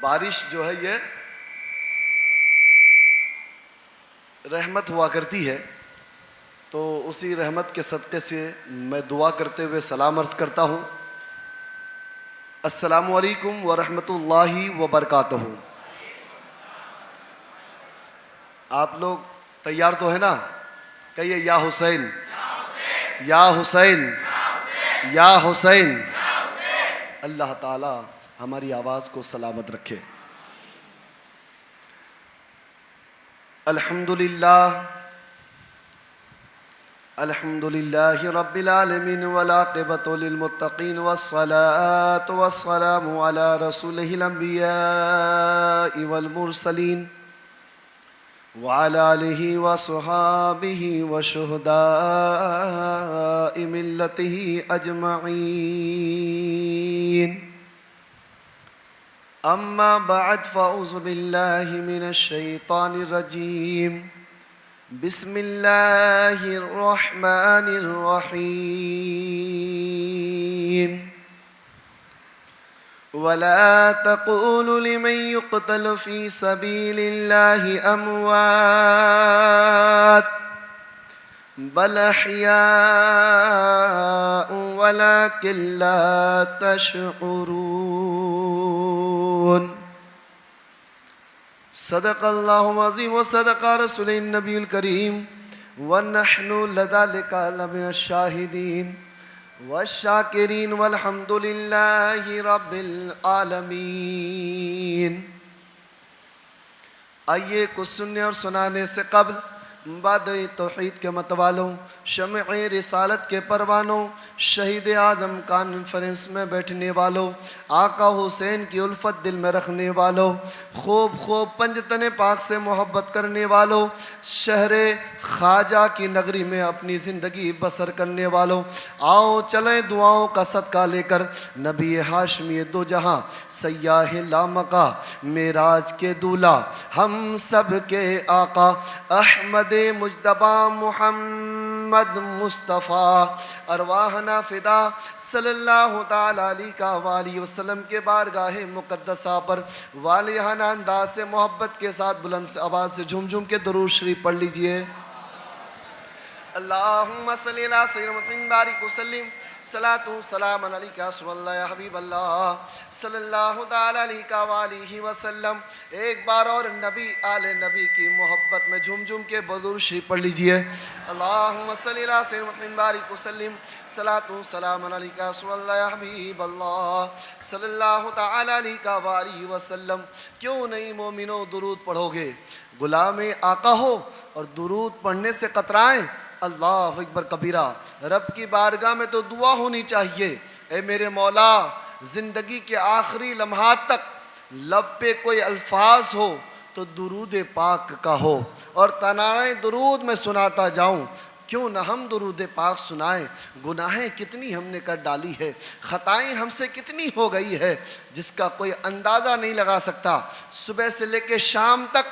بارش جو ہے یہ رحمت ہوا کرتی ہے، تو اسی رحمت کے صدقے سے میں دعا کرتے ہوئے سلام عرض کرتا ہوں۔ السلام علیکم ورحمۃ اللہ وبرکاتہ۔ آپ لوگ تیار تو ہے نا؟ کہیے یا حسین، یا حسین، یا حسین۔ اللہ تعالی ہماری آواز کو سلامت رکھے۔ الحمدللہ، الحمدللہ رب العالمین والعاقبۃ للمتقین والصلاة والسلام علی رسولہ الانبیاء والمرسلین وعلى آلہ وصحابہ وشہداء ملتہ اجمعین۔ اما بعد فاعوذ باللہ من الشیطان الرجیم، بسم اللہ الرحمن الرحیم۔ ولا تقولوا لمن يقتل في سبيل الله أموات بل أحياء ولكن لا تشعرون۔ صدق الله العظيم وصدق رسوله النبي الكريم ونحن لذلك لمن الشاهدين والشاکرین والحمد للہ رب العالمین۔ آئیے کچھ سننے اور سنانے سے قبل بعد توحید کے متوالوں، شمع رسالت کے پروانوں، شہید اعظم کانفرنس میں بیٹھنے والوں، آقا حسین کی الفت دل میں رکھنے والوں، خوب خوب پنجتن پاک سے محبت کرنے والوں، شہر خواجہ کی نگری میں اپنی زندگی بسر کرنے والوں، آؤ چلیں دعاؤں کا صدقہ لے کر نبی ہاشمی دو جہاں، سیاہ لامکہ معراج کے دولہ، ہم سب کے آقا احمد مجتبی محمد مصطفیٰ، ارواحنا فدا صلی اللہ تعالیٰ علیہ وآلہ وسلم کے بارگاہ مقدسہ پر والہانہ انداز سے محبت کے ساتھ بلند آواز سے جھوم جھوم کے درود شریف پڑھ لیجئے۔ اللہم صلی اللہ سیدنا محمد بارک وسلم، صلاۃ و سلام علیکہ رسول اللہ یا حبیب اللہ صلی اللہ تعالیٰ علیہ وآلہ وسلم۔ ایک بار اور نبی آل نبی کی محبت میں جھوم جھوم کے درود شریف پڑھ لیجئے۔ اللہم صلی اللہ سیدنا محمد بارک وسلم، صلاۃ و سلام علیکہ رسول اللہ یا حبیب اللہ صلی اللہ تعالیٰ علیہ وآلہ وسلم۔ کیوں نہیں مومنو درود پڑھو گے؟ غلام آقا ہو اور درود پڑھنے سے قطرائیں؟ اللہ اکبر کبیرہ۔ رب کی بارگاہ میں تو دعا ہونی چاہیے، اے میرے مولا زندگی کے آخری لمحات تک لب پہ کوئی الفاظ ہو تو درود پاک کا ہو، اور تنائیں درود میں سناتا جاؤں۔ کیوں نہ ہم درود پاک سنائیں؟ گناہیں کتنی ہم نے کر ڈالی ہے، خطائیں ہم سے کتنی ہو گئی ہے جس کا کوئی اندازہ نہیں لگا سکتا۔ صبح سے لے کے شام تک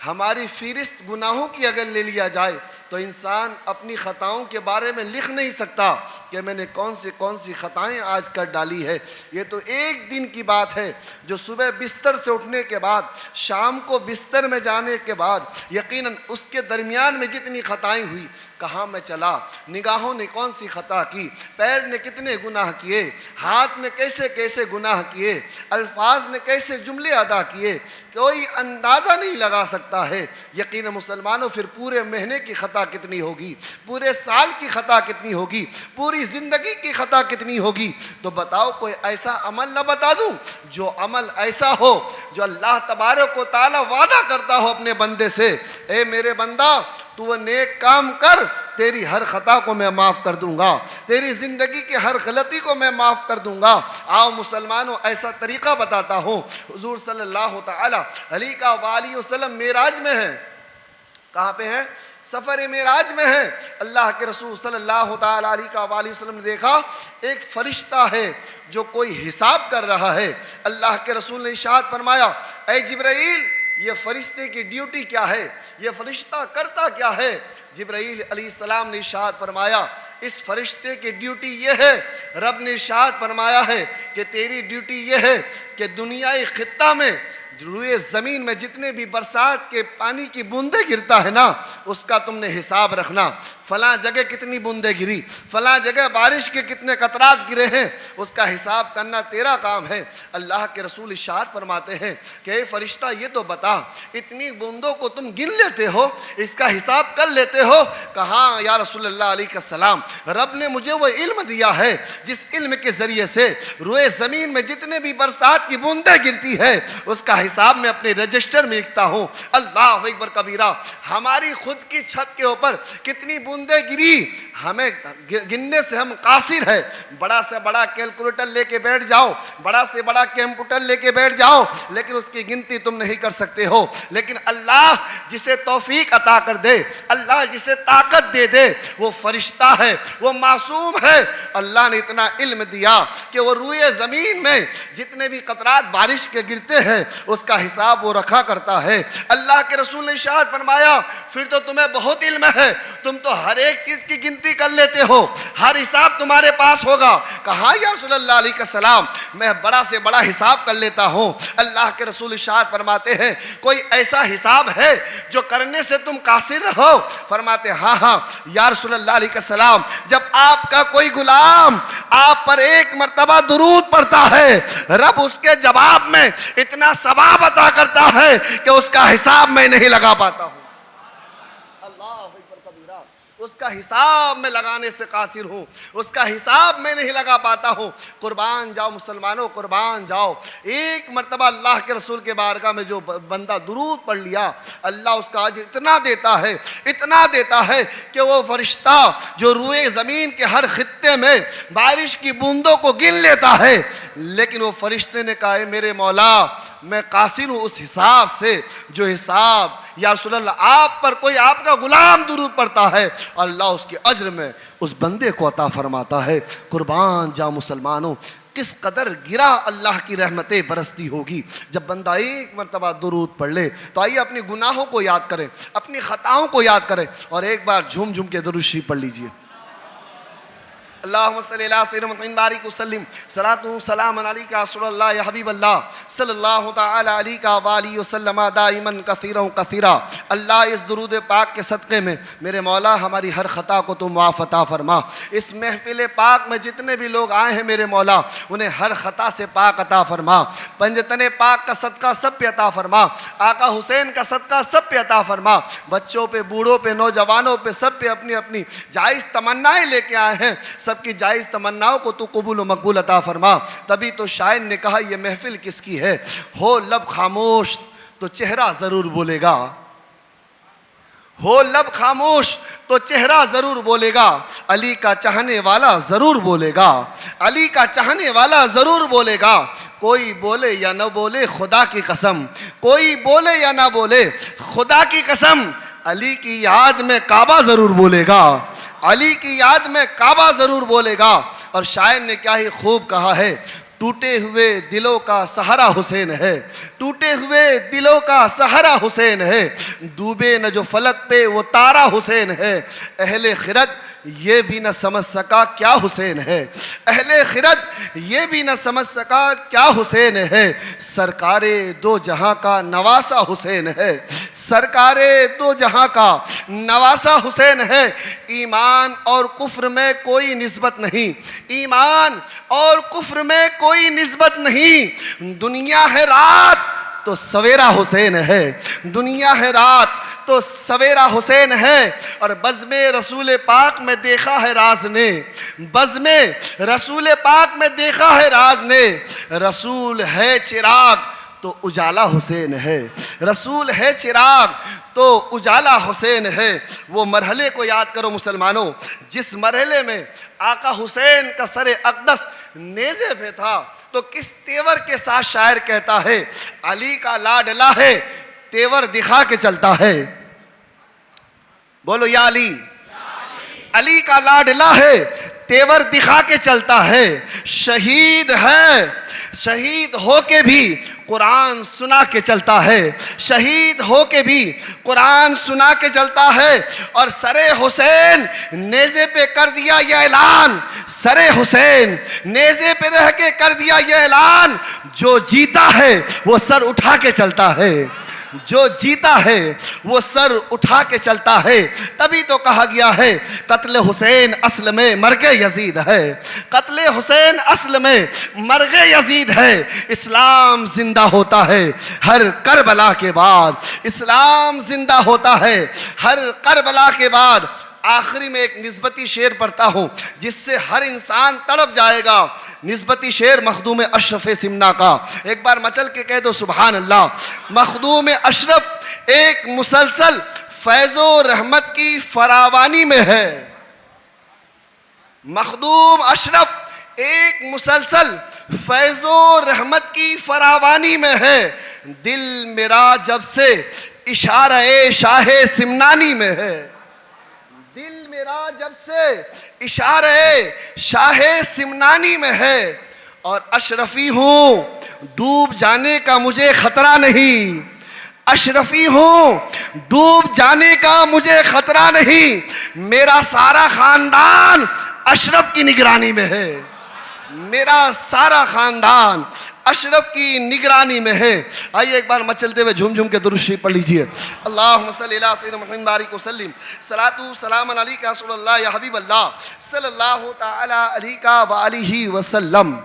ہماری فہرست گناہوں کی اگر لے لیا جائے تو انسان اپنی خطاؤں کے بارے میں لکھ نہیں سکتا کہ میں نے کون سی خطائیں آج کر ڈالی ہے۔ یہ تو ایک دن کی بات ہے جو صبح بستر سے اٹھنے کے بعد شام کو بستر میں جانے کے بعد یقیناً اس کے درمیان میں جتنی خطائیں ہوئی، کہاں میں چلا، نگاہوں نے کون سی خطا کی، پیر نے کتنے گناہ کیے، ہاتھ نے کیسے کیسے گناہ کیے، الفاظ نے کیسے جملے ادا کیے، کوئی اندازہ نہیں لگا سکتا ہے۔ یقیناً مسلمانوں پھر پورے مہینے کی خطا کتنی ہوگی، پورے سال کی خطا کتنی ہوگی، پوری زندگی کی خطا کتنی ہوگی۔ تو بتاؤ کوئی ایسا عمل نہ بتا دوں جو عمل ایسا ہو جو اللہ تبارک و تعالی وعدہ کرتا ہو اپنے بندے سے، اے میرے بندہ تو وہ نیک کام کر، تیری ہر خطا کو میں معاف کر دوں گا، تیری زندگی کی ہر غلطی کو میں معاف کر دوں گا۔ آؤ مسلمانوں ایسا طریقہ بتاتا ہوں۔ حضور صلی اللہ تعالی علیہ وآلہ وسلم معراج میں ہیں۔ کہاں پہ ہیں؟ سفر معراج میں ہیں۔ اللہ کے رسول صلی اللہ تعالی علیہ وآلہ وسلم نے دیکھا ایک فرشتہ ہے جو کوئی حساب کر رہا ہے۔ اللہ کے رسول نے ارشاد فرمایا، اے جبرائیل یہ فرشتے کی ڈیوٹی کیا ہے، یہ فرشتہ کرتا کیا ہے؟ جبرائیل علیہ السلام نے ارشاد فرمایا اس فرشتے کی ڈیوٹی یہ ہے، رب نے ارشاد فرمایا ہے کہ تیری ڈیوٹی یہ ہے کہ دنیائی خطہ میں روئے زمین میں جتنے بھی برسات کے پانی کی بوندیں گرتا ہے نا، اس کا تم نے حساب رکھنا۔ فلاں جگہ کتنی بوندیں گری، فلاں جگہ بارش کے کتنے قطرات گرے ہیں، اس کا حساب کرنا تیرا کام ہے۔ اللہ کے رسول ارشاد فرماتے ہیں کہ اے فرشتہ یہ تو بتا، اتنی بوندوں کو تم گن لیتے ہو، اس کا حساب کر لیتے ہو؟ کہاں یا رسول اللہ علیہ السلام، رب نے مجھے وہ علم دیا ہے جس علم کے ذریعے سے روئے زمین میں جتنے بھی برسات کی بوندیں گرتی ہے اس کا حساب میں اپنے رجسٹر میں لکھتا ہوں۔ اللہ اکبر کبیرہ۔ ہماری خود کی چھت کے اوپر کتنی بوندیں گری، ہمیں گننے سے ہم قاصر ہے۔ بڑا سے بڑا کیلکولیٹر لے کے بیٹھ جاؤ، بڑا سے بڑا کمپیوٹر لے کے بیٹھ جاؤ، لیکن اس کی گنتی تم نہیں کر سکتے ہو۔ لیکن اللہ جسے توفیق عطا کر دے، اللہ جسے طاقت دے دے، وہ فرشتہ ہے، وہ معصوم ہے۔ اللہ نے اتنا علم دیا کہ وہ روئے زمین میں جتنے بھی قطرات بارش کے گرتے ہیں اس کا حساب وہ رکھا کرتا ہے۔ اللہ کے رسول نے ارشاد فرمایا پھر تو تمہیں بہت علم ہے، تم تو ہر ایک چیز کی گنتی کر لیتے ہو، ہر حساب تمہارے پاس ہوگا۔ کہا یا رسول اللہ علیہ السلام میں بڑا سے بڑا حساب کر لیتا ہوں۔ اللہ کے رسول ارشاد فرماتے ہیں کوئی ایسا حساب ہے جو کرنے سے تم قاصر ہو؟ فرماتے ہاں ہاں یا رسول اللہ علیہ السلام، جب آپ کا کوئی غلام آپ پر ایک مرتبہ درود پڑھتا ہے، رب اس کے جواب میں اتنا ثواب عطا کرتا ہے کہ اس کا حساب میں نہیں لگا پاتا ہوں۔ اس کا حساب میں لگانے سے قاصر ہوں، اس کا حساب میں نہیں لگا پاتا ہوں۔ قربان جاؤ مسلمانوں، قربان جاؤ۔ ایک مرتبہ اللہ کے رسول کے بارگاہ میں جو بندہ درود پڑھ لیا، اللہ اس کا اجر اتنا دیتا ہے، اتنا دیتا ہے کہ وہ فرشتہ جو روئے زمین کے ہر خطے میں بارش کی بوندوں کو گن لیتا ہے، لیکن وہ فرشتے نے کہا اے میرے مولا میں قاصر ہوں اس حساب سے جو حساب یا رسول اللہ آپ پر کوئی آپ کا غلام درود پڑھتا ہے، اللہ اس کے اجر میں اس بندے کو عطا فرماتا ہے۔ قربان جاؤ مسلمانوں، کس قدر گرا اللہ کی رحمتیں برستی ہوگی جب بندہ ایک مرتبہ درود پڑھ لے۔ تو آئیے اپنی گناہوں کو یاد کریں، اپنی خطاؤں کو یاد کریں اور ایک بار جھوم جھوم کے درود شریف پڑھ لیجئے۔ اللہم صلی اللہ سیدنا محمد بارک وسلم صلاۃ و سلام علیک رسول اللہ یا حبیب اللہ صلی اللہ تعالی علیہ وآلہ وسلم دائما کثیرا کثیرا۔ اللہ اس درود پاک کے صدقے میں میرے مولا ہماری ہر خطا کو تو معاف عطا فرما۔ اس محفل پاک میں جتنے بھی لوگ آئے ہیں میرے مولا انہیں ہر خطا سے پاک عطا فرما۔ پنجتن پاک کا صدقہ سب پہ عطا فرما، آقا حسین کا صدقہ سب پہ عطا فرما۔ بچوں پہ، بوڑھوں پہ، نوجوانوں پہ، سب پہ اپنی اپنی جائز تمنائیں لے کے آئے ہیں، سب کی جائز تمناؤں کو تو قبول و مقبول عطا فرما۔ تبھی تو شاعر نے کہا یہ محفل کس کی ہے؟ ہو لب خاموش تو چہرہ ضرور بولے گا، ہو لب خاموش تو چہرہ ضرور بولے گا، علی کا چاہنے والا ضرور بولے گا، علی کا چاہنے والا ضرور بولے گا۔ کوئی بولے یا نہ بولے خدا کی قسم، کوئی بولے یا نہ بولے خدا کی قسم، علی کی یاد میں کعبہ ضرور بولے گا، علی کی یاد میں کعبہ ضرور بولے گا۔ اور شاعر نے کیا ہی خوب کہا ہے، ٹوٹے ہوئے دلوں کا سہارا حسین ہے، ٹوٹے ہوئے دلوں کا سہارا حسین ہے، ڈوبے نہ جو فلک پہ وہ تارا حسین ہے، اہل خرد یہ بھی نہ سمجھ سکا کیا حسین ہے، اہل خرد یہ بھی نہ سمجھ سکا کیا حسین ہے، سرکار دو جہاں کا نواسا حسین ہے، سرکار دو جہاں کا نواسا حسین ہے۔ ایمان اور کفر میں کوئی نسبت نہیں، ایمان اور کفر میں کوئی نسبت نہیں، دنیا ہے رات تو سویرا حسین ہے، دنیا ہے رات تو سویرا حسین ہے۔ اور بزم رسول پاک میں دیکھا ہے راز نے، بزم رسول پاک میں دیکھا ہے راز نے، رسول ہے چراغ تو اجالا حسین ہے، رسول ہے چراغ تو اجالا حسین ہے۔ وہ مرحلے کو یاد کرو مسلمانوں جس مرحلے میں آقا حسین کا سر اقدس نیزے پہ تھا، تو کس تیور کے ساتھ شاعر کہتا ہے علی کا لاڈلا ہے تیور دکھا کے چلتا ہے، بولو یا علی، علی کا لاڈلا ہے تیور دکھا کے چلتا ہے، شہید ہے شہید ہو کے بھی قرآن سنا کے چلتا ہے، شہید ہو کے بھی قرآن سنا کے چلتا ہے۔ اور سر حسین نیزے پہ کر دیا یہ اعلان، سر حسین نیزے پہ رہ کے کر دیا یہ اعلان، جو جیتا ہے وہ سر اٹھا کے چلتا ہے، جو جیتا ہے وہ سر اٹھا کے چلتا ہے۔ تبھی تو کہا گیا ہے قتل حسین اصل میں مرگ یزید ہے، قتل حسین اصل میں مرگ یزید ہے۔ اسلام زندہ ہوتا ہے ہر کربلا کے بعد، اسلام زندہ ہوتا ہے ہر کربلا کے بعد۔ آخری میں ایک نسبتی شعر پڑھتا ہوں جس سے ہر انسان تڑپ جائے گا، نسبتی شعر مخدوم اشرف سمنا کا، ایک بار مچل کے کہہ دو سبحان اللہ۔ مخدوم اشرف ایک مسلسل فیض و رحمت کی فراوانی میں ہے، مخدوم اشرف ایک مسلسل فیض و رحمت کی فراوانی میں ہے۔ دل میرا جب سے اشارہ شاہ سمنانی میں ہے، دل میرا جب سے اشارہ شاہ سمنانی میں ہے، اور اشرفی ہوں ڈوب جانے کا مجھے خطرہ نہیں، اشرفی ہوں ڈوب جانے کا مجھے خطرہ نہیں، میرا سارا خاندان اشرف کی نگرانی میں ہے، میرا سارا خاندان اشرف کی نگرانی میں ہے۔ آئیے ایک بار مچلتے ہوئے جھوم جھوم کے درود شریف پڑھ لیجئے۔ اللہم صلی اللہ سیدنا محمد بارک وسلم، صلاۃ و سلام علیکہ رسول اللہ یا حبیب اللہ صلی اللہ تعالی علیہ وآلہ وسلم۔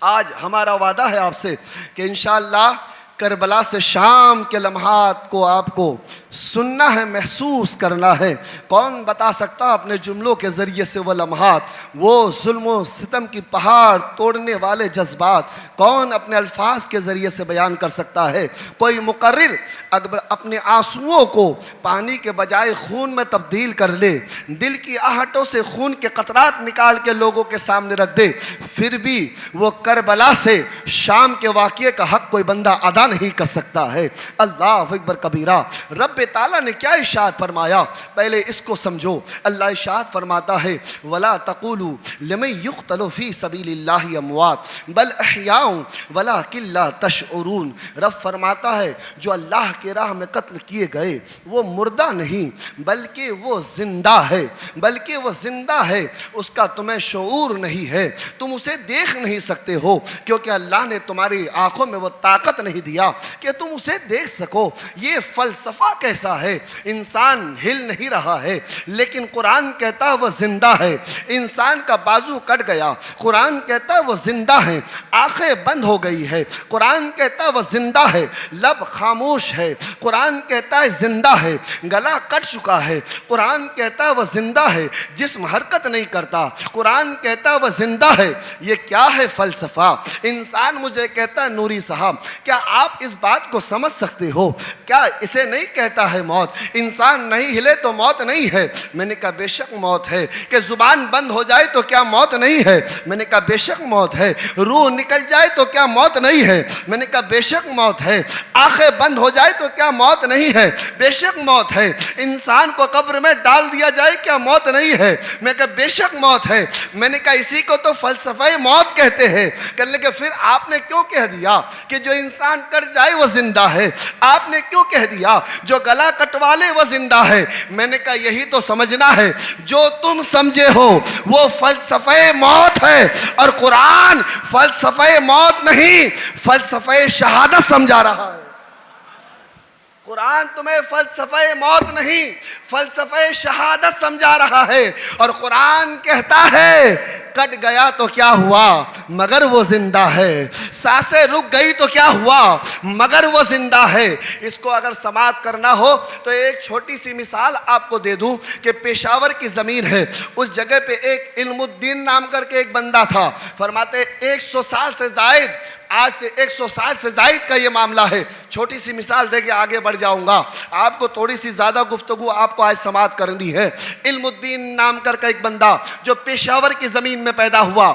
آج ہمارا وعدہ ہے آپ سے کہ انشاءاللہ کربلا سے شام کے لمحات کو آپ کو سننا ہے، محسوس کرنا ہے۔ کون بتا سکتا اپنے جملوں کے ذریعے سے وہ لمحات، وہ ظلم و ستم کی پہاڑ توڑنے والے جذبات کون اپنے الفاظ کے ذریعے سے بیان کر سکتا ہے؟ کوئی مقرر اگر اپنے آنسوؤں کو پانی کے بجائے خون میں تبدیل کر لے، دل کی آہٹوں سے خون کے قطرات نکال کے لوگوں کے سامنے رکھ دے، پھر بھی وہ کربلا سے شام کے واقعے کا حق کوئی بندہ ادا نہیں کر سکتا ہے۔ اللہ اکبر کبیرہ۔ رب تعالیٰ نے کیا ارشاد فرمایا پہلے اس کو سمجھو۔ اللہ ارشاد فرماتا ہے وَلَا تَقُولُوا لِمَن يُقْتَلُ فِي سَبِيلِ اللَّهِ أَمْوَاتٌ بَلْ أَحْيَاءٌ وَلَٰكِن لَّا تَشْعُرُونَ۔ رب فرماتا ہے جو اللہ کے راہ میں قتل کیے گئے وہ مردہ نہیں بلکہ وہ زندہ ہے، بلکہ وہ زندہ ہے، اس کا تمہیں شعور نہیں ہے، تم اسے دیکھ نہیں سکتے ہو کیونکہ اللہ نے تمہاری آنکھوں میں وہ طاقت نہیں دیا کہ تم اسے دیکھ سکو۔ یہ فلسفہ کیسا ہے؟ انسان ہل نہیں رہا ہے لیکن قرآن کہتا ہے وہ زندہ ہے۔ انسان کا بازو کٹ گیا، قرآن کہتا ہے وہ زندہ ہے۔ آنکھیں بند ہو گئی ہے، قرآن کہتا ہے وہ زندہ ہے۔ لب خاموش ہے، قرآن کہتا ہے زندہ ہے۔ گلا کٹ چکا ہے، قرآن کہتا ہے وہ زندہ ہے۔ جسم حرکت نہیں کرتا، قرآن کہتا ہے وہ زندہ ہے۔ یہ کیا ہے فلسفہ؟ انسان مجھے کہتا ہے نوری صاحب کیا آپ اس بات کو سمجھ سکتے ہو؟ کیا اسے نہیں کہتا ہے موت؟ انسان نہیں ہلے تو موت نہیں ہے۔ میں نے کہا بے شک موت ہے۔ کہ زبان بند ہو جائے تو کیا موت نہیں ہے؟ میں نے کہا بے شک موت ہے۔ روح نکل جائے تو کیا موت نہیں ہے؟ میں نے کہا بے شک موت ہے۔ آنکھیں بند ہو جائے تو کیا موت نہیں ہے؟ بے شک موت ہے۔ انسان کو قبر میں ڈال دیا جائے کیا موت نہیں ہے؟ میں کہا بے شک موت ہے۔ میں نے کہا اسی کو تو فلسفہ موت کہتے ہیں۔ کہنے کہ پھر آپ نے کیوں کہہ دیا کہ جو انسان کٹ جائے وہ زندہ ہے؟ آپ نے کیوں کہہ دیا جو گلا کٹوا لے وہ زندہ ہے؟ میں نے کہا یہی تو سمجھنا ہے، جو تم سمجھے ہو وہ فلسفہ موت ہے، اور قرآن فلسفہ موت نہیں فلسفہ شہادت سمجھا رہا ہے۔ قرآن تمہیں فلسفہ موت نہیں فلسفہ شہادت سمجھا رہا ہے، اور قرآن کہتا ہے کٹ گیا تو کیا ہوا مگر وہ زندہ ہے، سانسیں رک گئی تو کیا ہوا مگر وہ زندہ ہے۔ اس کو اگر سماعت کرنا ہو تو ایک چھوٹی سی مثال آپ کو دے دوں کہ پشاور کی زمین ہے، اس جگہ پہ ایک علم الدین نام کر کے ایک بندہ تھا۔ فرماتے 100 سال سے زائد، آج سے 100 سال سے زائد کا یہ معاملہ ہے۔ چھوٹی سی مثال دے کے آگے بڑھ جاؤں گا، آپ کو تھوڑی سی زیادہ گفتگو آپ کو آج سماعت کرنی ہے۔ علم الدین نام کر کا ایک بندہ جو پشاور کی زمین میں پیدا ہوا،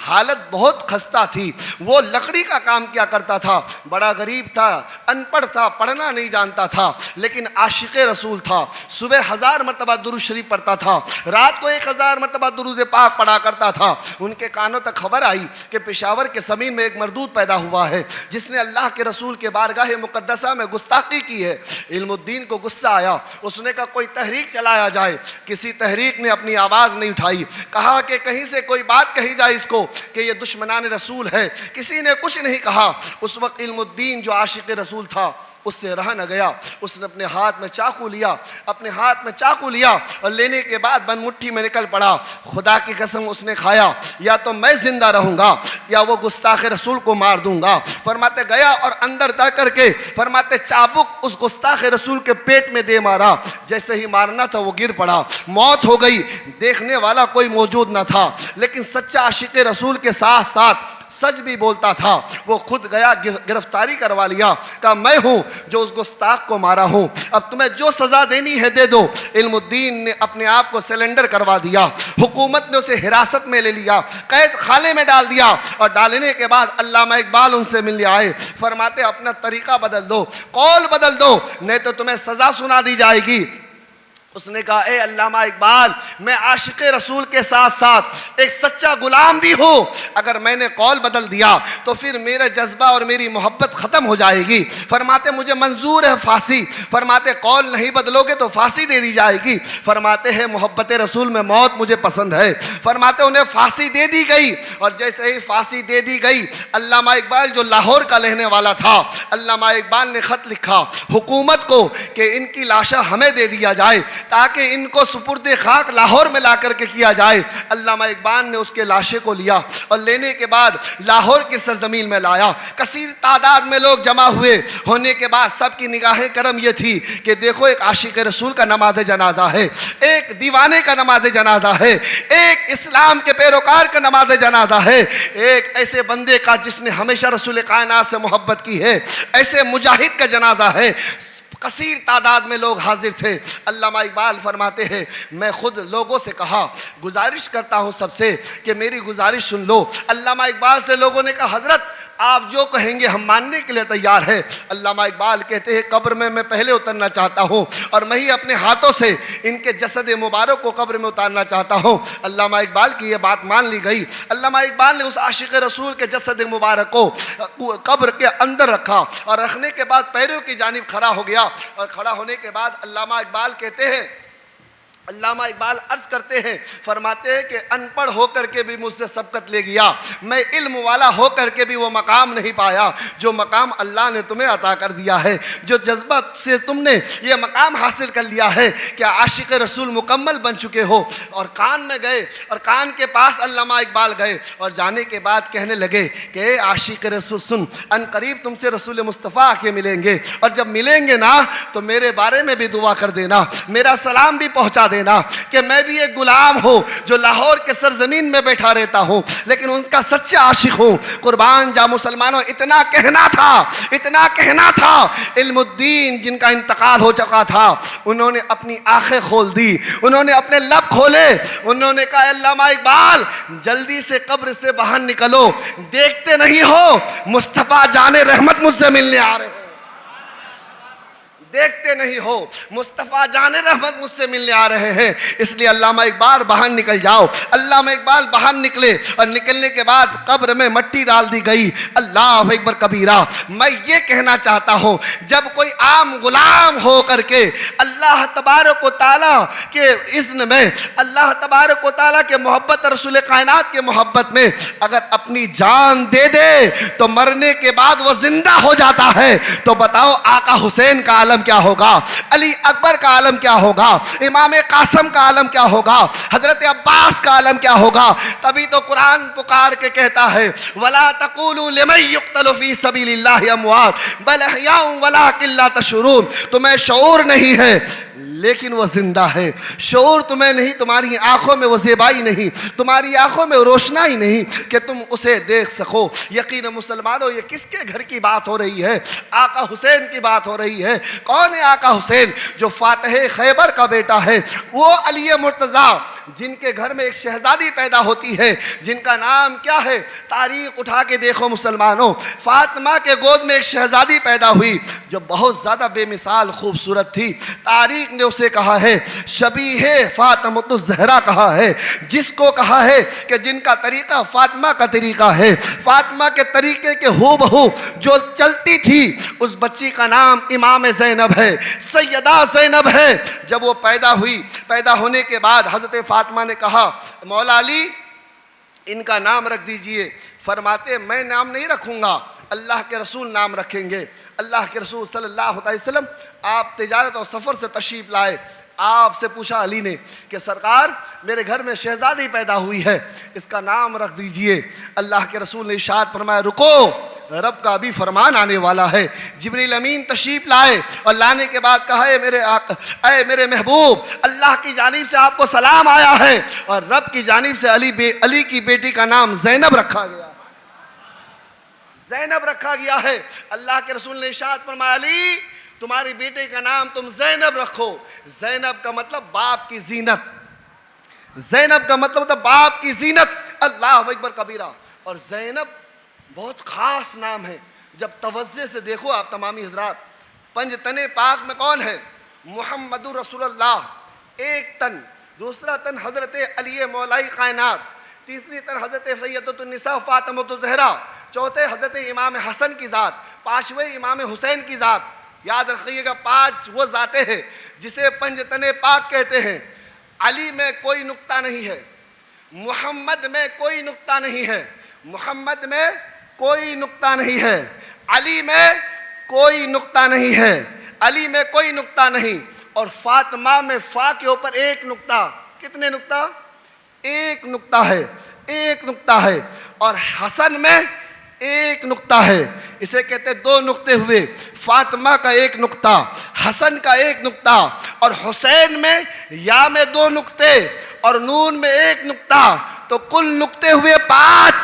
حالت بہت خستہ تھی. وہ لکڑی کا کام کیا کرتا تھا, بڑا غریب تھا, ان پڑھ تھا, پڑھنا نہیں جانتا تھا, لیکن عاشق رسول تھا. صبح 1000 مرتبہ درود شریف پڑھتا تھا, رات کو 1000 مرتبہ درود پاک پڑھا کرتا تھا. ان کے کانوں تک خبر آئی کہ پشاور کے زمین میں ایک مردود پیدا ہوا ہے جس نے اللہ کے رسول کے بارگاہ مقدسہ میں گستاخی کی ہے. علم الدین کو غصہ آیا, اس نے کہا کوئی تحریک چلایا جائے. کسی تحریک نے اپنی آواز نہیں اٹھائی. کہا کہ کہیں سے کوئی بات کہی جائے اس کو کہ یہ دشمنان رسول ہے. کسی نے کچھ نہیں کہا. اس وقت علم الدین جو عاشق رسول تھا اس سے رہا نہ گیا. اس نے اپنے ہاتھ میں چاقو لیا اور لینے کے بعد بند مٹھی میں نکل پڑا. خدا کی قسم اس نے کھایا, یا تو میں زندہ رہوں گا یا وہ گستاخ رسول کو مار دوں گا. فرماتے گیا اور اندر جا کر کے فرماتے چابک اس گستاخ رسول کے پیٹ میں دے مارا. جیسے ہی مارنا تھا وہ گر پڑا, موت ہو گئی. دیکھنے والا کوئی موجود نہ تھا, لیکن سچا عاشق رسول کے ساتھ ساتھ سچ بھی بولتا تھا. وہ خود گیا, گرفتاری کروا لیا, کہا میں ہوں جو اس گستاخ کو مارا ہوں, اب تمہیں جو سزا دینی ہے دے دو. علم الدین نے اپنے آپ کو سیلنڈر کروا دیا. حکومت نے اسے حراست میں لے لیا, قید خانے میں ڈال دیا. اور ڈالنے کے بعد علامہ اقبال ان سے ملنے آئے. فرماتے اپنا طریقہ بدل دو, قول بدل دو, نہیں تو تمہیں سزا سنا دی جائے گی. اس نے کہا اے علامہ اقبال, میں عاشق رسول کے ساتھ ساتھ ایک سچا غلام بھی ہوں. اگر میں نے قول بدل دیا تو پھر میرا جذبہ اور میری محبت ختم ہو جائے گی. فرماتے مجھے منظور ہے پھانسی. فرماتے قول نہیں بدلو گے تو پھانسی دے دی جائے گی. فرماتے ہیں محبت رسول میں موت مجھے پسند ہے. فرماتے انہیں پھانسی دے دی گئی. اور جیسے ہی پھانسی دے دی گئی, علامہ اقبال جو لاہور کا رہنے والا تھا, علامہ اقبال نے خط لکھا حکومت کو کہ ان کی لاشیں ہمیں دے دیا جائے تاکہ ان کو سپرد خاک لاہور میں لا کر کے کیا جائے. علامہ اقبال نے اس کے لاشے کو لیا اور لینے کے بعد لاہور کی سرزمین میں لایا. کثیر تعداد میں لوگ جمع ہوئے. ہونے کے بعد سب کی نگاہ کرم یہ تھی کہ دیکھو ایک عاشق رسول کا نماز جنازہ ہے, ایک دیوانے کا نماز جنازہ ہے, ایک اسلام کے پیروکار کا نماز جنازہ ہے, ایک ایسے بندے کا جس نے ہمیشہ رسول کائنات سے محبت کی ہے, ایسے مجاہد کا جنازہ ہے. کثیر تعداد میں لوگ حاضر تھے. علامہ اقبال فرماتے ہیں میں خود لوگوں سے کہا, گزارش کرتا ہوں سب سے کہ میری گزارش سن لو. علامہ اقبال سے لوگوں نے کہا حضرت آپ جو کہیں گے ہم ماننے کے لیے تیار ہیں. علامہ اقبال کہتے ہیں قبر میں پہلے اترنا چاہتا ہوں اور میں ہی اپنے ہاتھوں سے ان کے جسد مبارک کو قبر میں اتارنا چاہتا ہوں. علامہ اقبال کی یہ بات مان لی گئی. علامہ اقبال نے اس عاشق رسول کے جسد مبارک کو قبر کے اندر رکھا اور رکھنے کے بعد پیروں کی جانب کھڑا ہو گیا. اور کھڑا ہونے کے بعد علامہ اقبال کہتے ہیں, علامہ اقبال عرض کرتے ہیں, فرماتے ہیں کہ ان پڑھ ہو کر کے بھی مجھ سے سبقت لے گیا, میں علم والا ہو کر کے بھی وہ مقام نہیں پایا جو مقام اللہ نے تمہیں عطا کر دیا ہے, جو جذبہ سے تم نے یہ مقام حاصل کر لیا ہے کہ عاشق رسول مکمل بن چکے ہو. اور کان میں گئے اور کان کے پاس علامہ اقبال گئے اور جانے کے بعد کہنے لگے کہ اے عاشق رسول سن, ان قریب تم سے رسول مصطفیٰ کے ملیں گے, اور جب ملیں گے نا تو میرے بارے میں بھی دعا کر دینا, میرا سلام بھی پہنچا دینا کہ میں بھی ایک غلام ہوں جو لاہور کے سرزمین میں بیٹھا رہتا ہوں لیکن ان کا سچا عاشق ہوں. قربان جا مسلمانوں, اتنا کہنا تھا. علم الدین جن کا انتقال ہو چکا تھا, انہوں نے اپنی آنکھیں کھول دی, انہوں نے اپنے لب کھولے, انہوں نے کہا علامہ اقبال جلدی سے قبر سے باہر نکلو, دیکھتے نہیں ہو مصطفیٰ جان رحمت مجھ سے ملنے آ رہے ہیں, دیکھتے نہیں ہو مصطفیٰ جان رحمت مجھ سے ملنے آ رہے ہیں, اس لیے علامہ اقبال باہر نکل جاؤ. علامہ اقبال باہر نکلے اور نکلنے کے بعد قبر میں مٹی ڈال دی گئی. اللہ اکبر کبیرہ. میں یہ کہنا چاہتا ہوں جب کوئی عام غلام ہو کر کے اللہ تبارک و تعالیٰ کے اذن میں, اللہ تبارک و تعالیٰ کے محبت, رسول کائنات کے محبت میں اگر اپنی جان دے دے تو مرنے کے بعد وہ زندہ ہو جاتا ہے, تو بتاؤ آقا حسین کا عالم کیا ہوگا, علی اکبر کا عالم کیا ہوگا, امام قاسم کا عالم کیا ہوگا, حضرت عباس کا عالم کیا ہوگا. تبھی تو قرآن پکار کے کہتا ہے وَلَا تَقُولُوا لِمَن يُقْتَلُ فِي سَبِيلِ اللَّهِ أَمْوَاتٌ بَلْ أَحْيَاءٌ وَلَٰكِن لَّا تَشْعُرُونَ. تمہیں شعور نہیں ہے لیکن وہ زندہ ہے. شعور تمہیں نہیں, تمہاری آنکھوں میں وہ زیبائی نہیں, تمہاری آنکھوں میں روشنائی نہیں کہ تم اسے دیکھ سکو. یقین مسلمانوں یہ کس کے گھر کی بات ہو رہی ہے؟ آقا حسین کی بات ہو رہی ہے. کون ہے آقا حسین؟ جو فاتح خیبر کا بیٹا ہے, وہ علی مرتضیٰ جن کے گھر میں ایک شہزادی پیدا ہوتی ہے جن کا نام کیا ہے؟ تاریخ اٹھا کے دیکھو مسلمانوں، فاطمہ کے گود میں ایک شہزادی پیدا ہوئی جو بہت زیادہ بے مثال خوبصورت تھی۔ تاریخ نے اسے کہا ہے شبیہ فاطمۃ الزہرا کہا ہے، جس کو کہا ہے کہ جن کا طریقہ فاطمہ کا طریقہ ہے، فاطمہ کے طریقے کے ہو بہو جو چلتی تھی، اس بچی کا نام امام زینب ہے، سیدہ زینب ہے۔ جب وہ پیدا ہوئی، پیدا ہونے کے بعد حضرت فاطمہ نے کہا مولا علی ان کا نام رکھ دیجئے۔ فرماتے میں نام نہیں رکھوں گا، اللہ کے رسول نام رکھیں گے۔ اللہ کے رسول صلی اللہ علیہ وسلم آپ تجارت اور سفر سے تشریف لائے، آپ سے پوچھا علی نے کہ سرکار میرے گھر میں شہزادی پیدا ہوئی ہے، اس کا نام رکھ دیجئے۔ اللہ کے رسول نے ارشاد فرمایا رکو، رب کا بھی فرمان آنے والا ہے۔ جبریل امین تشریف لائے اور لانے کے بعد کہا اے میرے محبوب، اللہ کی جانب سے آپ کو سلام آیا ہے، اور رب کی جانب سے علی کی بیٹی کا نام زینب رکھا گیا، زینب رکھا گیا ہے۔ اللہ کے رسول نے ارشاد فرمایا علی تمہاری بیٹے کا نام تم زینب رکھو۔ زینب کا مطلب باپ کی زینت، زینب کا مطلب باپ کی زینت، اللہ اکبر کبیرہ۔ اور زینب بہت خاص نام ہے، جب توجہ سے دیکھو آپ تمامی حضرات، پنج تن پاک میں کون ہے؟ محمد رسول اللہ، ایک تن، دوسرا تن حضرت علی مولائی کائنات، تیسری تن حضرت سیدۃ النساء فاطمۃ الزہرا، چوتھے حضرت امام حسن کی ذات، پانچویں امام حسین کی ذات۔ یاد رکھیے گا پانچ وہ ذاتیں ہیں جسے پنج تن پاک کہتے ہیں۔ علی میں کوئی نقطہ نہیں ہے، محمد میں کوئی نقطہ نہیں ہے، محمد میں کوئی نقطہ نہیں ہے، علی میں کوئی نقطہ نہیں ہے، علی میں کوئی نقطہ نہیں، اور فاطمہ میں فا کے اوپر ایک نقطہ، کتنے نقطہ؟ ایک نقطہ ہے، ایک نقطہ ہے، اور حسن میں ایک نقطہ ہے۔ اسے کہتے دو نقطے ہوئے، فاطمہ کا ایک نقطہ، حسن کا ایک نقطہ، اور حسین میں یا میں دو نقطے اور نون میں ایک نقطہ، تو کل نقطے ہوئے پانچ۔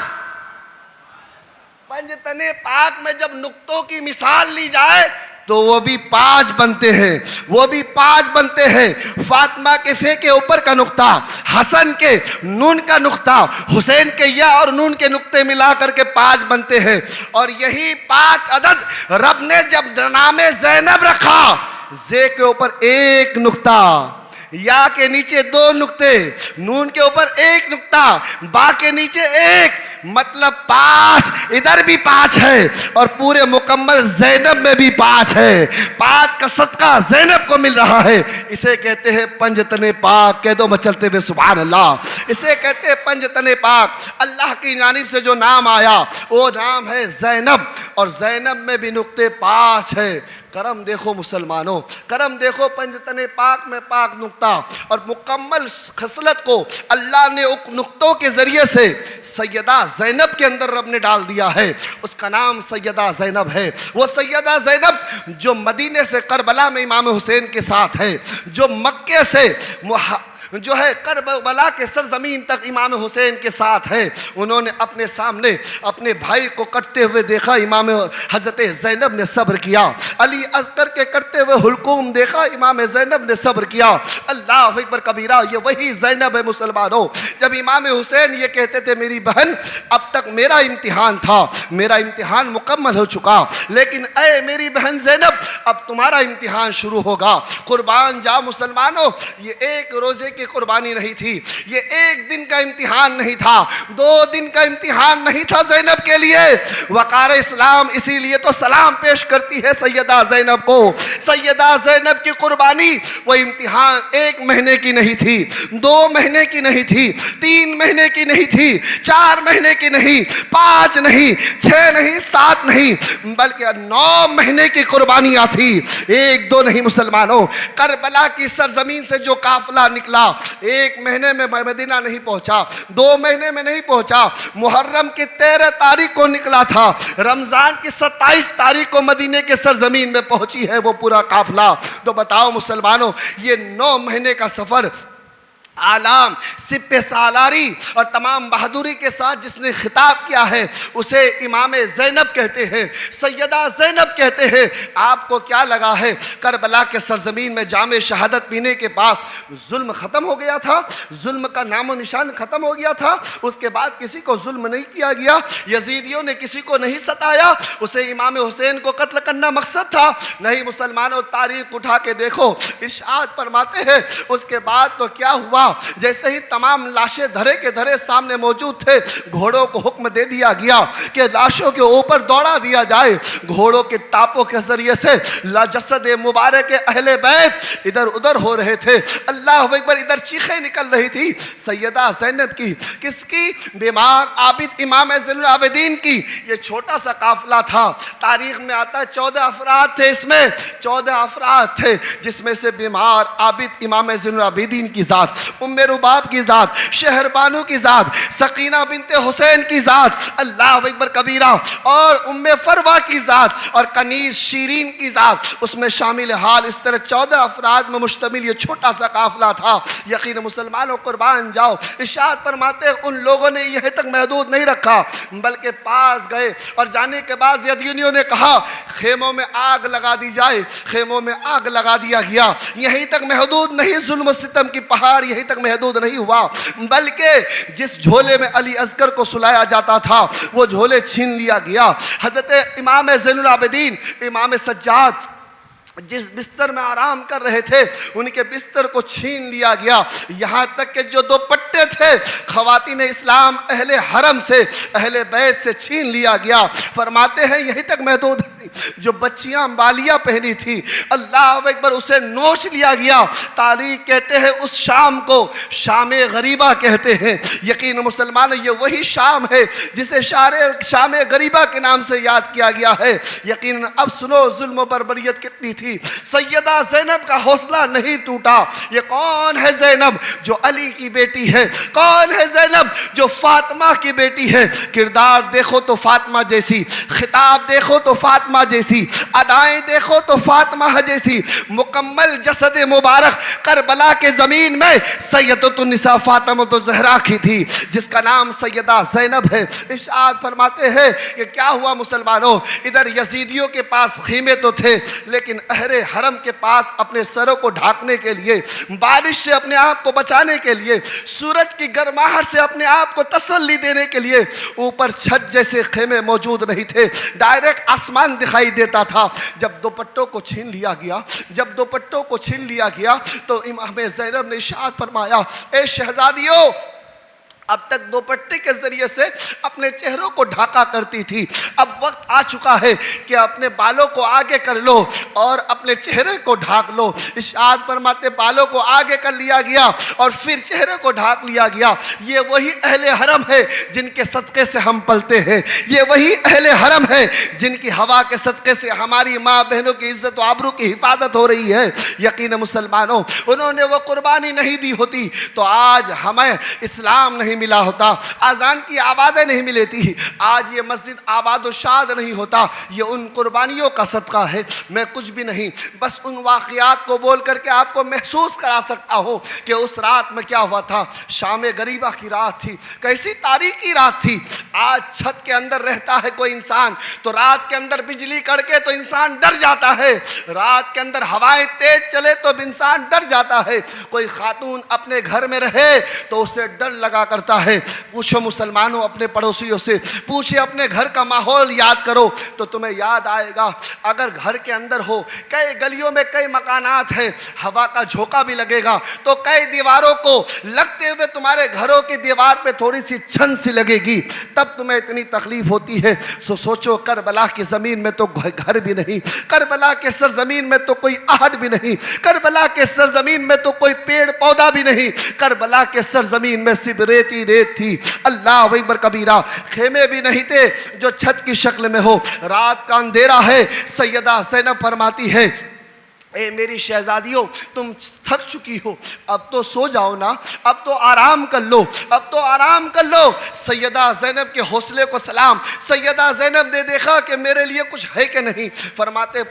پنج تنے پاک میں جب نقطوں کی مثال لی جائے تو وہ بھی پانچ بنتے ہیں، وہ بھی پانچ بنتے ہیں۔ فاطمہ کے فے کے اوپر کا نقطہ، حسن کے نون کا نقطہ، حسین کے یا اور نون کے نقطے ملا کر کے پانچ بنتے ہیں۔ اور یہی پانچ عدد رب نے جب نام زینب رکھا، زے کے اوپر ایک نقطہ، یا کے نیچے دو نقطے، نون کے اوپر ایک نقطہ، با کے نیچے ایک، مطلب پانچ، ادھر بھی پانچ ہے، اور پورے مکمل زینب میں بھی پانچ ہے۔ پانچ کا صدقہ زینب کو مل رہا ہے۔ اسے کہتے ہیں پنج تن پاک، کہہ دو مچلتے ہوئے سبحان اللہ۔ اسے کہتے ہیں پنج تن پاک۔ اللہ کی جانب سے جو نام آیا وہ نام ہے زینب، اور زینب میں بھی نقطے پانچ ہے۔ کرم دیکھو مسلمانوں، کرم دیکھو، پنج تن پاک میں پاک نقطہ، اور مکمل خصلت کو اللہ نے نقطوں کے ذریعے سے سیدہ زینب کے اندر رب نے ڈال دیا ہے۔ اس کا نام سیدہ زینب ہے۔ وہ سیدہ زینب جو مدینے سے کربلا میں امام حسین کے ساتھ ہے، جو مکے سے جو ہے کربلا کے سرزمین تک امام حسین کے ساتھ ہے۔ انہوں نے اپنے سامنے اپنے بھائی کو کٹتے ہوئے دیکھا، امام حضرت زینب نے صبر کیا۔ علی اصغر کے کٹتے ہوئے حلقوم دیکھا، امام زینب نے صبر کیا۔ اللہ اکبر کبیرہ، یہ وہی زینب ہے مسلمانوں۔ جب امام حسین یہ کہتے تھے میری بہن اب تک میرا امتحان تھا، میرا امتحان مکمل ہو چکا، لیکن اے میری بہن زینب اب تمہارا امتحان شروع ہوگا۔ قربان جا مسلمانوں، یہ ایک روزے کی قربانی نہیں تھی، یہ ایک دن کا امتحان نہیں تھا، 2 دن کا امتحان نہیں تھا زینب کے لیے۔ وقار اسلام اسی لیے تو سلام پیش کرتی ہے سیدہ زینب کو۔ سیدہ زینب کی قربانی وہ امتحان 1 مہینے کی نہیں تھی، 2 مہینے کی نہیں تھی، 3 مہینے کی نہیں تھی، 4 مہینے کی نہیں، 5 نہیں، 6 نہیں، 7 نہیں، بلکہ 9 مہینے کی قربانیاں تھی، 1-2 نہیں مسلمانوں۔ کربلا کی سرزمین سے جو قافلہ نکلا 1 مہینے میں مدینہ نہیں پہنچا، 2 مہینے میں نہیں پہنچا، محرم کی 13 تاریخ کو نکلا تھا، رمضان کی 27 تاریخ کو مدینے کے سرزمین میں پہنچی ہے وہ پورا قافلہ۔ تو بتاؤ مسلمانوں، یہ 9 مہینے کا سفر عالم سپہ سالاری اور تمام بہادری کے ساتھ جس نے خطاب کیا ہے اسے امام زینب کہتے ہیں، سیدہ زینب کہتے ہیں۔ آپ کو کیا لگا ہے کربلا کے سرزمین میں جام شہادت پینے کے بعد ظلم ختم ہو گیا تھا؟ ظلم کا نام و نشان ختم ہو گیا تھا؟ اس کے بعد کسی کو ظلم نہیں کیا گیا، یزیدیوں نے کسی کو نہیں ستایا، اسے امام حسین کو قتل کرنا مقصد تھا؟ نہیں مسلمانوں، تاریخ اٹھا کے دیکھو، ارشاد فرماتے ہیں اس کے بعد تو کیا ہوا؟ جیسے ہی تمام لاشیں دھرے کے دھرے سامنے موجود تھے، گھوڑوں کو حکم دے دیا گیا کہ لاشوں کے اوپر دوڑا دیا جائے۔ گھوڑوں کے ٹاپوں کے ذریعے سے جسد مبارک اہل بیت ادھر ادھر ہو رہے تھے۔ اللہ اکبر، ادھر چیخیں نکل رہی تھی سیدہ زینب کی۔ کس کی؟ بیمار عابد امام زین العابدین کی۔ یہ چھوٹا سا قافلہ تھا، تاریخ میں آتا ہے 14 افراد تھے، اس میں 14 افراد تھے، جس میں سے بیمار عابد امام زین العابدین کی ذات، ام رباب کی ذات، شہر بانو کی ذات، سکینہ بنت حسین کی ذات، اللہ اکبر کبیرہ، اور ام فروا کی ذات، اور کنیز شیرین کی ذات اس میں شامل حال۔ اس طرح 14 افراد میں مشتمل یہ چھوٹا سا قافلہ تھا۔ یقین مسلمانوں قربان جاؤ، ارشاد فرماتے ہیں ان لوگوں نے یہیں تک محدود نہیں رکھا بلکہ پاس گئے، اور جانے کے بعد یزیدیوں نے کہا خیموں میں آگ لگا دی جائے، خیموں میں آگ لگا دیا گیا۔ یہیں تک محدود نہیں، ظلم و ستم کی پہاڑ یہیں تک محدود نہیں ہوا، بلکہ جس جھولے میں علی اصغر کو سلایا جاتا تھا وہ جھولے چھین لیا گیا۔ حضرت امام زین العابدین امام سجاد جس بستر میں آرام کر رہے تھے ان کے بستر کو چھین لیا گیا، یہاں تک کہ جو دوپٹے تھے خواتین اسلام اہل حرم سے، اہل بیت سے چھین لیا گیا۔ فرماتے ہیں یہیں تک محدود نہیں، جو بچیاں بالیاں پہنی تھی اللہ اکبر اسے نوچ لیا گیا۔ تاریخ کہتے ہیں اس شام کو شام غریبہ کہتے ہیں۔ یقین مسلمانوں یہ وہی شام ہے جسے شام غریبہ کے نام سے یاد کیا گیا ہے۔ یقین اب سنو ظلم و بربریت کتنی تھی۔ سیدہ زینب کا حوصلہ نہیں ٹوٹا۔ یہ کون ہے زینب؟ جو علی کی بیٹی ہے۔ کون ہے زینب؟ جو فاطمہ کی بیٹی ہے۔ کردار دیکھو تو فاطمہ جیسی، خطاب دیکھو تو فاطمہ جیسی، ادائیں دیکھو تو فاطمہ جیسی، مکمل جسد مبارک کربلا کے زمین میں سیدۃ النساء فاطمہ الزہرا کی تھی، جس کا نام سیدہ زینب ہے۔ ارشاد فرماتے ہیں کہ کیا ہوا مسلمانوں، ادھر یزیدیوں کے پاس خیمے تو تھے لیکن اہل حرم کے پاس اپنے سروں کو ڈھانکنے کے لیے، بارش سے اپنے آپ کو بچانے کے لیے، سورج کی گرماہٹ سے اپنے آپ کو تسلی دینے کے لیے اوپر چھت جیسے خیمے موجود نہیں تھے، ڈائریکٹ آسمان دکھائی دیتا تھا۔ جب دوپٹوں کو چھین لیا گیا، جب دوپٹوں کو چھین لیا گیا تو امام زینب نے ارشاد فرمایا اے شہزادیوں، اب تک دوپٹے کے ذریعے سے اپنے چہروں کو ڈھاکا کرتی تھی، اب وقت آ چکا ہے کہ اپنے بالوں کو آگے کر لو اور اپنے چہرے کو ڈھاک لو۔ ارشاد فرماتے بالوں کو آگے کر لیا گیا اور پھر چہرے کو ڈھاک لیا گیا۔ یہ وہی اہل حرم ہے جن کے صدقے سے ہم پلتے ہیں، یہ وہی اہل حرم ہے جن کی ہوا کے صدقے سے ہماری ماں بہنوں کی عزت و آبرو کی حفاظت ہو رہی ہے۔ یقین مسلمانوں، انہوں نے وہ قربانی نہیں دی ہوتی تو آج ہمیں اسلام نہیں ملا ہوتا، اذان کی آوازیں نہیں ملی تھی، آج یہ مسجد آباد و شاد نہیں ہوتا۔ یہ ان قربانیوں کا صدقہ ہے۔ میں کچھ بھی نہیں، بس ان واقعات کو بول کر کے آپ کو محسوس کرا سکتا ہوں کہ اس رات میں کیا ہوا تھا۔ شام غریبہ کی رات تھی، کیسی تاریخی رات تھی۔ آج چھت کے اندر رہتا ہے کوئی انسان تو رات کے اندر بجلی کڑکے تو انسان ڈر جاتا ہے، رات کے اندر ہوائیں تیز چلے تو انسان ڈر جاتا ہے۔ کوئی خاتون اپنے گھر میں رہے تو اسے ڈر لگا کرتا ہے۔ پوچھو مسلمانوں اپنے پڑوسیوں سے، پوچھے اپنے گھر کا ماحول یاد کرو تو تمہیں یاد آئے گا۔ اگر گھر کے اندر ہو، کئی گلیوں میں کئی مکانات ہیں، ہوا کا جھونکا بھی لگے گا تو کئی دیواروں کو لگتے ہوئے تمہارے گھروں کی دیوار پہ تھوڑی سی چھن سی لگے گی، تب تمہیں اتنی تکلیف ہوتی ہے۔ سوچو کربلا کی زمین میں تو گھر بھی نہیں، کربلا کے سرزمین میں تو کوئی آہٹ بھی نہیں، کربلا کے سرزمین میں تو کوئی پیڑ پودا بھی نہیں، کربلا کے سرزمین میں صرف ریتی ریت تھی۔ اللہ اکبر کبیرہ، خیمے بھی نہیں تھے جو چھت کی شکل میں ہو، رات کا اندھیرا ہے۔ سیدہ زینب فرماتی ہے اے میری شہزادیوں، تم تھک چکی ہو، اب تو سو جاؤ نا، اب تو آرام کر لو، اب تو آرام کر لو۔ سیدہ زینب کے حوصلے کو سلام۔ سیدہ زینب نے دیکھا کہ میرے لیے کچھ ہے کہ نہیں، فرماتے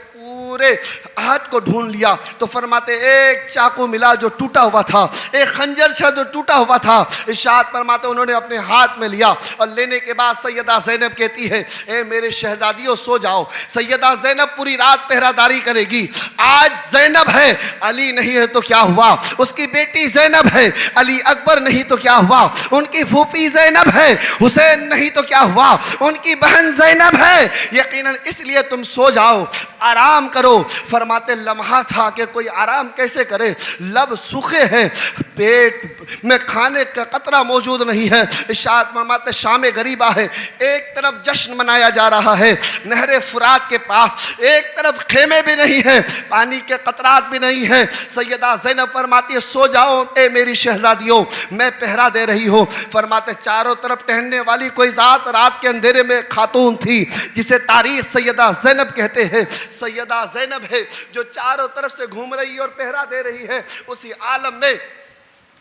پورے عہد کو ڈھونڈ لیا تو فرماتے ایک چاقو ملا جو ٹوٹا ہوا تھا, ایک خنجر تھا جو ٹوٹا ہوا تھا. ارشاد فرماتے انہوں نے اپنے ہاتھ میں لیا اور لینے کے بعد سیدہ زینب کہتی ہے اے میرے شہزادیوں سو جاؤ. سیدہ زینب پوری رات پہرہ داری کرے گی. آج زینب ہے, علی نہیں ہے تو کیا ہوا, اس کی بیٹی زینب ہے, علی اکبر نہیں تو کیا ہوا, ان کی پھوپھی زینب ہے, حسین نہیں تو کیا ہوا, ان کی بہن زینب ہے. یقیناً اس لیے تم سو جاؤ, آرام کرو. فرماتے لمحہ تھا کہ کوئی آرام کیسے کرے, لب سوکھے ہیں, پیٹ میں کھانے کا قطرہ موجود نہیں ہے. ارشاد فرماتے شام غریبہ ہے, ایک طرف جشن منایا جا رہا ہے نہر فرات کے پاس, ایک طرف خیمے بھی نہیں ہیں, پانی کے قطرات بھی نہیں ہیں. سیدہ زینب فرماتی ہے سو جاؤ اے میری شہزادیوں, میں پہرا دے رہی ہوں. فرماتے چاروں طرف ٹہلنے والی کوئی ذات رات کے اندھیرے میں خاتون تھی جسے تاریخ سیدہ زینب کہتے ہیں. سیدہ زینب ہے جو چاروں طرف سے گھوم رہی ہے اور پہرا دے رہی ہے. اسی عالم میں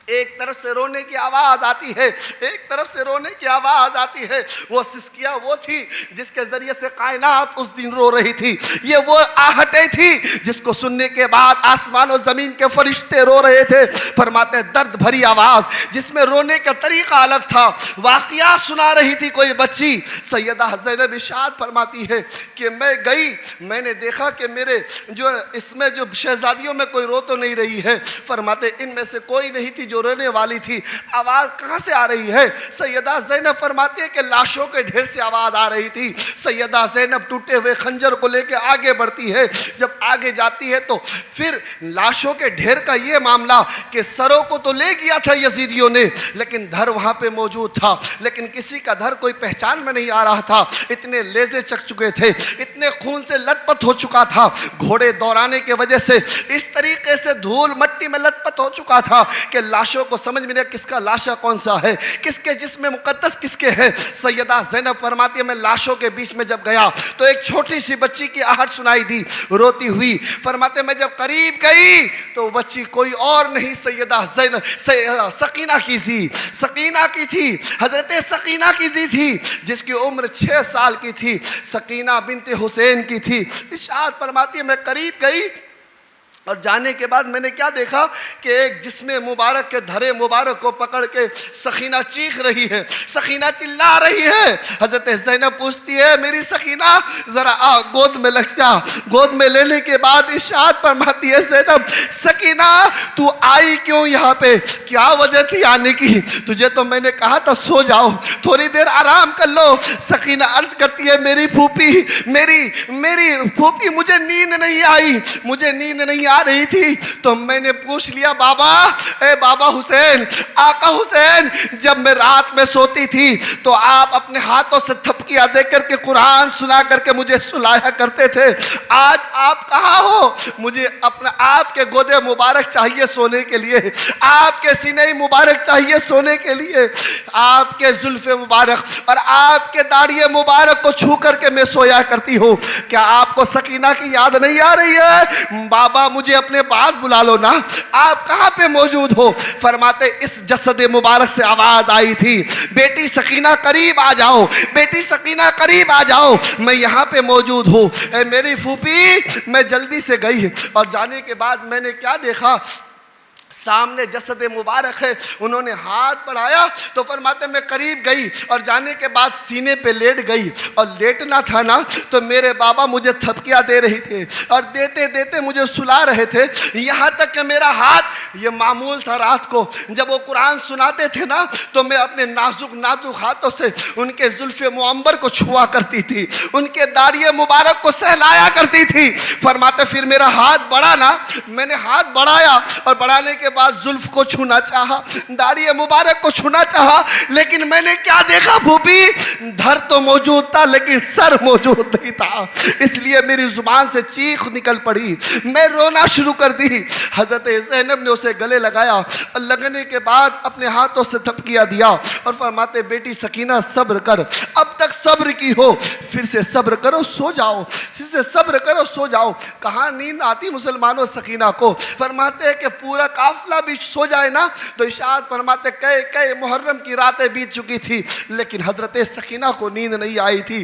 ایک طرف سے رونے کی آواز آتی ہے, ایک طرف سے رونے کی آواز آتی ہے. وہ سسکیاں وہ تھی جس کے ذریعے سے کائنات اس دن رو رہی تھی. یہ وہ آہٹیں تھی جس کو سننے کے بعد آسمان و زمین کے فرشتے رو رہے تھے. فرماتے درد بھری آواز جس میں رونے کا طریقہ الگ تھا. واقعہ سنا رہی تھی کوئی بچی. سیدہ زینب ارشاد فرماتی ہے کہ میں گئی, میں نے دیکھا کہ میرے جو اس میں جو شہزادیوں میں کوئی رو تو نہیں رہی ہے. فرماتے ان میں سے کوئی نہیں تھی جو رونے والی تھی. آواز کہاں سے آ رہی ہے؟ سیدہ زینب فرماتی ہے کہ لاشوں کے ڈھیر سے آواز آ رہی تھی. سیدہ زینب ٹوٹے ہوئے خنجر کو لے کے آگے بڑھتی ہے. جب آگے جاتی ہے تو پھر لاشوں کے ڈھیر کا یہ معاملہ کہ سروں کو تو لے گیا تھا یزیدیوں نے, لیکن دھر وہاں پہ موجود تھا, لیکن کسی کا دھر کوئی پہچان میں نہیں آ رہا تھا. اتنے لیزے چک چکے تھے, اتنے خون سے لت پت ہو چکا تھا, گھوڑے دوڑانے کے وجہ سے اس طریقے سے دھول مٹی میں لت پت ہو چکا تھا کہ لاشوں کو سمجھ میں نہیں کس کا لاشا کون سا ہے, کس کے جسم مقدس کس کے ہے. سیدہ زینب فرماتی ہے میں لاشوں کے بیچ میں جب گیا تو ایک چھوٹی سی بچی کی آہٹ سنائی دی روتی ہوئی. فرماتے میں جب قریب گئی تو وہ بچی کوئی اور نہیں سیدہ زینب سکینہ کی تھی. سکینہ کی تھی, حضرت سکینہ کی تھی جس کی عمر 6 سال کی تھی. سکینہ بنت حسین کی تھی. ارشاد فرماتی ہے میں قریب گئی اور جانے کے بعد میں نے کیا دیکھا کہ ایک جسم مبارک کے دھرے مبارک کو پکڑ کے سکینہ چیخ رہی ہے, سکینہ چلا رہی ہے. حضرت زینب پوچھتی ہے میری سکینہ ذرا آ گود میں لگ جا. گود میں لینے کے بعد ارشاد فرماتی ہے زینب سکینہ تو آئی کیوں یہاں پہ, کیا وجہ تھی آنے کی؟ تجھے تو میں نے کہا تھا سو جاؤ, تھوڑی دیر آرام کر لو. سکینہ عرض کرتی ہے میری پھوپھی, میری پھوپھی مجھے نیند نہیں آئی, مجھے نیند نہیں آ رہی تھی تو میں نے پوچھ لیا بابا, اے بابا حسین, آقا حسین, جب میں رات میں سوتی تھی تو آپ اپنے ہاتھوں سے تھپکیاں دے کر کے قرآن سنا کر کے مجھے سلایا کرتے تھے. آج آپ کہاں ہو؟ مجھے اپنا آپ کے گودے مبارک چاہیے سونے کے لیے, آپ کے سینے مبارک چاہیے سونے کے لیے, آپ کے زلف مبارک اور آپ کے داڑھی مبارک کو چھو کر کے میں سویا کرتی ہوں. کیا آپ کو سکینہ کی یاد نہیں آ رہی ہے؟ بابا مجھے اپنے پاس بلا لو نا, آپ کہاں پہ موجود ہو؟ فرماتے اس جسد مبارک سے آواز آئی تھی بیٹی سکینہ قریب آ جاؤ, بیٹی سکینہ قریب آ جاؤ, میں یہاں پہ موجود ہوں. اے میری پھوپھی, میں جلدی سے گئی اور جانے کے بعد میں نے کیا دیکھا, سامنے جسد مبارک ہے. انہوں نے ہاتھ بڑھایا تو فرماتے میں قریب گئی اور جانے کے بعد سینے پہ لیٹ گئی, اور لیٹنا تھا نا تو میرے بابا مجھے تھپکیاں دے رہے تھے اور دیتے دیتے مجھے سلا رہے تھے, یہاں تک کہ میرا ہاتھ, یہ معمول تھا رات کو جب وہ قرآن سناتے تھے نا تو میں اپنے نازک ہاتھوں سے ان کے زلف معمبر کو چھوا کرتی تھی, ان کے داڑھی مبارک کو سہلایا کرتی تھی. فرماتے پھر میرا ہاتھ بڑھا نا, میں نے ہاتھ بڑھایا اور بڑھانے کے بعد زلف کو چھونا چاہا, داڑھی مبارک کو چھونا چاہا, لیکن میں نے کیا دیکھا پھوپھی, دھر تو موجود تھا لیکن سر موجود نہیں تھا. اس لیے میری زبان سے چیخ نکل پڑی, میں رونا شروع کر دی. حضرت زینب نے اسے گلے لگایا اور لگنے کے بعد اپنے ہاتھوں سے تھپکیاں دیا اور فرماتے بیٹی سکینہ صبر کر, اب تک صبر کی ہو, پھر سے صبر کرو سو جاؤ, پھر سے صبر کرو سو جاؤ. کہاں نیند آتی مسلمانوں سکینہ کو. فرماتے ہیں کہ پورا قافلہ بھی سو جائے نا تو ارشاد فرماتے کئی محرم کی راتیں بیت چکی تھی لیکن حضرت سکینہ کو نیند نہیں آئی تھی.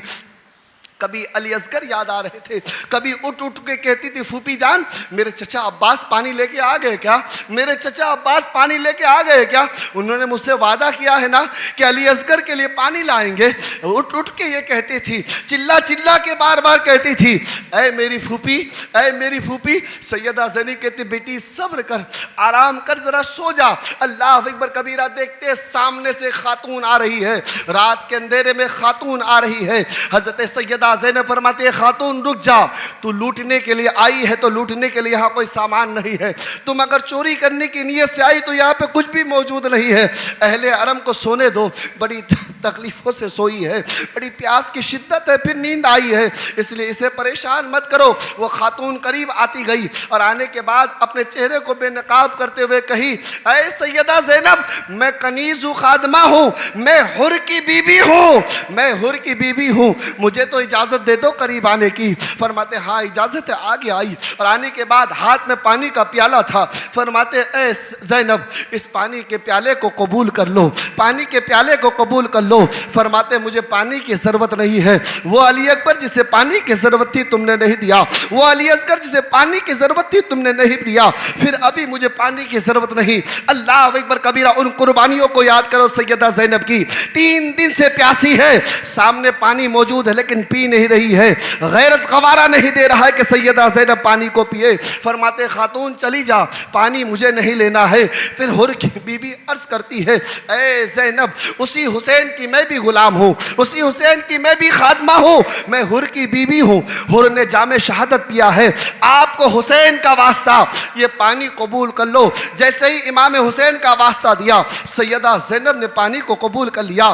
کبھی علی اصغر یاد آ رہے تھے, کبھی اٹھ اٹھ کے کہتی تھی پھوپھی جان میرے چچا عباس پانی لے کے آ گئے کیا, میرے چچا عباس پانی لے کے آ گئے کیا, انہوں نے مجھ سے وعدہ کیا ہے نا کہ علی اصغر کے لیے پانی لائیں گے. اٹھ اٹھ کے یہ کہتی تھی, چلا چلا کے بار بار کہتی تھی اے میری پھوپھی, اے میری پھوپھی. سیدہ زینب کہتی بیٹی صبر کر, آرام کر, ذرا سو جا. اللہ اکبر کبیرہ. دیکھتے سامنے سے خاتون آ رہی ہے, رات کے اندھیرے میں خاتون آ رہی ہے. حضرت سیدہ زینب فرماتے ہیں خاتون رک جا, تو لوٹنے کے لیے آئی ہے تو لوٹنے کے لیے یہاں کوئی سامان نہیں ہے. تم اگر چوری کرنے کی نیت سے آئی تو یہاں پہ کچھ بھی موجود نہیں ہے. اہل حرم کو سونے دو, بڑی تکلیفوں سے سوئی ہے, بڑی پیاس کی شدت ہے, پھر نیند آئی ہے, اس لیے اسے پریشان مت کرو. وہ خاتون قریب آتی گئی اور آنے کے بعد اپنے چہرے کو بے نقاب کرتے ہوئے کہی اے سیدہ زینب میں کنیز خادمہ ہوں, میں حر کی بیوی ہوں, میں حر کی بیوی ہوں, مجھے تو اجازت دے دو قریب آنے کی. فرماتے ہاں اجازت ہے. آگے آئی اور آنے کے بعد ہاتھ میں پانی کا پیالہ تھا. فرماتے اے زینب اس پانی کے پیالے کو قبول کر لو, پانی کے پیالے کو قبول کر لو. فرماتے مجھے پانی کی ضرورت نہیں ہے. وہ علی اکبر جسے پانی کی ضرورت تھی تم نے نہیں دیا, وہ علی اصغر جسے پانی کی ضرورت تھی تم نے نہیں دیا, پھر ابھی مجھے پانی کی ضرورت نہیں. اللہ اکبر کبیرہ. ان قربانیوں کو یاد کرو سیدہ زینب کی. 3 دن سے پیاسی ہے, سامنے پانی موجود ہے لیکن پی نہیں رہی ہے. غیرت گوارا نہیں دے رہا ہے کہ سیدہ زینب پانی کو پیے. فرماتے خاتون چلی جا, پانی مجھے نہیں لینا ہے. پھر حر کی بی بی عرض کرتی ہے اے زینب اسی حسین کی میں بھی غلام ہوں, اسی حسین کی میں بھی خادمہ ہوں, میں حر کی بیوی ہوں. حر نے جام شہادت پیا ہے, آپ کو حسین کا واسطہ یہ پانی قبول کر لو. جیسے ہی امام حسین کا واسطہ دیا سیدہ زینب نے پانی کو قبول کر لیا.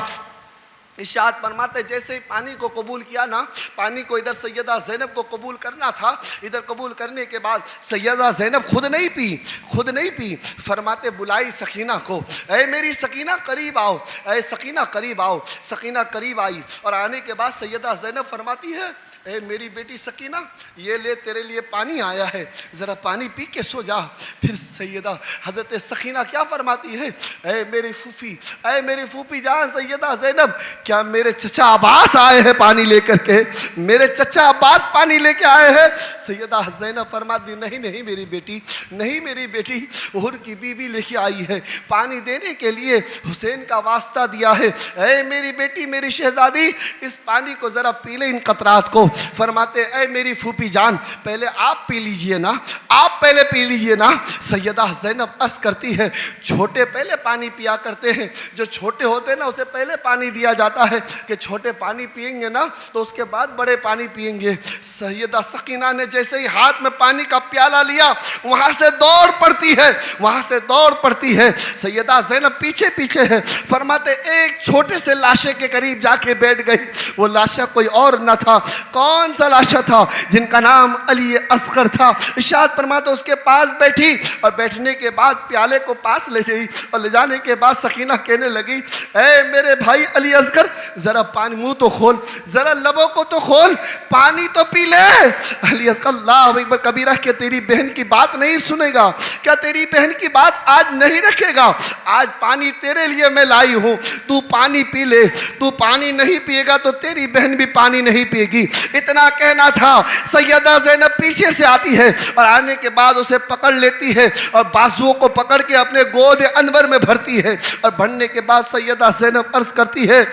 ارشاد فرماتے جیسے ہی پانی کو قبول کیا نا, پانی کو ادھر سیدہ زینب کو قبول کرنا تھا, ادھر قبول کرنے کے بعد سیدہ زینب خود نہیں پی, خود نہیں پی. فرماتے بلائی سکینہ کو, اے میری سکینہ قریب آؤ, اے سکینہ قریب آؤ. سکینہ قریب آئی اور آنے کے بعد سیدہ زینب فرماتی ہے اے میری بیٹی سکینہ یہ لے تیرے لیے پانی آیا ہے, ذرا پانی پی کے سو جا. پھر سیدہ حضرت سکینہ کیا فرماتی ہے اے میری پھوپھی, اے میری پھوپھی جان سیدہ زینب کیا میرے چچا عباس آئے ہیں پانی لے کر کے, میرے چچا عباس پانی لے کے آئے ہیں. سیدہ زینب فرماتی نہیں نہیں میری بیٹی, نہیں میری بیٹی, حر کی بیوی لے کے آئی ہے, پانی دینے کے لیے حسین کا واسطہ دیا ہے. اے میری بیٹی میری شہزادی اس پانی کو ذرا پی لے ان قطرات کو. فرماتے اے میری پھوپھی جان پہلے آپ پی لیجئے نا, آپ پہلے پی لیجئے نا. سیدہ زینب عرض کرتی ہے چھوٹے پہلے پانی پیا کرتے ہیں, جو چھوٹے ہوتے ہیں نا اسے پہلے پانی دیا جاتا ہے کہ چھوٹے پانی پئیں گے نا تو اس کے بعد بڑے پانی پئیں گے. سیدہ سکینہ نے جیسے ہی ہاتھ میں پانی کا پیالہ لیا وہاں سے دوڑ پڑتی ہے, وہاں سے دوڑ پڑتی ہے. سیدہ زینب پیچھے پیچھے ہے. فرماتے ایک چھوٹے سے لاشے کے قریب جا کے بیٹھ گئی. وہ لاشا کوئی اور نہ تھا, کون سا لاشا تھا, جن کا نام علی اصغر تھا. ارشاد فرماتے اس کے پاس بیٹھی اور بیٹھنے کے بعد پیالے کو پاس لے گئی اور لے جانے کے بعد سکینہ کہنے لگی اے میرے بھائی علی اصغر ذرا پانی منہ تو کھول, ذرا لبوں کو تو کھول, پانی تو پی لے. علی اصغر اللہ اکبر کبیرہ کہ تیری بہن کی بات نہیں سنے گا, کیا تیری بہن کی بات آج نہیں رکھے گا, آج پانی تیرے لیے میں لائی ہوں, تو پانی پی لے. تو پانی نہیں پیے گا تو تیری بہن بھی پانی نہیں پیے گی. اتنا کہنا تھا. سیدہ زینب پیچھے سے آتی ہے اور آنے کے بعد اسے پکڑ لیتی ہے اور بازوؤں کو پکڑ کے اپنے گود انور میں بھرتی ہے. اور بھرنے کے بعد سیدہ زینب عرض کرتی ہے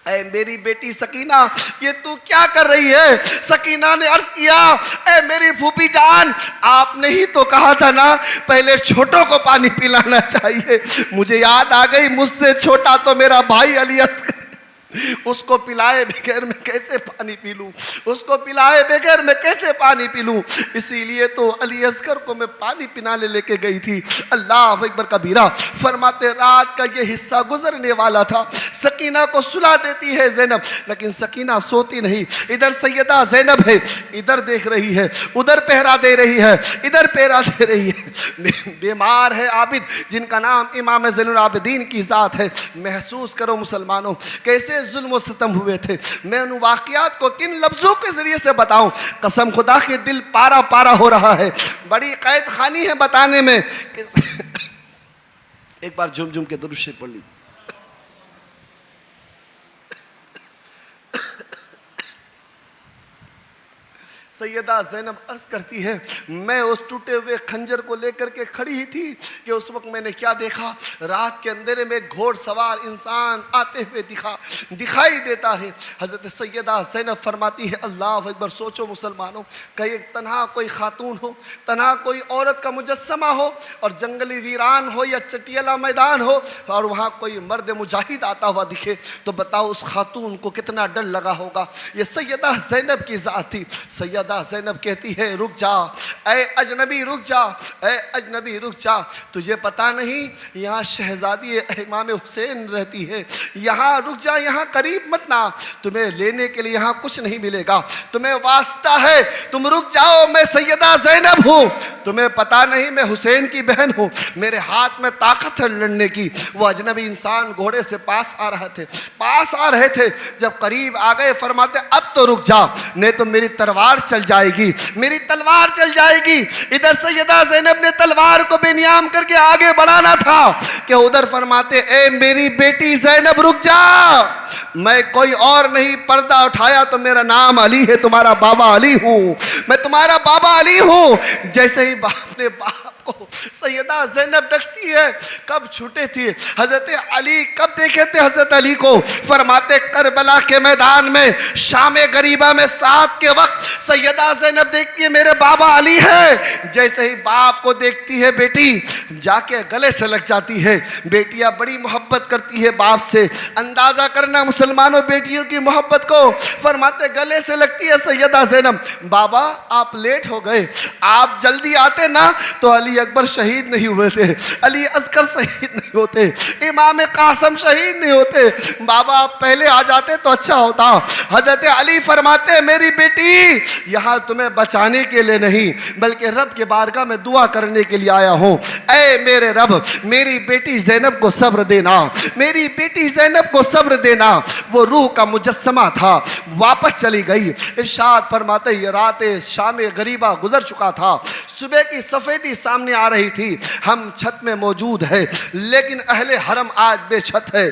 اے میری بیٹی سکینہ یہ تو کیا کر رہی ہے. سکینہ نے عرض کیا اے میری پھوپھی جان آپ نے ہی تو کہا تھا نا پہلے چھوٹوں کو پانی پلانا چاہیے. مجھے یاد آ گئی مجھ سے چھوٹا تو میرا بھائی علی اصغر, اس کو پلائے بغیر میں کیسے پانی پی لوں, اس کو پلائے بغیر میں کیسے پانی پی لوں. اسی لیے تو علی اصغر کو میں پانی پلانے لے کے گئی تھی. اللہ اکبر کبیرہ. فرماتے رات کا یہ حصہ گزرنے والا تھا. سکینہ کو سلا دیتی ہے زینب, لیکن سکینہ سوتی نہیں. ادھر سیدہ زینب ہے, ادھر دیکھ رہی ہے, ادھر پہرا دے رہی ہے, ادھر پہرا دے رہی ہے. بیمار ہے عابد جن کا نام امام زین العابدین کی ذات ہے. محسوس کرو مسلمانوں کیسے ظلم و ستم ہوئے تھے. میں ان واقعات کو کن لفظوں کے ذریعے سے بتاؤں, قسم خدا کے دل پارا پارا ہو رہا ہے. بڑی قید خانی ہے بتانے میں. ایک بار جھوم جھوم کے درود شریف پڑھ لی. سیدہ زینب عرض کرتی ہے میں اس ٹوٹے ہوئے خنجر کو لے کر کے کھڑی ہی تھی کہ اس وقت میں نے کیا دیکھا، رات کے اندھیرے میں گھوڑ سوار انسان آتے ہوئے دکھائی دیتا ہے۔ حضرت سیدہ زینب فرماتی ہے اللہ اکبر، سوچو مسلمانوں، کہیں تنہا کوئی خاتون ہو، تنہا کوئی عورت کا مجسمہ ہو اور جنگلی ویران ہو یا چٹیلا میدان ہو اور وہاں کوئی مرد مجاہد آتا ہوا دکھے تو بتاؤ اس خاتون کو کتنا ڈر لگا ہوگا۔ یہ سیدہ زینب کی ذات تھی۔ سیدہ زینب کہتی ہے رک جا اے اجنبی، رک جا اے اجنبی، رک جا، تجھے پتا نہیں یہاں شہزادی امام حسین رہتی ہے، یہاں رک جا، یہاں قریب مت نہ، تمہیں لینے کے لیے یہاں کچھ نہیں ملے گا، تمہیں واسطہ ہے، تم رک جاؤ، میں سیدہ زینب ہوں، تمہیں پتا نہیں میں حسین کی بہن ہوں، میرے ہاتھ میں طاقت ہے لڑنے کی۔ وہ اجنبی انسان گھوڑے سے پاس آ رہے تھے، جب قریب آ گئے فرماتے اب تو رک جا، نہیں تو میری تلوار چل جائے گی، میری تلوار چل جائے گی۔ ادھر سیدہ زینب نے تلوار کو بے نیام کر کے آگے بڑھانا تھا کہ ادھر فرماتے اے میری بیٹی زینب رک جا، میں کوئی اور نہیں، پردہ اٹھایا تو میرا نام علی ہے، تمہارا بابا علی ہوں، میں تمہارا بابا علی ہوں۔ جیسے ہی باپ نے باپ کو سیدہ زینب دیکھتی ہے، کب چھوٹے تھے حضرت علی، کب دیکھے تھے حضرت علی کو، فرماتے کربلا کے میدان میں شام غریبہ میں سات کے وقت سیدہ زینب دیکھتی ہے میرے بابا علی ہے۔ جیسے ہی باپ کو دیکھتی ہے بیٹی جا کے گلے سے لگ جاتی ہے۔ بیٹیاں بڑی محبت کرتی ہے باپ سے، اندازہ کرنا مسلمانوں بیٹیوں کی محبت کو، فرماتے گلے سے لگتی ہے سیدہ زینب، بابا آپ لیٹ ہو گئے، آپ جلدی آتے نا تو علی اکبر شہید نہیں ہوئے تھے، علی اصغر شہید نہیں ہوتے، امام قاسم شہید نہیں ہوتے، بابا آپ پہلے آ جاتے تو اچھا ہوتا۔ حضرت علی فرماتے میری بیٹی یہاں تمہیں بچانے کے لیے نہیں بلکہ رب کے بارگاہ میں دعا کرنے کے لیے آیا ہوں، اے میرے رب میری بیٹی زینب کو صبر دینا، میری بیٹی زینب کو صبر دینا۔ وہ روح کا مجسمہ تھا، واپس چلی گئی۔ ارشاد فرماتے یہ رات شام غریبہ گزر چکا تھا، صبح کی سفیدی سامنے آ رہی تھی، ہم چھت میں موجود ہے لیکن اہل حرم آج بے چھت ہے۔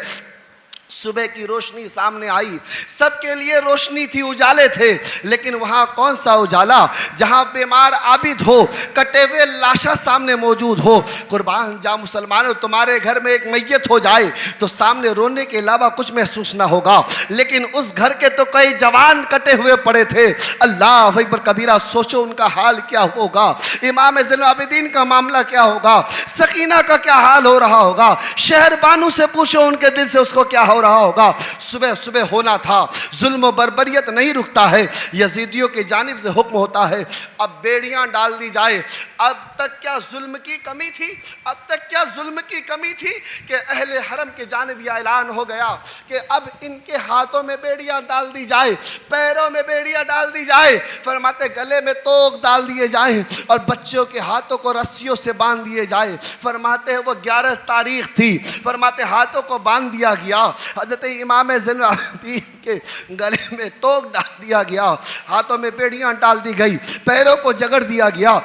صبح کی روشنی سامنے آئی، سب کے لیے روشنی تھی، اجالے تھے، لیکن وہاں کون سا اجالا جہاں بیمار عابد ہو، کٹے ہوئے لاشا سامنے موجود ہو۔ قربان جا مسلمانوں، تمہارے گھر میں ایک میت ہو جائے تو سامنے رونے کے علاوہ کچھ محسوس نہ ہوگا، لیکن اس گھر کے تو کئی جوان کٹے ہوئے پڑے تھے، اللہ اکبر کبیرہ، سوچو ان کا حال کیا ہوگا، امام زین العابدین کا معاملہ کیا ہوگا، سکینہ کا کیا حال ہو رہا ہوگا، شہر بانو سے پوچھو ان کے دل سے اس کو کیا ہو رہا ہوگا۔ صبح صبح ہونا تھا، ظلم و بربریت نہیں رکتا ہے، یزیدیوں کی جانب سے حکم ہوتا ہے اب بیڑیاں ڈال دی جائے۔ اب تک کیا ظلم کی کمی تھی، اب تک کیا ظلم کی کمی تھی کہ اہل حرم کی جانب یہ اعلان ہو گیا کہ اب ان کے ہاتھوں میں بیڑیاں ڈال دی جائے، پیروں میں بیڑیاں ڈال دی جائے، فرماتے گلے میں توق ڈال دیے جائیں اور بچوں کے ہاتھوں کو رسیوں سے باندھ دیے جائے۔ فرماتے وہ 11 تاریخ تھی، فرماتے ہاتھوں کو باندھ دیا گیا، حضرت امام زین العابدین کے گلے میں توق ڈال دیا گیا، ہاتھوں میں بیڑیاں ڈال دی گئی، پیروں کو جگڑ دیا گیا۔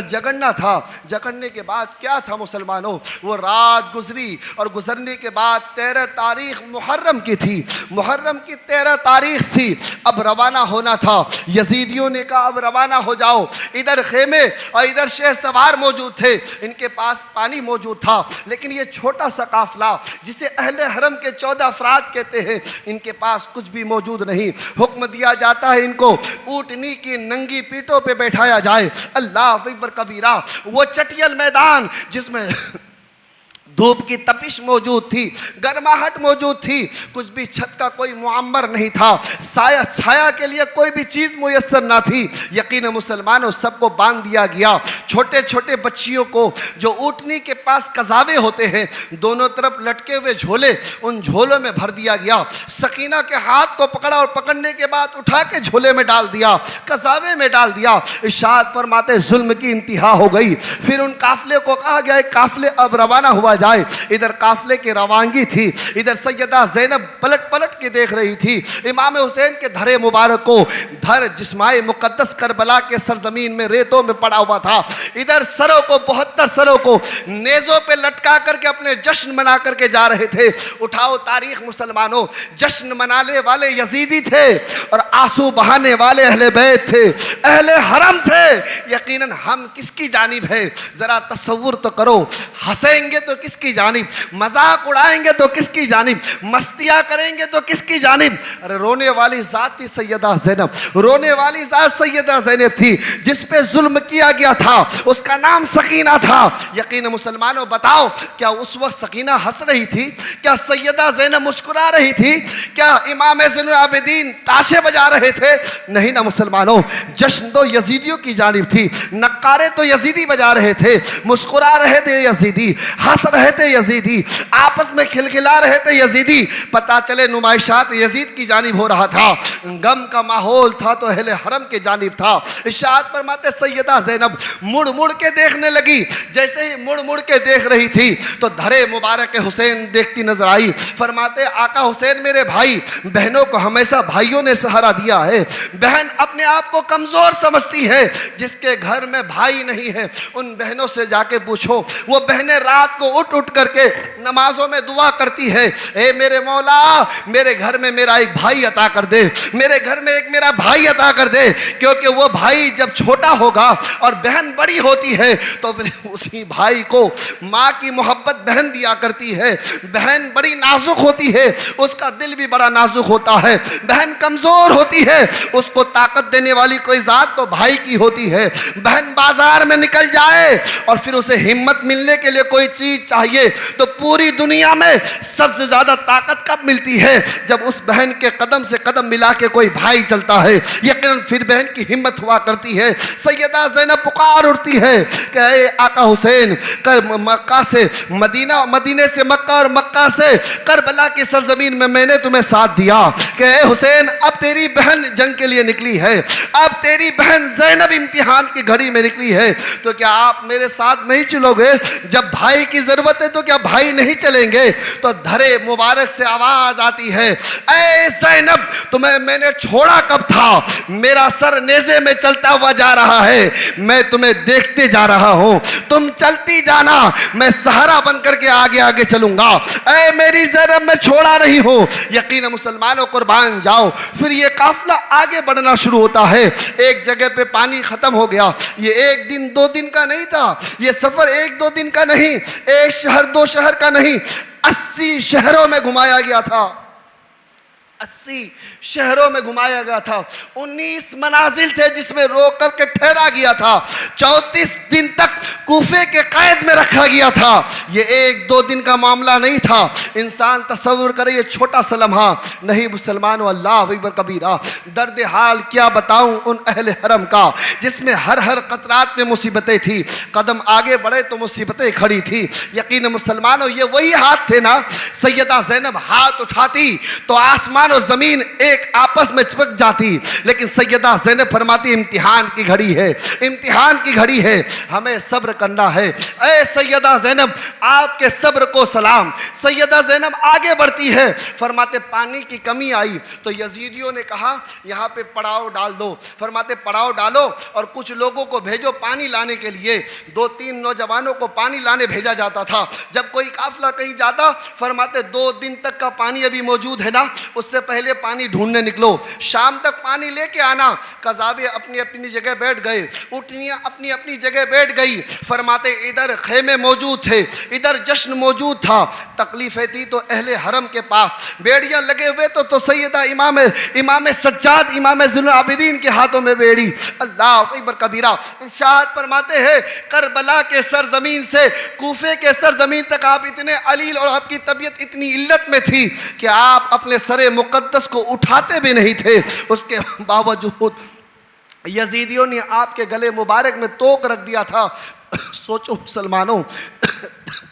جگڑنا تھا، جگڑنے کے بعد کیا تھا مسلمانوں، وہ رات گزری اور گزرنے کے بعد 13 تاریخ محرم کی تھی، محرم کی 13 تاریخ تھی، اب روانہ ہونا تھا۔ یزیدیوں نے کہا اب روانہ ہو جاؤ، ادھر خیمے اور ادھر شہر سوار موجود تھے، ان کے پاس پانی موجود تھا، لیکن یہ چھوٹا سا قافلہ جسے اہل حرم کے 14 افراد کہتے ہیں، ان کے پاس کچھ بھی موجود نہیں۔ حکم دیا جاتا ہے ان کو اونٹنی کی ننگی پیٹوں پہ بیٹھایا جائے۔ اللہ اکبر کبیرہ، وہ چٹیل میدان جس میں دھوپ کی تپش موجود تھی، گرماہٹ موجود تھی، کچھ بھی چھت کا کوئی معمر نہیں تھا، سایہ چھایا کے لیے کوئی بھی چیز میسر نہ تھی۔ یقین مسلمانوں سب کو باندھ دیا گیا، چھوٹے چھوٹے بچیوں کو جو اونٹنی کے پاس قزاوے ہوتے ہیں، دونوں طرف لٹکے ہوئے جھولے، ان جھولوں میں بھر دیا گیا۔ سکینہ کے ہاتھ کو پکڑا اور پکڑنے کے بعد اٹھا کے جھولے میں ڈال دیا، قزاوے میں ڈال دیا۔ ارشاد فرماتے ظلم کی انتہا ہو گئی۔ پھر ان قافلے کو کہا گیا قافلے اب روانہ ہوا جائے۔ جائے. ادھر قافلے کی روانگی تھی, ادھر سیدہ زینب پلٹ پلٹ کے دیکھ رہی تھی. امام حسین کے دھرے مبارک کو, دھر جسمائے مقدس کربلا کے سرزمین میں ریتوں میں پڑا ہوا تھا. ادھر سروں کو 72 سروں کو نیزوں پہ لٹکا کر کے اپنے جشن منا کر کے جا رہے تھے. اٹھاؤ تاریخ مسلمانوں, جشن منانے والے یزیدی تھے اور آنسو بہانے والے اہل بیت تھے, اہل حرم تھے. یقیناً ہم کس کی جانب ہے ذرا تصور تو کرو. ہنسیں گے تو کس کی جانب, مذاق اڑائیں گے تو کس کی جانب, مستیاں کریں گے تو کس کی جانب. ارے رونے والی ذات تھی سیدہ زینب, رونے والی ذات سیدہ زینب تھی جس پہ ظلم کیا گیا تھا. اس کا نام سکینہ تھا. یقین مسلمانوں بتاؤ, کیا اس وقت سکینہ ہنس رہی تھی؟ کیا سیدہ زینب مسکرا رہی تھی؟ کیا امام زین العابدین تاشے بجا رہے تھے؟ نہیں نا مسلمانوں, جشن تو یزیدیوں کی جانب تھی. نقارے تو یزیدی بجا رہے تھے, مسکرا رہے تھے یزیدی, ہنس رہے تھے یزیدی, آپس میں کھلکھلا رہے تھے یزیدی. پتہ چلے نمائشات یزید کی جانب ہو رہا تھا. غم کا ماحول تھا تو اہل حرم کی جانب تھا. ارشاد فرماتے سیدہ زینب مڑ مڑ کے دیکھنے لگی. جیسے ہی مڑ مڑ کے دیکھ رہی تھی تو دھرے مبارک حسین دیکھتی نظر آئی. فرماتے آقا حسین میرے بھائی, بہنوں کو ہمیشہ بھائیوں نے سہارا دیا ہے. بہن اپنے آپ کو کمزور سمجھتی ہے. جس کے گھر میں بھائی نہیں ہے ان بہنوں سے جا کے پوچھو, وہ بہنیں رات کو اٹھ اٹھ کر کے نمازوں میں دعا کرتی ہے, اے میرے مولا میرے گھر میں میرا ایک بھائی عطا کر دے, میرے گھر میں ایک میرا بھائی عطا کر دے. کیونکہ وہ بھائی جب چھوٹا ہوگا اور بہن بڑی ہوتی ہے تو پھر اسی بھائی کو ماں کی محبت بہن دیا کرتی ہے. بہن بڑی نازک ہوتی ہے, اس کا دل بھی بڑا نازک ہوتا ہے. بہن کمزور ہوتی ہے, اس کو طاقت دینے والی کوئی ذات تو بھائی کی ہوتی ہے. بہن بازار میں نکل جائے اور پھر اسے ہمت ملنے کے لیے کوئی چیز چاہیے تو پوری دنیا میں سب سے زیادہ طاقت کب ملتی ہے؟ جب اس بہن کے قدم سے قدم ملا کے کوئی بھائی چلتا ہے. یقیناً پھر بہن کی ہمت ہوا کرتی ہے. سیدہ زینب پکار اٹھتی ہے کہ اے آقا حسین, مکہ سے مدینہ, مدینے سے مکہ اور مکہ سے کربلا کی سرزمین میں نے تمہیں ساتھ دیا کہ اے حسین اب تیری بہن جنگ کے لیے نکلی ہے, اب تیری بہن زینب امتحان کی گھڑی میں نکلی ہے, تو کیا آپ میرے ساتھ نہیں چلو گے؟ جب بھائی کی ضرورت ہے تو کیا بھائی نہیں چلیں گے؟ تو دھرے مبارک سے آواز آتی ہے, اے زینب تمہیں میں نے چھوڑا کب تھا؟ میرا سر نیزے میں چلتا ہوا جا رہا ہے, میں تمہیں دیکھتے جا رہا ہوں, تم چلتی جانا, میں سہارا بن کر کے آگے آگے چلوں گا. اے میری زینب میں چھوڑا نہیں ہوں. یقین مسلمانوں قربان جاؤ, پھر یہ قافلہ آگے بڑھنا شروع ہوتا ہے. ایک جگہ پہ پانی ختم ہو گیا. یہ ایک دن دو دن کا نہیں تھا, یہ سفر ایک دو دن کا نہیں, ایک شہر دو شہر کا نہیں, 80 شہروں میں گھمایا گیا تھا. 80 شہروں میں گھمایا گیا تھا. 19 منازل تھے جس میں روک کر کے ٹھہرا گیا تھا. 34 دن تک کوفے کے قید میں رکھا گیا تھا. یہ ایک دو دن کا معاملہ نہیں تھا. انسان تصور کرے یہ چھوٹا سا لمحہ نہیں مسلمانوں, اللہ اکبر کبیرہ. درد حال کیا بتاؤں ان اہل حرم کا جس میں ہر قطرات میں مصیبتیں تھی. قدم آگے بڑھے تو مصیبتیں کھڑی تھی. یقین مسلمانوں یہ وہی ہاتھ تھے نا, سیدہ زینب ہاتھ اٹھاتی تو آسمان و زمین ایک آپس میں چپک جاتی. لیکن سیدہ زینب فرماتی امتحان کی گھڑی ہے, امتحان کی گھڑی ہے, ہمیں صبر کرنا ہے. اے سیدہ زینب آپ کے صبر کو سلام. سیدہ زینب آگے بڑھتی ہے. فرماتے پانی کی کمی آئی تو یزیدیوں نے کہا یہاں پہ پڑاؤ ڈال دو. فرماتے پڑاؤ ڈالو اور کچھ لوگوں کو بھیجو پانی لانے کے لیے. 2-3 نوجوانوں کو پانی لانے بھیجا جاتا تھا. جب کوئی قافلہ کہیں جاتا فرماتے 2 دن تک کا پانی ابھی موجود ہے نا, اس سے پہلے پانی ڈھونڈنے نکلو, شام تک پانی لے کے آنا. قذابے اپنی اپنی جگہ بیٹھ گئے, اٹھنیاں اپنی اپنی جگہ بیٹھ گئی. فرماتے ادھر خیمے موجود تھے, ادھر جشن موجود تھا. تکلیفیں تھی تو اہل حرم کے پاس بیڑیاں لگے ہوئے تو سیدہ امام سجاد امام زین العابدین کے ہاتھوں میں بیڑی. اللہ اکبر کبیرہ. ارشاد فرماتے ہیں کربلا کے سرزمین سے کوفے کے سرزمین تک آپ اتنے علیل اور آپ کی طبیعت اتنی علت میں تھی کہ آپ اپنے سر مقدس کو اٹھاتے بھی نہیں تھے. اس کے باوجود یزیدیوں نے آپ کے گلے مبارک میں توق رکھ دیا تھا. سوچو مسلمانوں,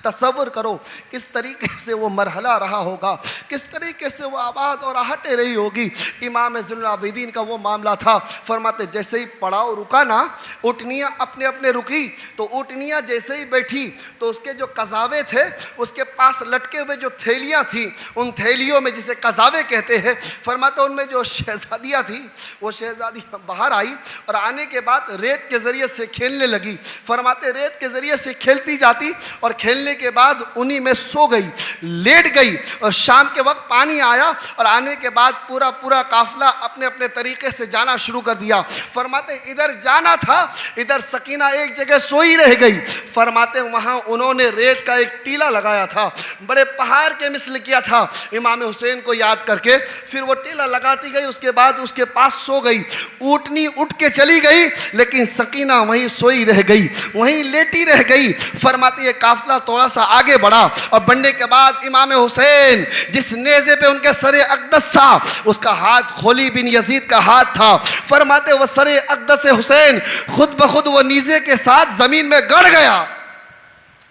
تصور کرو کس طریقے سے وہ مرحلہ رہا ہوگا, کس طریقے سے وہ آواز اور آہٹیں رہی ہوگی. امام زین العابدین کا وہ معاملہ تھا, فرماتے جیسے ہی پڑاؤ رکا نا, اٹھنیاں اپنے اپنے رکی, تو اٹھنیاں جیسے ہی بیٹھی تو اس کے جو قزاوے تھے اس کے پاس لٹکے ہوئے جو تھیلیاں تھیں, ان تھیلیوں میں جسے قزاوے کہتے ہیں, فرماتے ان میں جو شہزادیاں تھیں وہ شہزادیاں باہر آئی اور آنے کے بعد ریت کے ذریعے سے کھیلنے لگی. فرماتے ریت کے ذریعے سے کھیلتی جاتی اور کھیلنے کے بعد انہی میں سو گئی, لیٹ گئی. اور شام کے وقت پانی آیا اور آنے کے بعد پورا قافلہ اپنے اپنے طریقے سے جانا شروع کر دیا. فرماتے ادھر جانا تھا, ادھر سکینہ ایک جگہ سوئی رہ گئی. فرماتے وہاں انہوں نے ریت کا ایک ٹیلا لگایا تھا, بڑے پہاڑ کے مثل کیا تھا امام حسین کو یاد کر کے. پھر وہ ٹیلا لگاتی گئی, اس کے بعد اس کے پاس سو گئی. اونٹنی اٹھ کے چلی گئی لیکن سکینہ وہیں سوئی رہ گئی, وہیں لیٹی رہ گئی. فرماتے یہ قافلہ تھوڑا سا آگے بڑھا اور بڑھنے کے بعد امام حسین جس نیزے پہ ان کے سر اقدس تھا اس کا ہاتھ خولی بن یزید کا ہاتھ تھا. فرماتے وہ سر اقدس حسین خود بخود وہ نیزے کے ساتھ زمین میں گڑ گیا,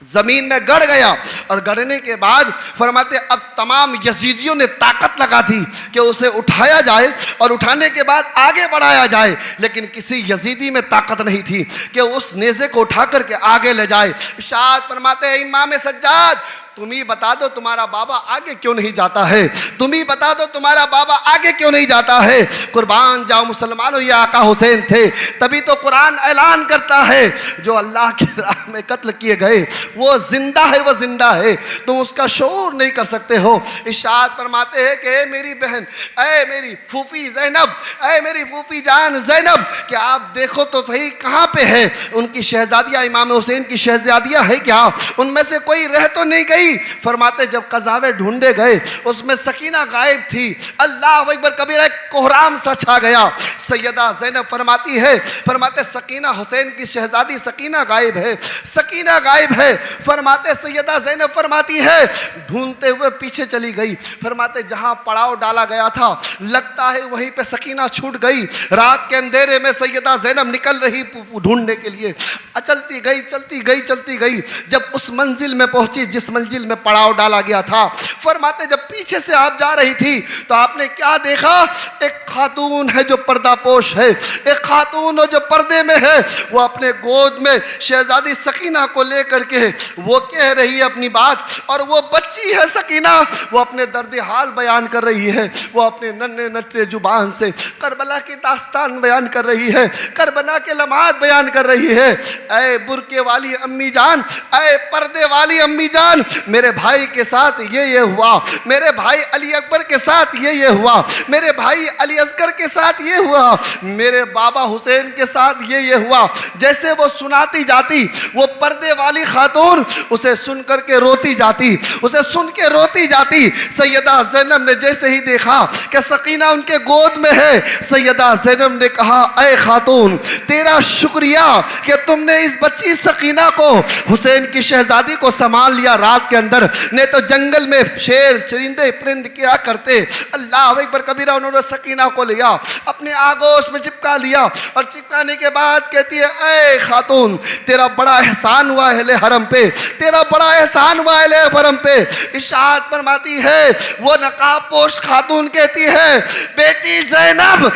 زمین میں گڑ گیا. اور گڑنے کے بعد فرماتے اب تمام یزیدیوں نے طاقت لگا دی کہ اسے اٹھایا جائے اور اٹھانے کے بعد آگے بڑھایا جائے, لیکن کسی یزیدی میں طاقت نہیں تھی کہ اس نیزے کو اٹھا کر کے آگے لے جائے. ارشاد فرماتے ہیں امام سجاد تم ہی بتا دو تمہارا بابا آگے کیوں نہیں جاتا ہے, تم ہی بتا دو تمہارا بابا آگے کیوں نہیں جاتا ہے. قربان جاؤ مسلمانوں, یہ آقا حسین تھے. تبھی تو قرآن اعلان کرتا ہے جو اللہ کی راہ میں قتل کیے گئے وہ زندہ ہے, وہ زندہ ہے, تم اس کا شعور نہیں کر سکتے ہو. ارشاد فرماتے ہیں کہ اے میری بہن, اے میری پھوپھی زینب, اے میری پھوپھی جان زینب, کہ آپ دیکھو تو صحیح کہاں پہ ہے ان کی شہزادیاں, امام حسین کی شہزادیاں ہے کیا, ان میں سے کوئی رہ تو نہیں گئی. فرماتے جب قزاوے ڈھونڈے گئے اس میں سکینہ غائب تھی. اللہ اکبر کبیرہ, ایک کوہرام سا چھا گیا. سیدہ زینب فرماتی ہے, فرماتے سکینہ حسین کی شہزادی سکینہ غائب ہے, سکینہ غائب ہے. فرماتے سیدہ زینب فرماتی ہے ڈھونڈتے ہوئے پیچھے چلی گئی. فرماتے جہاں پڑاؤ ڈالا گیا تھا لگتا ہے وہیں پہ سکینہ چھوٹ گئی. رات کے اندھیرے میں سیدہ زینب نکل رہی ڈھونڈنے کے لیے, چلتی گئی چلتی گئی چلتی گئی. جب اس منزل میں پہنچی جس منزل میں پڑاؤ ڈالا گیا تھا, فرماتے جب پیچھے سے آپ جا رہی تھی تو آپ نے کیا دیکھا, ایک خاتون ہے جو پردہ پوش ہے, ایک خاتون جو پردے میں ہے, وہ اپنے گود میں شہزادی سکینہ کو لے کر کے وہ کہہ رہی ہے اپنی بات, اور وہ بچی ہے سکینہ, وہ اپنے درد حال بیان کر رہی ہے, وہ اپنے ننھے ننھے زبان سے کربلا کی داستان بیان کر رہی ہے, کربلا کے لمحات بیان کر رہی ہے. اے برقعے والی امی جان, اے پردے والی امی جان, میرے بھائی کے ساتھ یہ ہوا, میرے بھائی علی اکبر کے ساتھ یہ ہوا, میرے بھائی علی اصغر کے ساتھ یہ ہوا, میرے بابا حسین کے ساتھ یہ ہوا. جیسے وہ سناتی جاتی وہ پردے والی خاتون اسے سن کر کے روتی جاتی, اسے سن کے روتی جاتی. سیدہ زینب نے جیسے ہی دیکھا کہ سکینہ ان کے گود میں ہے, سیدہ زینب نے کہا اے خاتون تیرا شکریہ کہ تم نے اس بچی سکینہ کو, حسین کی شہزادی کو سنبھال لیا. رات کے اندر نہیں تو جنگل میں شیر چرندے پرند کیا کرتے. اللہ اکبر کبیرہ, انہوں نے سکینہ کو لیا اپنے آگوش میں چپکا لیا, اور چپکانے کے بعد کہتی ہے اے خاتون تیرا بڑا احسان ہوا اہل حرم پہ, تیرا بڑا احسان ہوا اہل حرم پہ. ارشاد فرماتی ہے وہ نقاب پوش خاتون کہتی ہے بیٹی زینب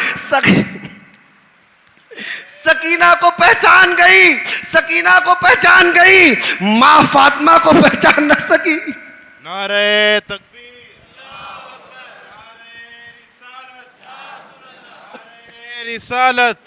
سکینہ کو پہچان گئی, سکینہ کو پہچان گئی, ماں فاطمہ کو پہچان نہ سکی. نعرہ تکبیر, نعرہ رسالت,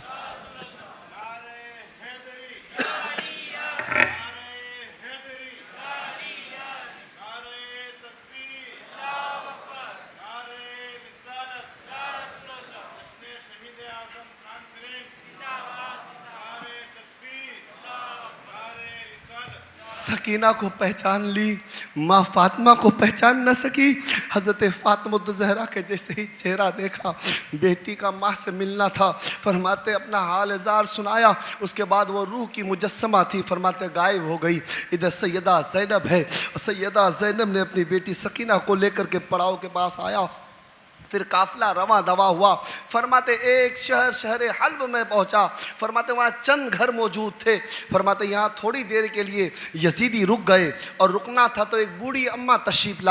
سکینہ کو پہچان لی, ماں فاطمہ کو پہچان نہ سکی. حضرت فاطمہ الزہرا کے جیسے ہی چہرہ دیکھا, بیٹی کا ماں سے ملنا تھا, فرماتے اپنا حال زار سنایا. اس کے بعد وہ روح کی مجسمہ تھی, فرماتے غائب ہو گئی. ادھر سیدہ زینب ہے, سیدہ زینب نے اپنی بیٹی سکینہ کو لے کر کے پڑاؤ کے پاس آیا. پھر قافلہ رواں دوا ہوا. فرماتے ایک شہر حلب میں پہنچا. فرماتے وہاں چند گھر موجود تھے. فرماتے یہاں تھوڑی دیر کے لیے یزیدی رک گئے اور رکنا تھا تو ایک بوڑھی اماں تشریف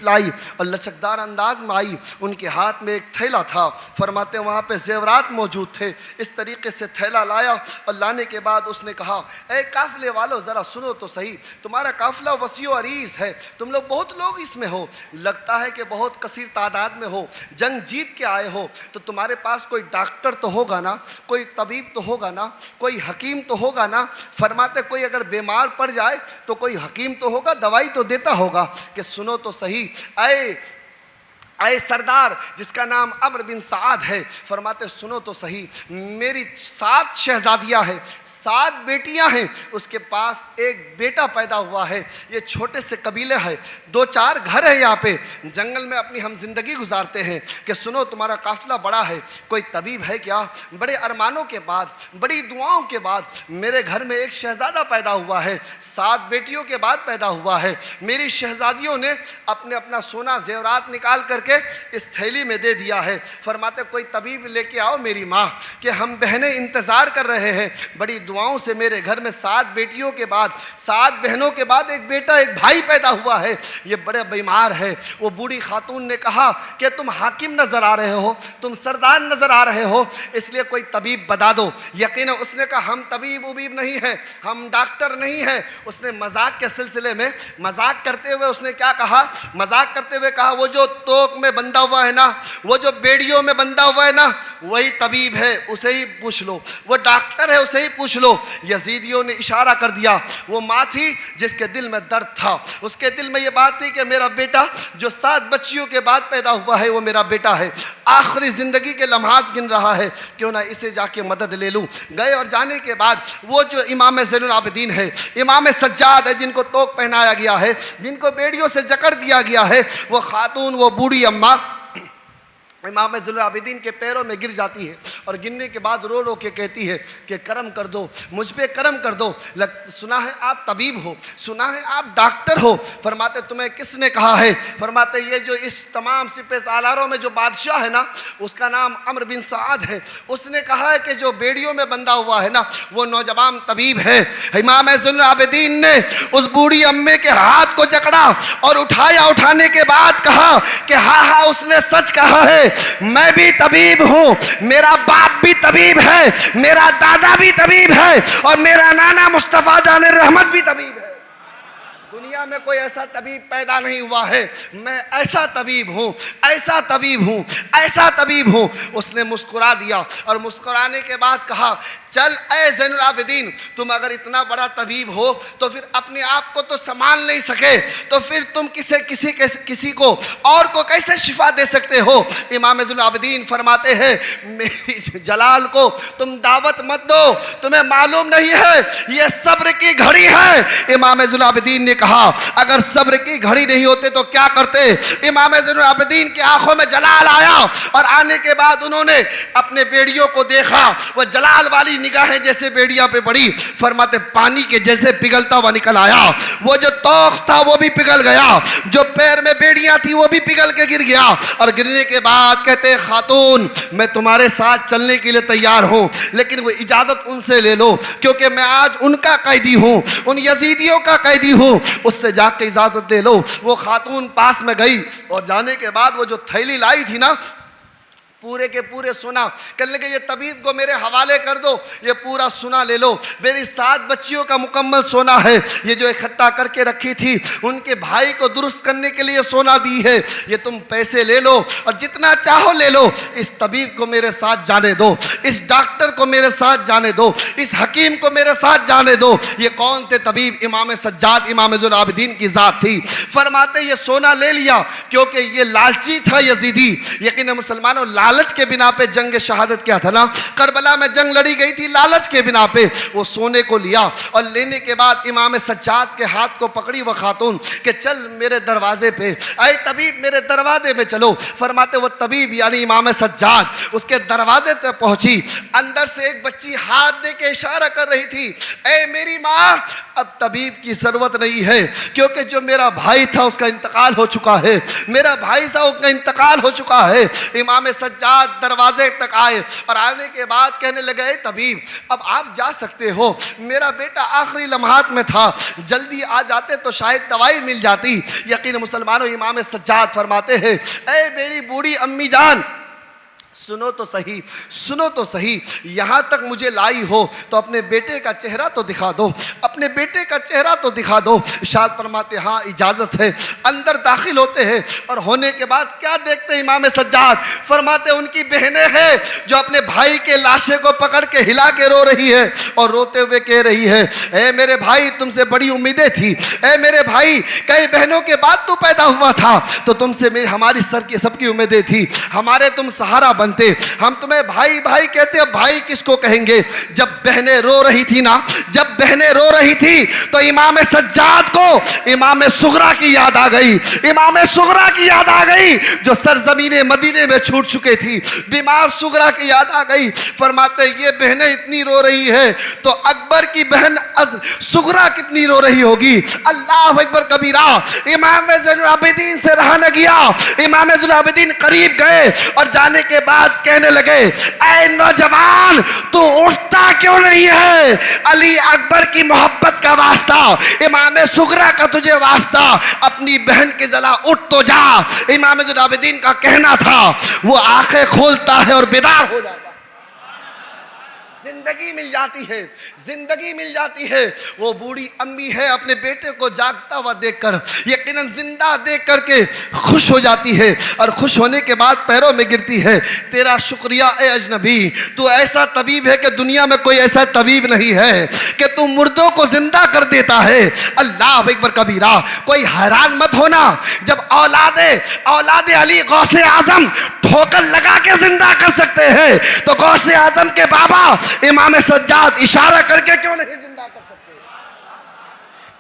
لائی اور لچکدار انداز میں آئی. ان کے ہاتھ میں ایک تھیلا تھا. فرماتے وہاں پہ زیورات موجود تھے. اس طریقے سے تھیلا لایا اور لانے کے بعد اس نے کہا اے قافلے والو ذرا سنو تو صحیح, تمہارا قافلہ وسیع و عریض ہے, تم لوگ بہت لوگ اس میں ہو, لگتا ہے کہ بہت کثیر تعداد میں ہو, جنگ جیت کے آئے ہو, تو تمہارے پاس کوئی ڈاکٹر تو ہوگا نا, کوئی طبیب تو ہوگا نا, کوئی حکیم تو ہوگا نا. فرماتے کوئی اگر بیمار پڑ جائے تو کوئی حکیم تو ہوگا, دوائی تو دیتا ہوگا. کہ سنو تو صحیح اے سردار جس کا نام عمر بن سعد ہے, فرماتے سنو تو صحیح, میری 7 شہزادیاں ہیں, 7 بیٹیاں ہیں, اس کے پاس ایک بیٹا پیدا ہوا ہے. یہ چھوٹے سے قبیلے ہیں, 2-4 گھر ہیں یہاں پہ, جنگل میں اپنی ہم زندگی گزارتے ہیں. کہ سنو تمہارا قافلہ بڑا ہے, کوئی طبیب ہے کیا؟ بڑے ارمانوں کے بعد, بڑی دعاؤں کے بعد میرے گھر میں ایک شہزادہ پیدا ہوا ہے, 7 بیٹیوں کے بعد پیدا ہوا ہے. میری شہزادیوں نے اپنا سونا زیورات نکال کر کے اس تھیلی میں دے دیا ہے. فرماتے کوئی طبیب لے کے آؤ میری ماں, کہ ہم بہنیں انتظار کر رہے ہیں. بڑی دعاؤں سے میرے گھر میں 7 بیٹیوں کے بعد, 7 بہنوں کے بعد ایک بیٹا, ایک بھائی پیدا ہوا ہے. یہ بڑے بیمار ہے. وہ بوڑھی خاتون نے کہا کہ تم حاکم نظر آ رہے ہو, تم سردار نظر آ رہے ہو, اس لیے کوئی طبیب بتا دو. یقینا اس نے کہا ہم طبیب نہیں ہیں, ہم ڈاکٹر نہیں ہیں. اس نے مذاق کے سلسلے میں مذاق کرتے ہوئے اس نے کیا کہا, مذاق کرتے ہوئے کہا وہ جو توک میں بندہ ہوا ہے نا, وہ جو بیڑیوں میں بندہ ہوا ہے نا, وہی طبیب ہے, اسے ہی پوچھ لو. وہ ڈاکٹر ہے, اسے ہی پوچھ لو. یزیدیوں نے اشارہ کر دیا. وہ ماں تھی جس کے دل میں درد تھا, اس کے دل میں یہ بات تھی کہ میرا بیٹا جو 7 بچیوں کے بعد پیدا ہوا ہے وہ میرا بیٹا ہے, آخری زندگی کے لمحات گن رہا ہے, کیوں نہ اسے جا کے مدد لے لوں. گئے اور جانے کے بعد وہ جو امام زین العابدین ہے, امام سجاد ہے, جن کو توق پہنایا گیا ہے, جن کو بیڑیوں سے جکڑ دیا گیا ہے, وہ خاتون, وہ بوڑھی اماں امام زین العابدین کے پیروں میں گر جاتی ہے اور گرنے کے بعد رو رو کے کہتی ہے کہ کرم کر دو, مجھ پہ کرم کر دو. سنا ہے آپ طبیب ہو, سنا ہے آپ ڈاکٹر ہو. فرماتے تمہیں کس نے کہا ہے؟ فرماتے یہ جو اس تمام سپہ سالاروں میں جو بادشاہ ہے نا, اس کا نام عمر بن سعد ہے, اس نے کہا ہے کہ جو بیڑیوں میں بندہ ہوا ہے نا وہ نوجوان طبیب ہے. امام زین العابدین نے اس بوڑھی امے کے ہاتھ کو جکڑا اور اٹھایا. اٹھانے کے بعد کہا کہ ہاں اس نے سچ کہا ہے, میں بھی طبیب ہوں, میرا باپ بھی طبیب ہے, میرا دادا بھی طبیب ہے, اور میرا نانا مصطفیٰ جان رحمت بھی طبیب ہے. دنیا میں کوئی ایسا طبیب پیدا نہیں ہوا ہے, میں ایسا طبیب ہوں, ایسا طبیب ہوں, ایسا طبیب ہوں. اس نے مسکرا دیا اور مسکرانے کے بعد کہا چل اے زین العابدین, تم اگر اتنا بڑا طبیب ہو تو پھر اپنے آپ کو تو سنبھال نہیں سکے, تو پھر تم کسی کو اور کو کیسے شفا دے سکتے ہو؟ امام زین العابدین فرماتے ہیں میری جلال کو تم دعوت مت دو, تمہیں معلوم نہیں ہے یہ صبر کی گھڑی ہے. امام زین العابدین نے کہا اگر صبر کی گھڑی نہیں ہوتے تو کیا کرتے؟ امام زین العابدین کی آنکھوں میں جلال آیا اور آنے کے بعد انہوں نے اپنے بیڑیوں کو دیکھا, وہ جلال والی نگاہیں جیسے بیڑیاں پہ پڑی. فرماتے پانی کے جیسے پگھلتا ہوا نکل آیا, وہ جو توق تھا وہ بھی پگھل گیا, جو پیر میں بیڑیاں تھی وہ بھی پگھل کے گر گیا. اور گرنے کے بعد کہتے خاتون میں تمہارے ساتھ چلنے کے لیے تیار ہوں, لیکن وہ اجازت ان سے لے لو کیونکہ میں آج ان کا قیدی ہوں, ان یزیدیوں کا قیدی ہوں, اس سے جا کے اجازت لے لو. وہ خاتون پاس میں گئی اور جانے کے بعد وہ جو تھیلی لائی تھی نا پورے کے پورے سونا, کہنے لگے یہ طبیب کو میرے حوالے کر دو, یہ پورا سونا لے لو, میری 7 بچیوں کا مکمل سونا ہے, یہ جو اکٹھا کر کے رکھی تھی ان کے بھائی کو درست کرنے کے لیے سونا دی ہے, یہ تم پیسے لے لو اور جتنا چاہو لے لو. اس طبیب کو میرے ساتھ جانے دو, اس ڈاکٹر کو میرے ساتھ جانے دو, اس حکیم کو میرے ساتھ جانے دو. یہ کون تھے طبیب؟ امام سجاد, امام زین العابدین کی ذات تھی. فرماتے یہ سونا لے لیا کیونکہ یہ لالچی تھا یزیدی. یقین مسلمانوں لالچ کے بنا پہ جنگ شہادت کیا تھا نا, کربلا میں جنگ لڑی گئی تھی لالچ کے بنا پہ. وہ سونے کو لیا اور لینے کے بعد امام سجاد کے ہاتھ کو پکڑی وہ خاتون کہ چل میرے دروازے پہ, اے طبیب میرے دروازے میں چلو. فرماتے وہ طبیب یعنی امام سجاد اس کے دروازے تک پہنچی. اندر سے ایک بچی ہاتھ دے کے اشارہ کر رہی تھی, اے میری ماں اب طبیب کی ضرورت نہیں ہے، کیونکہ جو میرا بھائی تھا اس کا انتقال ہو چکا ہے، میرا بھائی تھا اس کا انتقال ہو چکا ہے۔ امام سجاد دروازے تک آئے اور آنے کے بعد کہنے لگے اے طبیب اب آپ جا سکتے ہو، میرا بیٹا آخری لمحات میں تھا، جلدی آ جاتے تو شاید دوائی مل جاتی۔ یقین مسلمانوں امام سجاد فرماتے ہیں اے میری بوڑھی امی جان سنو تو صحیح، سنو تو صحیح، یہاں تک مجھے لائی ہو تو اپنے بیٹے کا چہرہ تو دکھا دو، اپنے بیٹے کا چہرہ تو دکھا دو۔ ارشاد فرماتے ہاں اجازت ہے۔ اندر داخل ہوتے ہیں اور ہونے کے بعد کیا دیکھتے ہیں امام سجاد؟ فرماتے ان کی بہنیں ہیں جو اپنے بھائی کے لاشے کو پکڑ کے ہلا کے رو رہی ہے اور روتے ہوئے کہہ رہی ہے اے میرے بھائی تم سے بڑی امیدیں تھی، اے میرے بھائی کئی بہنوں کے بعد تو پیدا ہوا تھا تو تم سے ہماری سب کی امیدیں تھی، ہمارے تم سہارا بنتے، ہم تمہیں بھائی بھائی کہتے ہیں، بھائی کس کو کہیں گے؟ جب بہنیں رو رہی تھی نا، جب بہنیں رو رہی تھی تو امام سجاد کو امام صغرا کی یاد آ گئی، امام صغرا کی یاد آ گئی جو سرزمین مدینے میں چھوٹ چکے تھی، بیمار صغرا کی یاد آ گئی۔ فرماتے یہ بہنیں اتنی رو رہی ہے تو اکبر کی بہن صغرا کتنی رو رہی ہوگی؟ اللہ اکبر کبیرہ۔ امام زین العابدین سے رہا نہ گیا، امام زین العابدین قریب گئے اور جانے کے بعد کہنے لگے اے نوجوان تو اٹھتا کیوں نہیں ہے؟ علی اکبر کی محبت کا واسطہ، امام صغرا کا تجھے واسطہ، اپنی بہن کی ذرا اٹھ تو جا۔ امام زین العابدین کا کہنا تھا وہ آنکھیں کھولتا ہے اور بیدار ہو جاتا ہے، زندگی مل جاتی ہے، زندگی مل جاتی ہے۔ وہ بوڑھی امی ہے اپنے بیٹے کو جاگتا ہوا دیکھ کر، یقیناً زندہ دیکھ کر کے خوش ہو جاتی ہے اور خوش ہونے کے بعد پیروں میں گرتی ہے تیرا شکریہ اے اجنبی، تو ایسا طبیب ہے کہ دنیا میں کوئی ایسا طبیب نہیں ہے کہ تو مردوں کو زندہ کر دیتا ہے۔ اللہ اکبر کبیرہ۔ کوئی حیران مت ہونا جب اولاد علی غوث اعظم ٹھوکر لگا کے زندہ کر سکتے ہیں تو غوث اعظم کے بابا امام سجاد اشارہ کر کے کیوں نہیں زندہ کر سکتے؟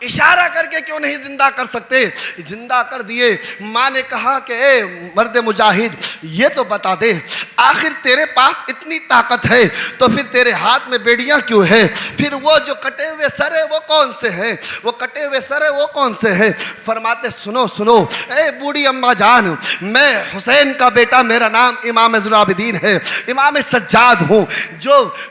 اشارہ کر کے کیوں نہیں زندہ کر سکتے؟ زندہ کر دیے۔ ماں نے کہا کہ اے مرد مجاہد یہ تو بتا دے آخر تیرے پاس اتنی طاقت ہے تو پھر تیرے ہاتھ میں بیڑیاں کیوں ہے؟ پھر وہ جو کٹے ہوئے سر ہے وہ کون سے ہیں؟ وہ کٹے ہوئے سر ہے وہ کون سے ہیں؟ فرماتے سنو سنو اے بوڑھی اماں جان، میں حسین کا بیٹا، میرا نام امام زین العابدین ہے، امام سجاد ہوں۔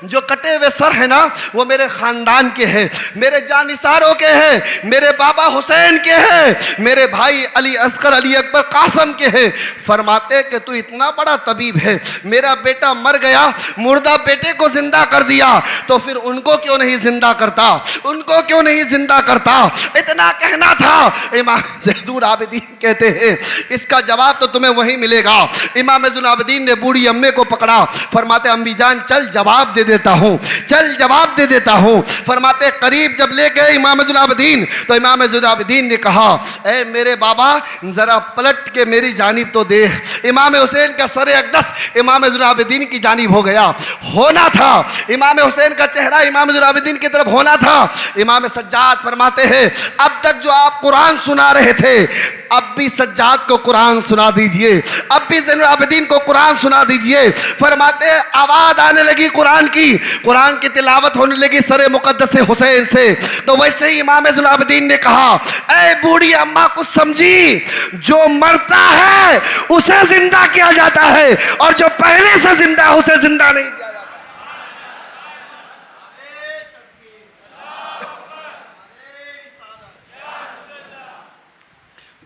جو کٹے ہوئے سر ہے نا وہ میرے خاندان کے ہیں، میرے جانثاروں کے ہیں، میرے بابا حسین کے ہیں، میرے بھائی علی اصغر علی اکبر قاسم کے ہیں۔ فرماتے کہ تو اتنا بڑا طبیب ہے، میرا بیٹا مر گیا، مردہ بیٹے کو زندہ کر دیا تو پھر ان کو کیوں نہیں زندہ کرتا؟ ان کو کیوں نہیں زندہ کرتا؟ اتنا کہنا تھا۔ امام زین العابدین کہتے ہیں اس کا جواب تو تمہیں وہی ملے گا۔ امام زین العابدین نے بوڑھی امے کو پکڑا، فرماتے امی جان چل جواب دے دیتا ہوں، چل جواب دے دیتا ہوں۔ فرماتے قریب جب لے گئے امام زین العابدین تو امام زین العابدین نے کہا اے میرے بابا ذرا پلٹ کے میری جانب تو دیکھ۔ امام حسین کا سر اقدس امام زین العابدین کی جانب ہو گیا، ہونا تھا امام حسین کا چہرہ امام زین العابدین کی طرف ہونا تھا۔ امام سجاد فرماتے ہیں اب تک جو آپ قرآن سنا رہے تھے اب بھی سجاد کو قرآن سنا دیجئے، اب بھی زین العابدین کو قرآن سنا دیجئے۔ فرماتے آواز آنے لگی قرآن کی تلاوت ہونے لگی سر مقدس حسین سے، تو ویسے ہی امام زین العابدین نے کہا اے بوڑھی اماں کچھ سمجھی، جو مرتا ہے اسے زندہ کیا جاتا ہے اور جو پہلے سے زندہ ہے اسے زندہ نہیں کیا جاتا۔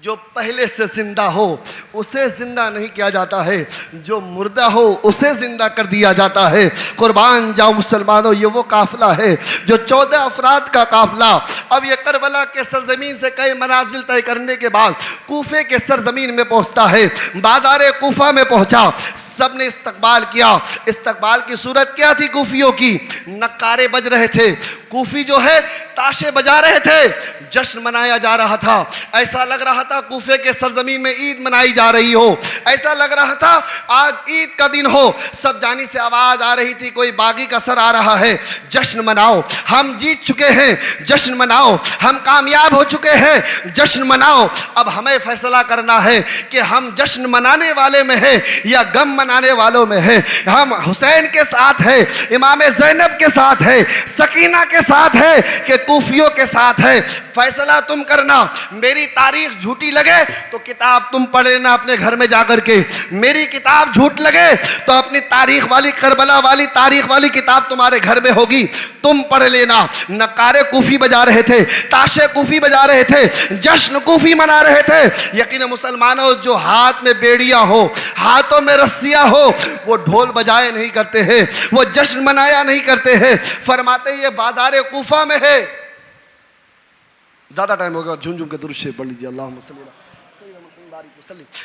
جو پہلے سے زندہ ہو اسے زندہ نہیں کیا جاتا ہے، جو مردہ ہو اسے زندہ کر دیا جاتا ہے۔ قربان جاؤ مسلمانوں، یہ وہ قافلہ ہے جو 14 افراد کا قافلہ اب یہ کربلا کے سرزمین سے کئی منازل طے کرنے کے بعد کوفے کے سرزمین میں پہنچتا ہے۔ بازار کوفہ میں پہنچا، سب نے استقبال کیا۔ استقبال کی صورت کیا تھی؟ کوفیوں کی نقارے بج رہے تھے، کوفی جو ہے تاشے بجا رہے تھے، جشن منایا جا رہا تھا۔ ایسا لگ رہا تھا کوفے کے سرزمین میں عید منائی جا رہی ہو، ایسا لگ رہا تھا آج عید کا دن ہو۔ سب جانی سے آواز آ رہی تھی کوئی باغی کا سر آ رہا ہے، جشن مناؤ، ہم جیت چکے ہیں، جشن مناؤ، ہم کامیاب ہو چکے ہیں، جشن مناؤ۔ اب ہمیں فیصلہ کرنا ہے کہ ہم جشن منانے والے میں ہیں یا غم منانے والوں میں ہیں۔ ہم حسین کے ساتھ ہیں، امام زینب کے ساتھ ہیں، سکینہ کے ساتھ ہیں کہ کوفیوں کے ساتھ ہے، فیصلہ تم کرنا، میری تاریخ جھوٹی لگے تو کتاب تم پڑھ لینا اپنے گھر میں جا کر کے، میری کتاب جھوٹ لگے تو اپنی تاریخ والی، کربلا والی تاریخ والی کتاب تمہارے گھر میں ہوگی، تم پڑھ لینا۔ نقارے کوفی بجا رہے تھے، تاشے کوفی بجا رہے تھے، جشن کوفی منا رہے تھے۔ یقین مسلمانوں، جو ہاتھ میں بیڑیاں ہو، ہاتھوں میں رسیاں ہو، وہ ڈھول بجائے نہیں کرتے ہیں، وہ جشن منایا نہیں کرتے ہیں۔ فرماتے یہ بازار کوفہ میں ہے۔ زیادہ ٹائم ہوگا، جھوم جھوم کے درود شریف پڑھ لیجیے۔ اللہم صلی اللہ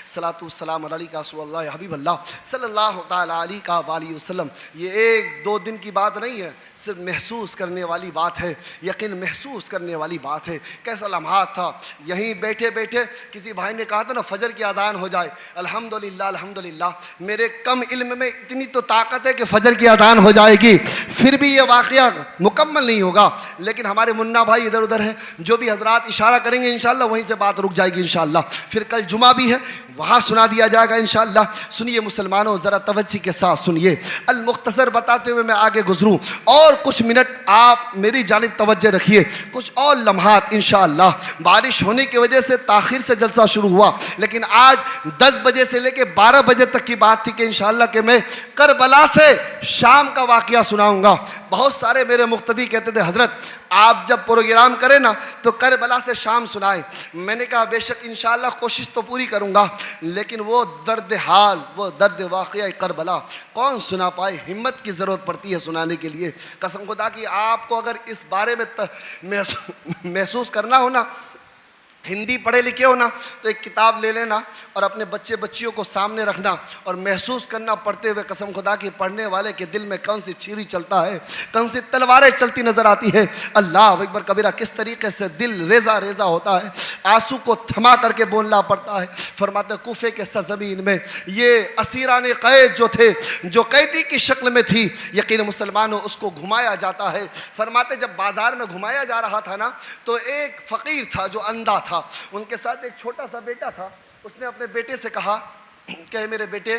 صلاۃ والسلام علیکہ رسول اللہ حبیب اللہ صلی اللہ تعالیٰ علیہ وآلہ وسلم۔ یہ ایک دو دن کی بات نہیں ہے، صرف محسوس کرنے والی بات ہے، یقین محسوس کرنے والی بات ہے۔ کیسا لمحات تھا، یہیں بیٹھے بیٹھے کسی بھائی نے کہا تھا نا فجر کی اذان ہو جائے، الحمدللہ الحمدللہ۔ میرے کم علم میں اتنی تو طاقت ہے کہ فجر کی اذان ہو جائے گی، پھر بھی یہ واقعہ مکمل نہیں ہوگا، لیکن ہمارے منا بھائی ادھر ادھر ہیں، جو بھی حضرات اشارہ کریں گے انشاءاللہ وہیں سے بات رک جائے گی انشاءاللہ۔ پھر کل جمعہ بھی ہے، وہاں سنا دیا جائے گا انشاءاللہ۔ سنیے مسلمانوں، ذرا توجہ کے ساتھ سنیے، المختصر بتاتے ہوئے میں آگے گزروں، اور کچھ منٹ آپ میری جانب توجہ رکھیے، کچھ اور لمحات انشاءاللہ۔ بارش ہونے کی وجہ سے تاخیر سے جلسہ شروع ہوا، لیکن آج 10 بجے سے لے کے 12 بجے تک کی بات تھی کہ انشاءاللہ کہ میں کربلا سے شام کا واقعہ سناؤں گا۔ بہت سارے میرے مقتدی کہتے تھے حضرت آپ جب پروگرام کریں نا تو کربلا سے شام سنائیں۔ میں نے کہا بے شک انشاءاللہ کوشش تو پوری کروں گا، لیکن وہ درد حال، وہ درد واقعہ کربلا کون سنا پائے؟ ہمت کی ضرورت پڑتی ہے سنانے کے لیے۔ قسم خدا کی آپ کو اگر اس بارے میں محسوس کرنا ہو نا، ہندی پڑھے لکھے ہو نا، تو ایک کتاب لے لینا اور اپنے بچے بچیوں کو سامنے رکھنا اور محسوس کرنا پڑھتے ہوئے، قسم خدا کی پڑھنے والے کے دل میں کون سی چھری چلتا ہے، کون سی تلواریں چلتی نظر آتی ہے۔ اللہ اکبر کبیرہ، کس طریقے سے دل ریزہ ریزہ ہوتا ہے، آنسو کو تھما کر کے بولنا پڑتا ہے۔ فرماتے کوفے کے سرزمین میں یہ اسیران قید جو تھے، جو قیدی کی شکل میں تھی، یقین مسلمانوں اس کو گھمایا جاتا ہے۔ فرماتے جب بازار میں گھمایا جا رہا تھا نا تو ایک فقیر تھا جو اندھا تھا، ان کے ساتھ ایک چھوٹا سا بیٹا تھا۔ اس نے اپنے بیٹے سے کہا کہ میرے بیٹے،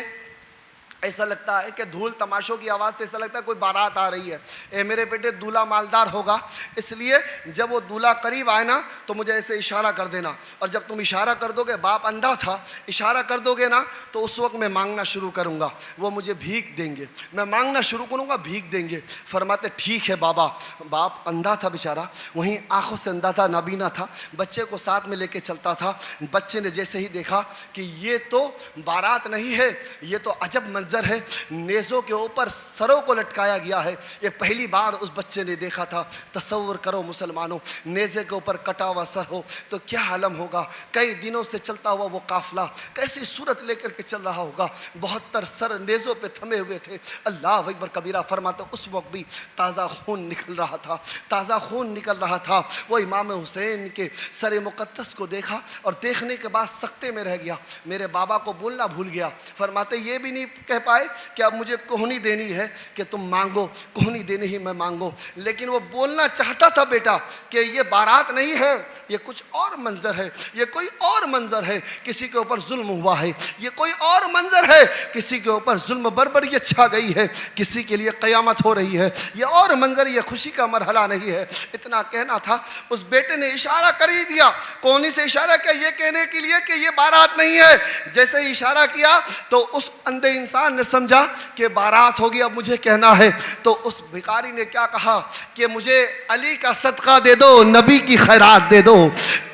ایسا لگتا ہے کہ دھول تماشوں کی آواز سے ایسا لگتا ہے کوئی بارات آ رہی ہے، اے میرے بیٹے دولہا مالدار ہوگا، اس لیے جب وہ دولہا قریب آئے نا تو مجھے ایسے اشارہ کر دینا، اور جب تم اشارہ کر دو گے، باپ اندھا تھا، اشارہ کر دو گے نا تو اس وقت میں مانگنا شروع کروں گا، وہ مجھے بھیک دیں گے، میں مانگنا شروع کروں گا، بھیک دیں گے۔ فرماتے ٹھیک ہے بابا۔ باپ اندھا تھا بیچارہ، وہیں آنکھوں سے اندھا تھا، نابینا تھا، بچے کو ساتھ میں لے کے چلتا تھا۔ بچے نے جیسے ہی دیکھا کہ یہ تو بارات نہیں ہے، یہ تو عجب منظر ہے، نیزوں کے اوپر سروں کو لٹکایا گیا ہے، یہ پہلی بار اس بچے نے دیکھا تھا۔ تصور کرو مسلمانوں، نیزے کے اوپر کٹا ہوا سر ہو تو کیا عالم ہوگا، کئی دنوں سے چلتا ہوا وہ قافلہ کیسی صورت لے کر کے چل رہا ہوگا، 72 سر نیزوں پہ تھمے ہوئے تھے۔ اللہ اکبر کبیرہ۔ فرماتا اس وقت بھی تازہ خون نکل رہا تھا، تازہ خون نکل رہا تھا۔ وہ امام حسین کے سر مقدس کو دیکھا اور دیکھنے کے بعد سکتے میں رہ گیا، میرے بابا کو بولنا بھول گیا۔ فرماتے یہ بھی نہیں کہہ پائے کہ اب مجھے کوہنی دینی ہے کہ تم مانگو، کوہنی دینی ہی میں مانگو، لیکن وہ بولنا چاہتا تھا بیٹا کہ یہ بارات نہیں ہے، یہ کچھ اور منظر ہے، یہ کوئی اور منظر ہے، کسی کے اوپر ظلم ہوا ہے، یہ کوئی اور منظر ہے، کسی کے اوپر ظلم بربریت چھا گئی ہے، کسی کے لیے قیامت ہو رہی ہے، یہ اور منظر، یہ خوشی کا مرحلہ نہیں ہے۔ اتنا کہنا تھا، اس بیٹے نے اشارہ کر ہی دیا، کونی سے اشارہ کیا یہ کہنے کے لیے کہ یہ بارات نہیں ہے۔ جیسے ہی اشارہ کیا تو اس اندھے انسان نے سمجھا کہ بارات ہوگی، اب مجھے کہنا ہے۔ تو اس بھکاری نے کیا کہا کہ مجھے علی کا صدقہ دے دو، نبی کی خیرات دے دو،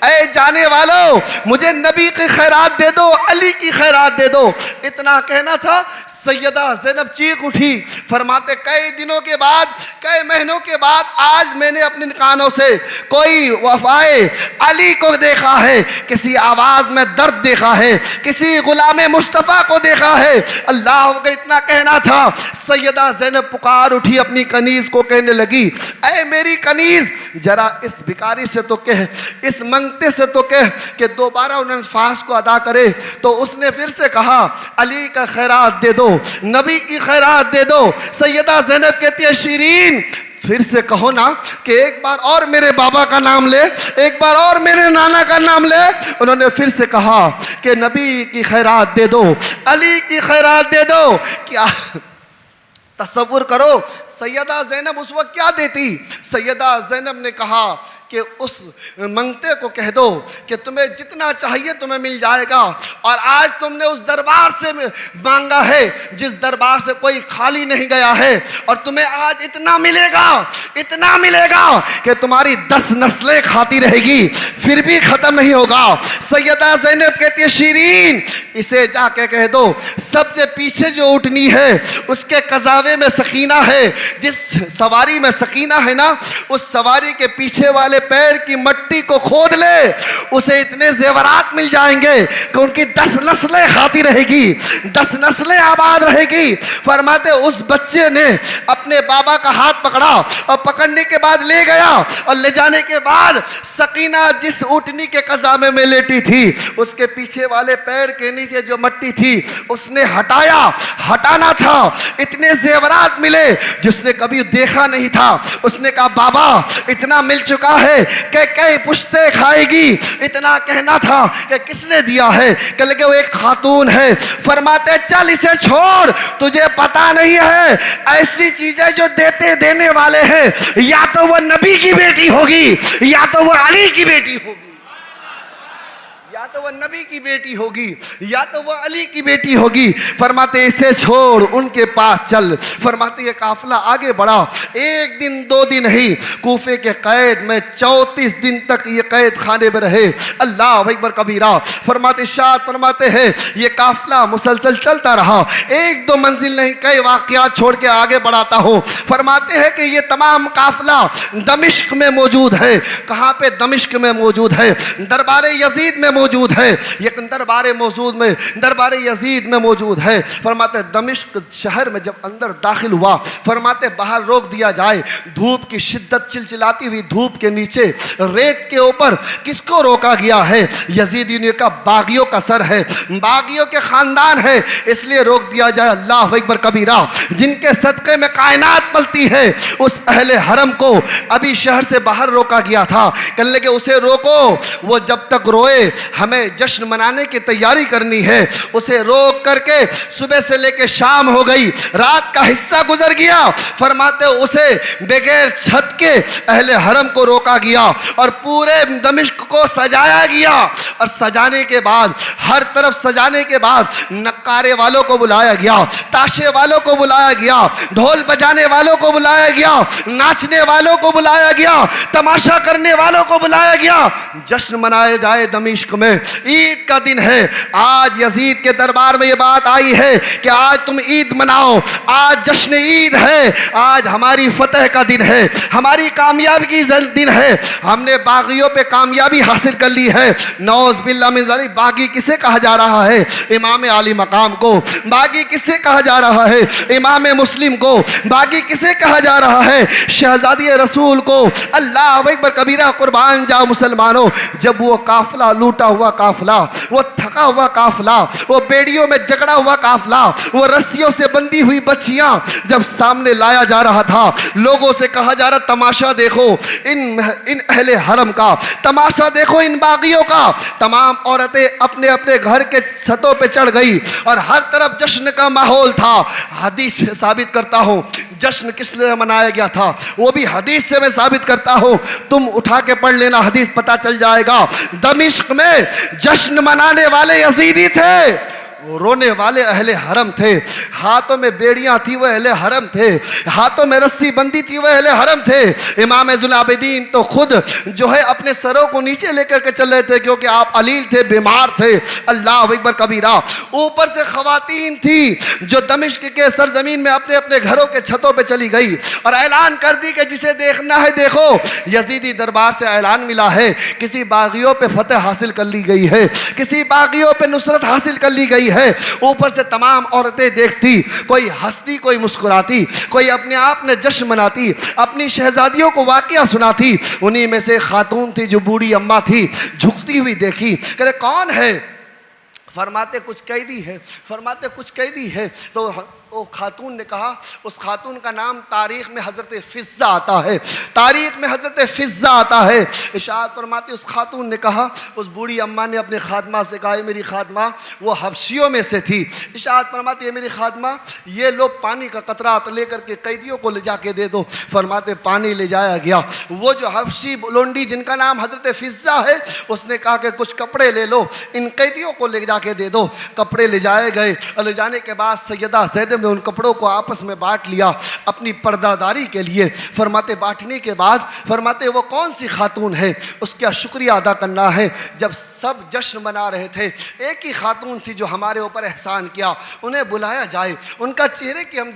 اے جانے والو مجھے نبی کی خیرات دے دو، علی کی خیرات دے دو۔ اتنا کہنا تھا، سیدہ زینب چیخ اٹھی۔ فرماتے کئی دنوں کے بعد، کئی مہینوں کے بعد آج میں نے اپنے کانوں سے کوئی وفائے علی کو دیکھا ہے، کسی آواز میں درد دیکھا ہے، کسی غلام مصطفیٰ کو دیکھا ہے۔ اللہ اکبر۔ اتنا کہنا تھا، سیدہ زینب پکار اٹھی، اپنی کنیز کو کہنے لگی، اے میری کنیز ذرا اس بھکاری سے تو کہہ، اس منگتے سے تو کہہ کہ دوبارہ ان الفاظ کو ادا کرے۔ تو اس نے پھر سے کہا، علی کا خیرات دے دو، نبی کی خیرات دے دو۔ سیدہ زینب کہتی ہے، شیرین پھر سے کہو نا کہ ایک بار اور میرے بابا کا نام لے، ایک بار اور میرے نانا کا نام لے۔ انہوں نے پھر سے کہا کہ نبی کی خیرات دے دو، علی کی خیرات دے دو۔ کیا تصور کرو سیدہ زینب اس وقت کیا دیتی؟ سیدہ زینب نے کہا کہ اس منگتے کو کہہ دو کہ تمہیں جتنا چاہیے تمہیں مل جائے گا، اور آج تم نے اس دربار سے مانگا ہے جس دربار سے کوئی خالی نہیں گیا ہے، اور تمہیں آج اتنا ملے گا کہ تمہاری 10 نسلیں کھاتی رہے گی پھر بھی ختم نہیں ہوگا۔ سیدہ زینب کہتی ہے شیرین اسے جا کے کہہ دو سب سے پیچھے جو اٹھنی ہے اس کے قزاوے میں سکینہ ہے، جس سواری میں سکینہ ہے نا اس سواری کے پیچھے والے پیر کی مٹی کو کھود لے، اسے اتنے زیورات مل جائیں گے کہ ان کی 10 نسلیں کھاتی رہے گی، 10 نسلیں آباد رہے گی۔ فرماتے اس بچے نے اپنے بابا کا ہاتھ پکڑا اور پکڑنے کے بعد لے گیا، اور لے جانے کے بعد سکینہ جس اونٹنی کے قزامے میں لیٹی تھی اس کے پیچھے والے پیر کے نیچے جو مٹی تھی اس نے ہٹانا تھا، اتنے زیورات ملے جس نے کبھی دیکھا نہیں تھا۔ اس نے کہا بابا اتنا مل چکا ہے کہ کئی پشتے کھائے گی، اتنا کہنا تھا کہ کس نے دیا ہے؟ کہ لگے وہ ایک خاتون ہے۔ فرماتے چل اسے چھوڑ، تجھے پتا نہیں ہے ایسی چیزیں جو دینے والے ہیں یا تو وہ نبی کی بیٹی ہوگی یا تو وہ علی کی بیٹی ہوگی، یا تو وہ نبی کی بیٹی ہوگی یا تو وہ علی کی بیٹی ہوگی۔ فرماتے اسے چھوڑ ان کے پاس چل۔ فرماتے یہ قافلہ آگے بڑھا، 1 دن 2 دن نہیں، کوفے کے قید میں 34 دن تک یہ قید خانے میں رہے۔ اللہ اکبر کبیرہ۔ فرماتے ارشاد فرماتے ہیں یہ قافلہ مسلسل چلتا رہا، 1-2 منزل نہیں کئی واقعات چھوڑ کے آگے بڑھاتا ہوں۔ فرماتے ہیں کہ یہ تمام قافلہ دمشق میں موجود ہے۔ کہاں پہ؟ دمشق میں موجود ہے، دربار یزید میں موجود ہے، یہ دربار یزید میں موجود ہے۔ فرماتے دمشق شہر میں جب اندر داخل ہوا، فرماتے باہر روک دیا جائے، دھوپ کی شدت چلچلاتی ہوئی دھوپ کے نیچے ریت کے اوپر کس کو روکا گیا ہے؟ یزیدیوں کا باغیوں کا سر ہے، باغیوں کے خاندان ہے، اس لیے روک دیا جائے۔ اللہ اکبر کبیرہ۔ جن کے صدقے میں کائنات پلتی ہے اس اہل حرم کو ابھی شہر سے باہر روکا گیا تھا، کہنے لگے اسے روکو، وہ جب تک روئے ہمیں جشن منانے کی تیاری کرنی ہے۔ اسے روک کر کے صبح سے لے کے شام ہو گئی، رات کا حصہ گزر گیا۔ فرماتے اسے بغیر چھت کے اہل حرم کو روکا گیا اور پورے دمشق کو سجایا گیا، اور سجانے کے بعد ہر طرف سجانے کے بعد نقارے والوں کو بلایا گیا، تاشے والوں کو بلایا گیا، ڈھول بجانے والوں کو بلایا گیا، ناچنے والوں کو بلایا گیا، تماشا کرنے والوں کو بلایا گیا، جشن منائے جائے دمشق میں۔ عید کا دن ہے، آج یزید کے دربار میں یہ بات آئی ہے کہ آج تم عید مناؤ، آج جشن عید ہے، آج ہماری فتح کا دن ہے، ہماری کامیابی کی دن ہے، ہم نے باغیوں پہ کامیابی حاصل کر لی ہے۔ نعوذ باللہ من ذالک۔ باغی کسے کہا جا رہا ہے؟ امام علی مقام کو۔ باغی کسے کہا جا رہا ہے؟ امام مسلم کو۔ باغی کسے کہا جا رہا ہے؟ شہزادی رسول کو۔ اللہ اکبر کبیرہ، قربان جاؤ مسلمانوں۔ جب وہ قافلہ لوٹا ہوا قافلہ، وہ تھکا ہوا قافلہ، وہ بیڑیوں میں جکڑا ہوا قافلہ، وہ رسیوں سے بندھی ہوئی بچیاں جب سامنے لایا جا رہا تھا، لوگوں سے کہا جا رہا تماشا دیکھو ان اہل حرم کا، تماشا دیکھو ان باغیوں کا۔ تمام عورتیں اپنے اپنے گھر کے چھتوں پہ چڑھ گئی اور ہر طرف جشن کا ماحول تھا۔ حدیث سے ثابت کرتا ہوں جشن کس لیے منایا گیا تھا، وہ بھی حدیث سے میں ثابت کرتا ہوں، تم اٹھا کے پڑھ لینا، حدیث پتہ چل جائے گا۔ دمشق میں جشن منانے والے یزیدی تھے، وہ رونے والے اہل حرم تھے، ہاتھوں میں بیڑیاں تھی وہ اہل حرم تھے، ہاتھوں میں رسی بندی تھی وہ اہل حرم تھے۔ امام ذو العابدین تو خود جو ہے اپنے سروں کو نیچے لے کر کے چل رہے تھے کیونکہ آپ علیل تھے، بیمار تھے۔ اللہ اکبر کبیرہ۔ اوپر سے خواتین تھی جو دمشق کے سرزمین میں اپنے اپنے گھروں کے چھتوں پہ چلی گئی اور اعلان کر دی کہ جسے دیکھنا ہے دیکھو۔ یزیدی دربار سے اعلان ملا ہے کسی باغیوں پہ فتح حاصل کر لی گئی ہے، کسی باغیوں پہ نصرت حاصل کر لی گئی ہے۔ اوپر سے تمام عورتیں دیکھتی، کوئی ہنستی، کوئی مسکراتی، کوئی اپنے آپ نے جشن مناتی، اپنی شہزادیوں کو واقعہ سناتی۔ انہی میں سے خاتون تھی جو بوڑھی اماں تھی، جھکتی ہوئی دیکھی، کہتے کون ہے؟ فرماتے کچھ قیدی ہے، فرماتے کچھ قیدی ہے۔ تو وہ خاتون نے کہا، اس خاتون کا نام تاریخ میں حضرت فضہ آتا ہے، تاریخ میں حضرت فضہ آتا ہے۔ ارشاد فرماتے اس خاتون نے کہا، اس بوڑھی اماں نے اپنے خادمہ سے کہا، اے میری خادمہ، وہ حبشیوں میں سے تھی، ارشاد فرماتے اے میری خادمہ یہ لو پانی کا قطرات لے کر کے قیدیوں کو لے جا کے دے دو۔ فرماتے پانی لے جایا گیا، وہ جو حبشی لونڈی جن کا نام حضرت فضہ ہے، اس نے کہا کہ کچھ کپڑے لے لو، ان قیدیوں کو لے جا کے دے دو۔ کپڑے لے جائے گئے، اور لے جانے کے بعد سیدہ زینب نے ان کپڑوں کو آپس میں بانٹ لیا اپنی پردہ داری کے لیے۔ فرماتے بانٹنے کے بعد فرماتے وہ کون سی خاتون ہے، اس کا شکریہ ادا کرنا ہے۔ جب سب جشن منا رہے تھے، ایک ہی خاتون تھی جو ہمارے اوپر احسان کیا، انہیں بلایا جائے، ان کا چہرے کی ہم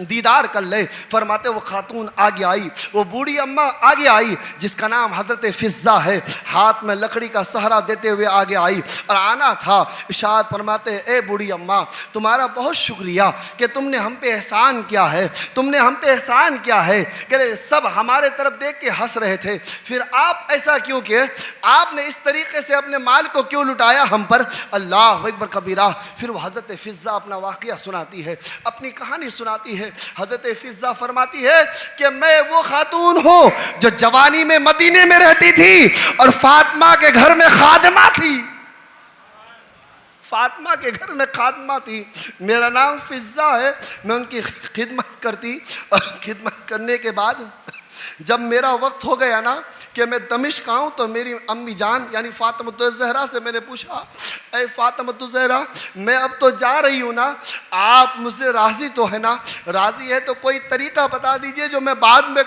دیدار کر لیں۔ فرماتے وہ خاتون آگے آئی، وہ بوڑھی اماں آگے آئی جس کا نام حضرت فضہ ہے، ہاتھ میں لکڑی کا سہرا دیتے ہوئے آگے آئی اور آنا تھا۔ ارشاد فرماتے اے بوڑھی اماں، تمہارا بہت شکریہ کہ تم نے ہم پہ احسان کیا ہے، تم نے ہم پہ احسان کیا ہے کہ سب ہمارے طرف دیکھ کے ہنس رہے تھے، پھر آپ ایسا کیوں کہ آپ نے اس طریقے سے اپنے مال کو کیوں لٹایا ہم پر؟ اللہ اکبر کبیرہ۔ پھر وہ حضرت فضہ اپنا واقعہ سناتی ہے، اپنی کہانی سناتی ہے۔ حضرت فضہ فرماتی ہے کہ میں وہ خاتون ہوں جو جوانی میں مدینے میں رہتی تھی اور فاطمہ کے گھر میں خادمہ تھی، فاطمہ کے گھر میں خادمہ تھی، میرا نام فضہ ہے، میں ان کی خدمت کرتی، اور خدمت کرنے کے بعد جب میرا وقت ہو گیا نا کہ میں دمشق آؤں، تو میری امی جان یعنی فاطمۃ الزہرا سے میں نے پوچھا، اے فاطمۃ الزہرا، میں اب تو جا رہی ہوں نا، آپ مجھ سے راضی تو ہے نا؟ راضی ہے تو کوئی طریقہ بتا دیجئے جو میں بعد میں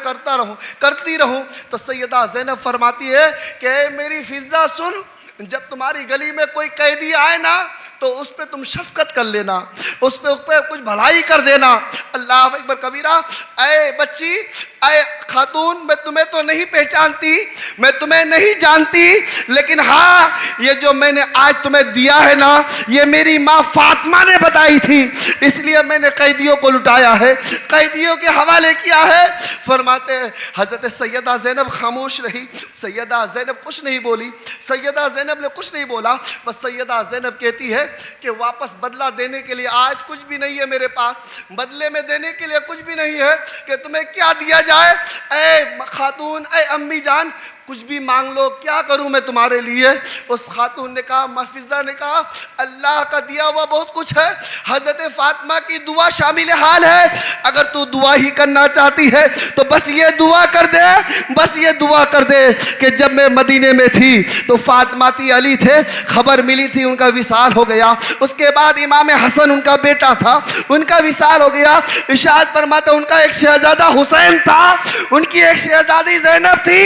کرتی رہوں۔ تو سیدہ زینب فرماتی ہے کہ اے میری فضہ سن، جب تمہاری گلی میں کوئی قیدی آئے نا تو اس پہ تم شفقت کر لینا، اس پہ کچھ بھلائی کر دینا۔ اللہ اکبر کبیرہ۔ اے بچی، اے خاتون، میں تمہیں تو نہیں پہچانتی، میں تمہیں نہیں جانتی، لیکن ہاں یہ جو میں نے آج تمہیں دیا ہے نا، یہ میری ماں فاطمہ نے بتائی تھی، اس لیے میں نے قیدیوں کو لٹایا ہے، قیدیوں کے حوالے کیا ہے۔ فرماتے حضرت سیدہ زینب خاموش رہی، سیدہ زینب کچھ نہیں بولی، سیدہ زینب نے کچھ نہیں بولا، بس سیدہ زینب کہتی ہے کہ واپس بدلہ دینے کے لیے آج کچھ بھی نہیں ہے میرے پاس، بدلے میں دینے کے لیے کچھ بھی نہیں ہے کہ تمہیں کیا دیا جائے۔ اے خاتون، اے امی جان، کچھ بھی مانگ لو، کیا کروں میں تمہارے لیے؟ اس خاتون نے کہا، محفظہ نے کہا، اللہ کا دیا ہوا بہت کچھ ہے، حضرت فاطمہ کی دعا شامل حال ہے، اگر تو دعا ہی کرنا چاہتی ہے تو بس یہ دعا کر دے، بس یہ دعا کر دے کہ جب میں مدینے میں تھی تو فاطمہ علی تھے، خبر ملی تھی ان کا وصال ہو گیا، اس کے بعد امام حسن ان کا بیٹا تھا، ان کا وصال ہو گیا۔ ارشاد فرماتے ان کا ایک شہزادہ حسین تھا، ان کی ایک شہزادی زینب تھی۔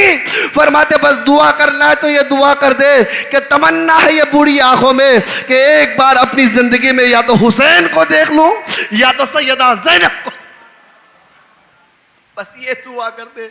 فرماتے بس دعا کرنا ہے تو یہ دعا کر دے کہ تمنا ہے یہ بوڑھی آنکھوں میں کہ ایک بار اپنی زندگی میں یا تو حسین کو دیکھ لوں یا تو سیدہ زینب کو، بس یہ دعا کر دے۔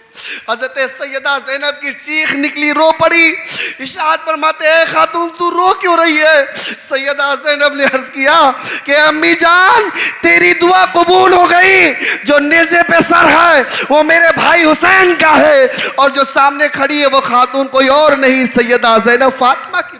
حضرت سیدہ زینب کی چیخ نکلی، رو پڑی۔ ارشاد فرماتے اے خاتون تو رو کیوں رہی ہے؟ سیدہ زینب نے عرض کیا کہ امی جان تیری دعا قبول ہو گئی، جو نیزے پہ سر ہے وہ میرے بھائی حسین کا ہے، اور جو سامنے کھڑی ہے وہ خاتون کوئی اور نہیں، سیدہ زینب فاطمہ کی۔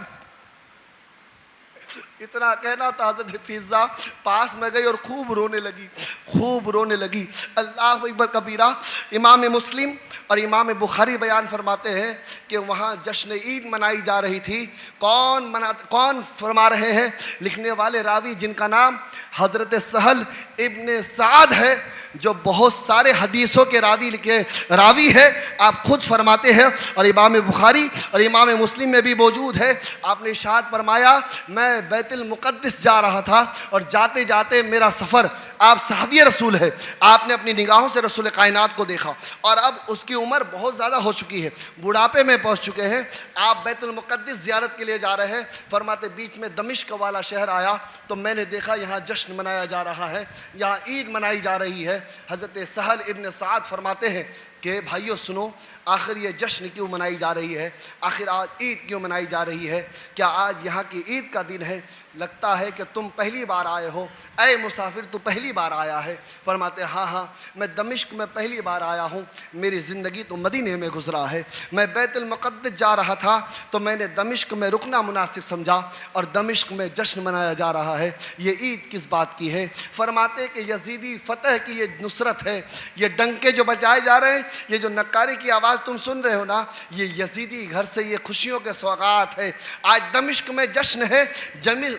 اتنا کہنا تھا، حضرت فضہ پاس میں گئی اور خوب رونے لگی، خوب رونے لگی۔ اللہ اکبر کبیرہ۔ امام مسلم اور امام بخاری بیان فرماتے ہیں کہ وہاں جشن عید منائی جا رہی تھی۔ کون فرما رہے ہیں؟ لکھنے والے راوی جن کا نام حضرت سہل ابن سعد ہے، جو بہت سارے حدیثوں کے راوی ہے، آپ خود فرماتے ہیں، اور امام بخاری اور امام مسلم میں بھی موجود ہے۔ آپ نے ارشاد فرمایا میں بیت المقدس جا رہا تھا، اور جاتے جاتے میرا سفر، آپ صحابی رسول ہے، آپ نے اپنی نگاہوں سے رسول کائنات کو دیکھا، اور اب اس کی عمر بہت زیادہ ہو چکی ہے، بڑھاپے میں پہنچ چکے ہیں، آپ بیت المقدس زیارت کے لیے جا رہے ہیں۔ فرماتے بیچ میں دمشق والا شہر آیا تو میں نے دیکھا یہاں جشن منایا جا رہا ہے، یہاں عید منائی جا رہی ہے۔ حضرت سہل ابن سعد فرماتے ہیں کہ بھائیو سنو، آخر یہ جشن کیوں منائی جا رہی ہے؟ آخر آج عید کیوں منائی جا رہی ہے؟ کیا آج یہاں کی عید کا دن ہے؟ لگتا ہے کہ تم پہلی بار آئے ہو، اے مسافر تو پہلی بار آیا ہے؟ فرماتے ہاں ہاں، میں دمشق میں پہلی بار آیا ہوں، میری زندگی تو مدینے میں گزرا ہے۔ میں بیت المقدس جا رہا تھا تو میں نے دمشق میں رکنا مناسب سمجھا، اور دمشق میں جشن منایا جا رہا ہے۔ یہ عید کس بات کی ہے؟ فرماتے کہ یزیدی فتح کی یہ نصرت ہے۔ یہ ڈنکے جو بجائے جا رہے ہیں، یہ جو نکاری کی آواز تم سن رہے ہو نا، یہ یزیدی گھر سے یہ خوشیوں کے سوغات ہے۔ آج دمشق میں جشن ہے،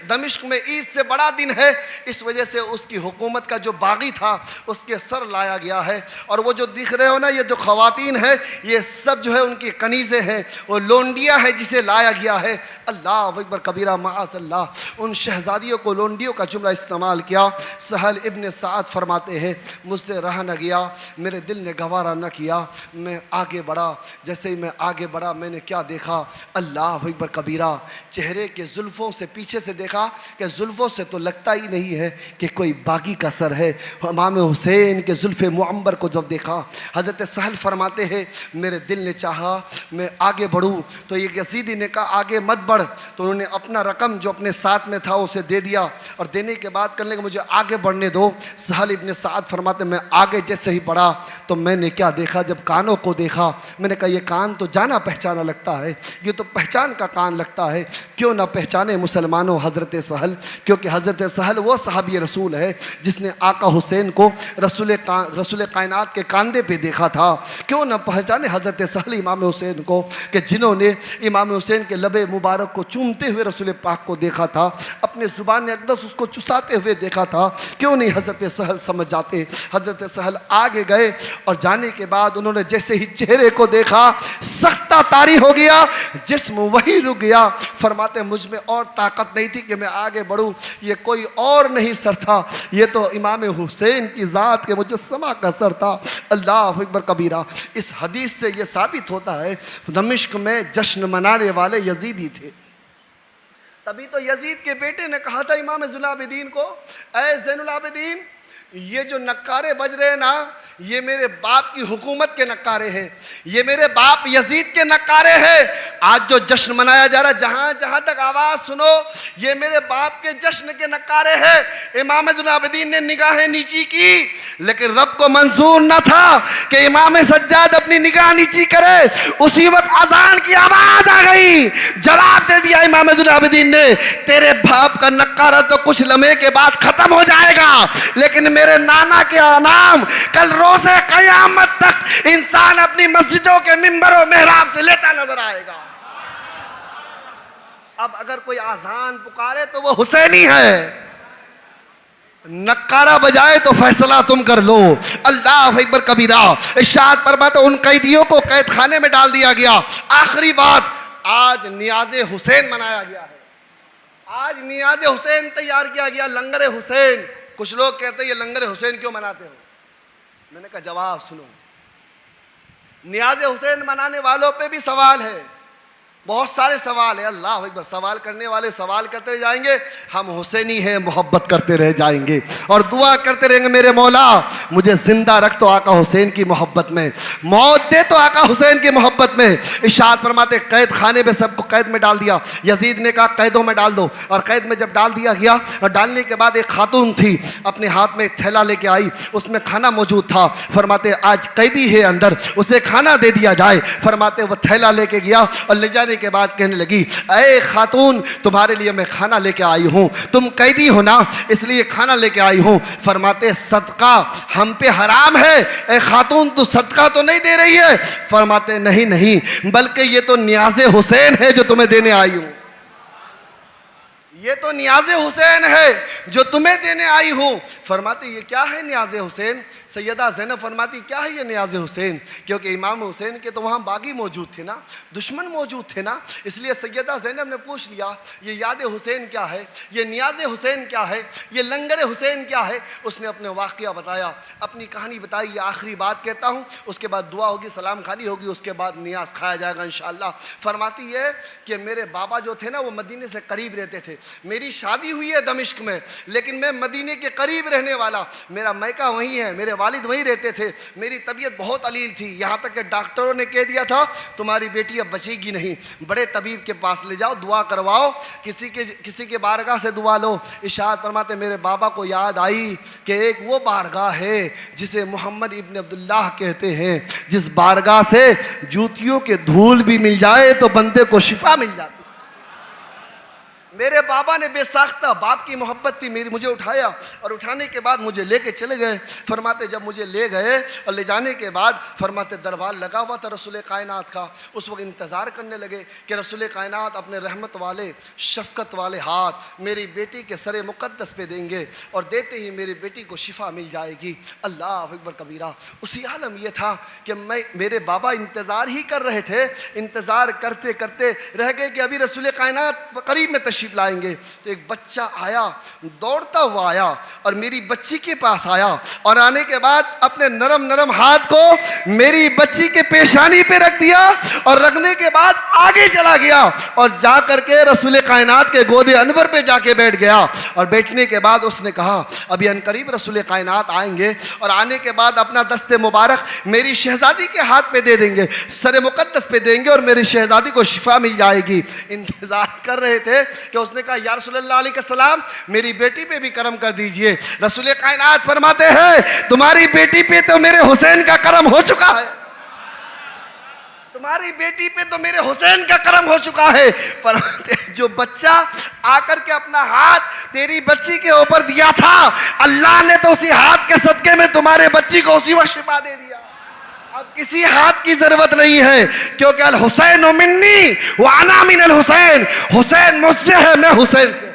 دمشق میں عید سے بڑا دن ہے، اس وجہ سے اس کی حکومت کا جو باغی تھا اس کے سر لایا گیا ہے۔ اور وہ جو دکھ رہے ہو نا، یہ جو خواتین ہیں، یہ سب جو ہے ان کی کنیزیں ہیں، وہ لونڈیاں ہیں جسے لایا گیا ہے۔ اللہ اکبر کبیرہ، معاذ اللہ، ان شہزادیوں کو لونڈیوں کا جملہ استعمال کیا۔ سہل ابن سعد فرماتے ہیں مجھ سے رہا نہ گیا، میرے دل نے گوارا نہ کیا، میں آگے بڑھا۔ جیسے ہی میں آگے بڑھا میں نے کیا دیکھا؟ اللہ اکبر کبیرہ، چہرے کے زلفوں سے پیچھے سے دیکھا کہ زلفوں سے تو لگتا ہی نہیں ہے کہ کوئی باغی کا سر ہے۔ امام حسین کے زلف معمبر کو جب دیکھا، حضرت سہل فرماتے ہیں میرے دل نے چاہا میں آگے بڑھوں، تو ایک یزیدی نے کہا آگے مت بڑھ، تو انہوں نے اپنا رقم جو اپنے ساتھ میں تھا اسے دے دیا، اور دینے کے بعد کرنے کہ مجھے آگے بڑھنے دو۔ سہل ابن سعد فرماتے میں آگے جیسے ہی بڑھا تو میں نے کیا دیکھا؟ جب کانوں کو دیکھا میں نے کہا یہ کان تو جانا پہچانا لگتا ہے، یہ تو پہچان کا کان لگتا ہے۔ کیوں نہ پہچانے مسلمانوں حضرت سہل، کیونکہ حضرت سہل وہ صحابی رسول ہے جس نے آقا حسین کو رسول کائنات کے کاندھے پہ دیکھا تھا۔ کیوں نہ پہچانے حضرت سہل امام حسین کو کہ جنہوں نے امام حسین کے لب مبارک کو چومتے ہوئے رسول پاک کو دیکھا تھا، اپنے زبان اقدس اس کو چساتے ہوئے دیکھا تھا۔ کیوں نہیں حضرت سہل سمجھ جاتے؟ حضرت سہل آگے گئے، اور جانے کے بعد انہوں نے جیسے ہی چہرے کو دیکھا سختہ طاری ہو گیا، جسم وہی رک گیا۔ فرماتے مجھ میں اور طاقت نہیں تھی کہ میں آگے بڑھوں، یہ کوئی اور نہیں سر تھا، یہ تو امام حسین کی ذات کے مجسمہ کا سر تھا۔ اللہ اکبر کبیرہ۔ اس حدیث سے یہ ثابت ہوتا ہے دمشق میں جشن منانے والے یزیدی تھے۔ تبھی تو یزید کے بیٹے نے کہا تھا امام زین العابدین کو، اے زین العابدین، یہ جو نکارے بج رہے ہیں نا، یہ میرے باپ کی حکومت کے نکارے ہیں، یہ میرے باپ یزید کے نکارے ہیں۔ آج جو جشن منایا جا رہا ہے، جہاں جہاں تک آواز سنو، یہ میرے باپ کے جشن کے نکارے ہیں۔ امام زین العابدین نے نگاہیں نیچی کی، لیکن رب کو منظور نہ تھا کہ امام سجاد اپنی نگاہ نیچی کرے۔ اسی وقت اذان کی آواز آ گئی، جواب دے دیا امام زین العابدین نے، تیرے باپ کا نکارہ تو کچھ لمحے کے بعد ختم ہو جائے گا، لیکن میرے نانا کے نام کل روز قیامت تک انسان اپنی مسجدوں کے منبر و محراب سے لیتا نظر آئے گا۔ اب اگر کوئی آذان پکارے تو وہ حسینی ہے، نکارہ بجائے تو فیصلہ تم کر لو۔ اللہ اکبر کبیرہ۔ ارشاد فرماتا ان قیدیوں کو قید خانے میں ڈال دیا گیا۔ آخری بات، آج نیاز حسین منایا گیا ہے، آج نیاز حسین تیار کیا گیا، لنگر حسین۔ کچھ لوگ کہتے ہیں یہ لنگر حسین کیوں مناتے ہو؟ میں نے کہا جواب سنو، نیاز حسین منانے والوں پہ بھی سوال ہے، بہت سارے سوال ہیں۔ اللہ اکبر، سوال کرنے والے سوال کرتے رہ جائیں گے، ہم حسینی ہیں محبت کرتے رہ جائیں گے اور دعا کرتے رہیں گے میرے مولا مجھے زندہ رکھ تو آقا حسین کی محبت میں، موت دے تو آقا حسین کی محبت میں۔ ارشاد فرماتے قید خانے میں سب کو قید میں ڈال دیا۔ یزید نے کہا قیدوں میں ڈال دو، اور قید میں جب ڈال دیا گیا اور ڈالنے کے بعد ایک خاتون تھی، اپنے ہاتھ میں ایک تھیلا لے کے آئی، اس میں کھانا موجود تھا۔ فرماتے آج قیدی ہے اندر، اسے کھانا دے دیا جائے۔ فرماتے وہ تھیلا لے کے گیا اور لے جانے کے بعد کہنے لگی اے خاتون تمہارے لیے میں کھانا لے کے آئی ہوں، تم قیدی ہو نا اس لیے کھانا لے کے آئی ہوں۔ فرماتے صدقہ ہم پہ حرام ہے، اے خاتون تو صدقہ تو نہیں دے رہی ہے؟ فرماتے نہیں نہیں، بلکہ یہ تو نیاز حسین ہے جو تمہیں دینے آئی ہوں، یہ تو نیاز حسین ہے جو تمہیں دینے آئی ہوں۔ فرماتے یہ کیا ہے نیاز حسین؟ سیدہ زینب فرماتی کیا ہے یہ نیاز حسین؟ کیونکہ امام حسین کے تو وہاں باغی موجود تھے نا، دشمن موجود تھے نا، اس لیے سیدہ زینب نے پوچھ لیا یہ یاد حسین کیا ہے، یہ نیاز حسین کیا ہے، یہ لنگر حسین کیا ہے؟ اس نے اپنے واقعہ بتایا، اپنی کہانی بتائی۔ یہ آخری بات کہتا ہوں، اس کے بعد دعا ہوگی، سلام خانی ہوگی، اس کے بعد نیاز کھایا جائے گا انشاءاللہ۔ فرماتی ہے کہ میرے بابا جو تھے نا وہ مدینے سے قریب رہتے تھے، میری شادی ہوئی ہے دمشق میں، لیکن میں مدینے کے قریب رہنے والا، میرا میکہ وہیں ہے، میرے والد وہیں رہتے تھے، میری طبیعت بہت علیل تھی، یہاں تک کہ ڈاکٹروں نے کہہ دیا تھا تمہاری بیٹی اب بچے گی نہیں، بڑے طبیب کے پاس لے جاؤ، دعا کرواؤ، کسی کے بارگاہ سے دعا لو۔ ارشاد فرماتے میرے بابا کو یاد آئی کہ ایک وہ بارگاہ ہے جسے محمد ابن عبداللہ کہتے ہیں، جس بارگاہ سے جوتیوں کے دھول بھی مل جائے تو بندے کو شفا مل جاتی۔ میرے بابا نے بے ساختہ، باپ کی محبت تھی، مجھے اٹھایا اور اٹھانے کے بعد مجھے لے کے چلے گئے۔ فرماتے جب مجھے لے گئے اور لے جانے کے بعد فرماتے دربار لگا ہوا تھا رسول کائنات کا، اس وقت انتظار کرنے لگے کہ رسول کائنات اپنے رحمت والے شفقت والے ہاتھ میری بیٹی کے سر مقدس پہ دیں گے اور دیتے ہی میری بیٹی کو شفا مل جائے گی۔ اللہ اکبر کبیرہ۔ اسی عالم یہ تھا کہ میرے بابا انتظار ہی کر رہے تھے، انتظار کرتے کرتے رہ گئے کہ ابھی رسول کائنات قریب میں تشریف لائیں گے۔ تو ایک بچہ آیا، دوڑتا ہوا آیا اور میری بچی کے پاس آیا اور آنے کے بعد اپنے نرم نرم ہاتھ کو میری بچی کے پیشانی پہ رکھ دیا اور رکھنے کے بعد آگے چلا گیا اور جا کر کے رسول کائنات کے گود انور پہ جا کے بیٹھ گیا۔ اور بیٹھنے کے بعد اس نے کہا ابھی عنقریب رسول کائنات آئیں گے اور آنے کے بعد اپنا دست مبارک میری شہزادی کے ہاتھ پہ دے دیں گے، سر مقدس پہ دیں گے اور میری شہزادی کو شفا مل جائے گی۔ انتظار کر رہے تھے کہ اس نے کہا یا رسول اللہ علیہ السلام میری بیٹی پہ بھی کرم کر دیجئے۔ رسول کائنات فرماتے ہیں تمہاری بیٹی پہ تو میرے حسین کا کرم ہو چکا ہے، تمہاری بیٹی پہ تو میرے حسین کا کرم ہو چکا ہے۔ فرماتے جو بچہ آ کر کے اپنا ہاتھ تیری بچی کے اوپر دیا تھا، اللہ نے تو اسی ہاتھ کے صدقے میں تمہارے بچی کو اسی وقت شفا دے دیا۔ اب کسی ہاتھ کی ضرورت نہیں ہے، کیونکہ الحسین منی وانا من الحسین، حسین مجھ سے ہے، میں حسین سے۔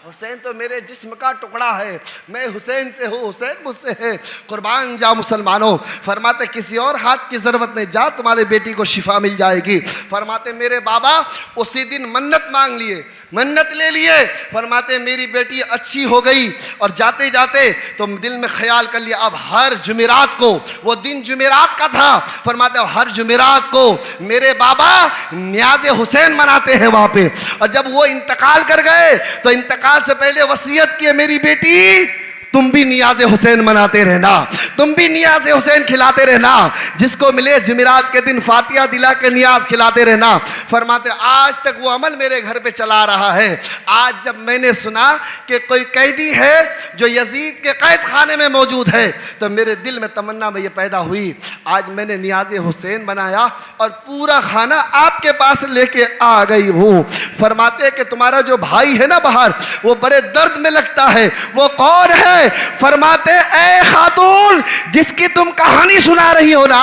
حسین تو میرے جسم کا ٹکڑا ہے، میں حسین سے ہوں، حسین مجھ سے ہے۔ قربان جا مسلمانوں۔ فرماتے کسی اور ہاتھ کی ضرورت نہیں، جا تمہارے بیٹی کو شفا مل جائے گی۔ فرماتے میرے بابا اسی دن منت مانگ لیے، منت لے لیے۔ فرماتے میری بیٹی اچھی ہو گئی اور جاتے جاتے تو دل میں خیال کر لیا اب ہر جمعرات کو، وہ دن جمعرات کا تھا، فرماتے ہر جمعرات کو میرے بابا نیاز حسین مناتے ہیں وہاں پہ۔ اور جب وہ انتقال کر گئے تو انتقال سے پہلے وصیت کی میری بیٹی تم بھی نیاز حسین مناتے رہنا، تم بھی نیاز حسین کھلاتے رہنا، جس کو ملے جمعرات کے دن فاتحہ دلا کے نیاز کھلاتے رہنا۔ فرماتے آج تک وہ عمل میرے گھر پہ چلا رہا ہے۔ آج جب میں نے سنا کہ کوئی قیدی ہے جو یزید کے قید خانے میں موجود ہے تو میرے دل میں تمنا میں یہ پیدا ہوئی، آج میں نے نیاز حسین بنایا اور پورا کھانا آپ کے پاس لے کے آ گئی ہوں۔ فرماتے کہ تمہارا جو بھائی ہے نا باہر، وہ بڑے درد میں لگتا ہے، وہ کون ہے؟ فرماتے اے خاتون جس کی تم کہانی سنا رہی ہو نا،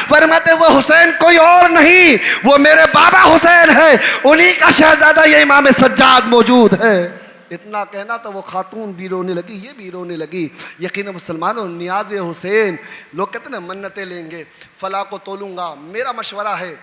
فرماتے وہ حسین کوئی اور نہیں، وہ میرے بابا حسین ہے، انہی کا شہزادہ یہ امام سجاد موجود ہے۔ اتنا کہنا تو وہ خاتون بھی رونے لگی، یہ بھی رونے لگی۔ یقینا مسلمانوں نیاز حسین، لوگ کہتے ہیں منتیں لیں گے، فلاں کو تولوں گا۔ میرا مشورہ ہے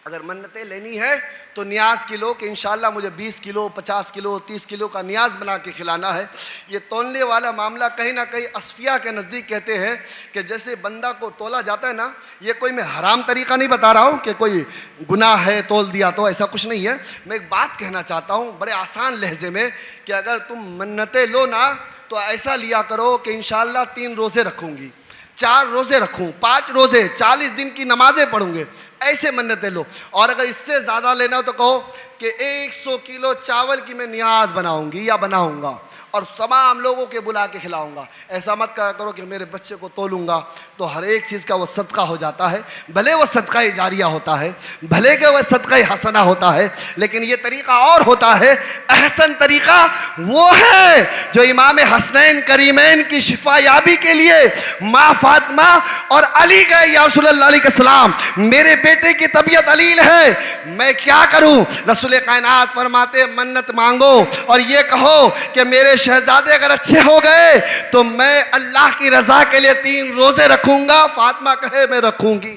اگر منتیں لینی ہے تو نیاز کی لو کہ انشاءاللہ مجھے 20 کلو 50 کلو 30 کلو کا نیاز بنا کے کھلانا ہے۔ یہ تولنے والا معاملہ کہیں نہ کہیں اصفیاء کے نزدیک کہتے ہیں کہ جیسے بندہ کو تولا جاتا ہے نا، یہ کوئی میں حرام طریقہ نہیں بتا رہا ہوں کہ کوئی گناہ ہے تول دیا تو، ایسا کچھ نہیں ہے۔ میں ایک بات کہنا چاہتا ہوں بڑے آسان لہجے میں کہ اگر تم منتیں لو نا تو ایسا لیا کرو کہ انشاءاللہ 3 روزے رکھوں گی، 4 روزے رکھوں، 5 روزے، 40 دن کی نمازیں پڑھوں گے، ایسے منتیں لو۔ اور اگر اس سے زیادہ لینا ہو تو کہو کہ 100 کلو چاول کی میں نیاز بناؤں گی یا بناؤں گا اور تمام لوگوں کے بلا کے کھلاؤں گا۔ ایسا مت کہا کرو کہ میرے بچے کو تولوں گا، تو ہر ایک چیز کا وہ صدقہ ہو جاتا ہے، بھلے وہ صدقہ جاریہ ہوتا ہے، بھلے کہ وہ صدقہ حسنہ ہوتا ہے، لیکن یہ طریقہ اور ہوتا ہے۔ احسن طریقہ وہ ہے جو امام حسنین کریمین کی شفا یابی کے لیے ماں فاطمہ اور علی گئے، یا رسول اللہ علیہ السلام میرے بیٹے کی طبیعت علیل ہے، میں کیا کروں؟ رسول کائنات فرماتے منت مانگو اور یہ کہو کہ میرے شہزادے اگر اچھے ہو گئے تو میں اللہ کی رضا کے لیے 3 روزے رکھوں گا۔ فاطمہ کہے میں رکھوں گی،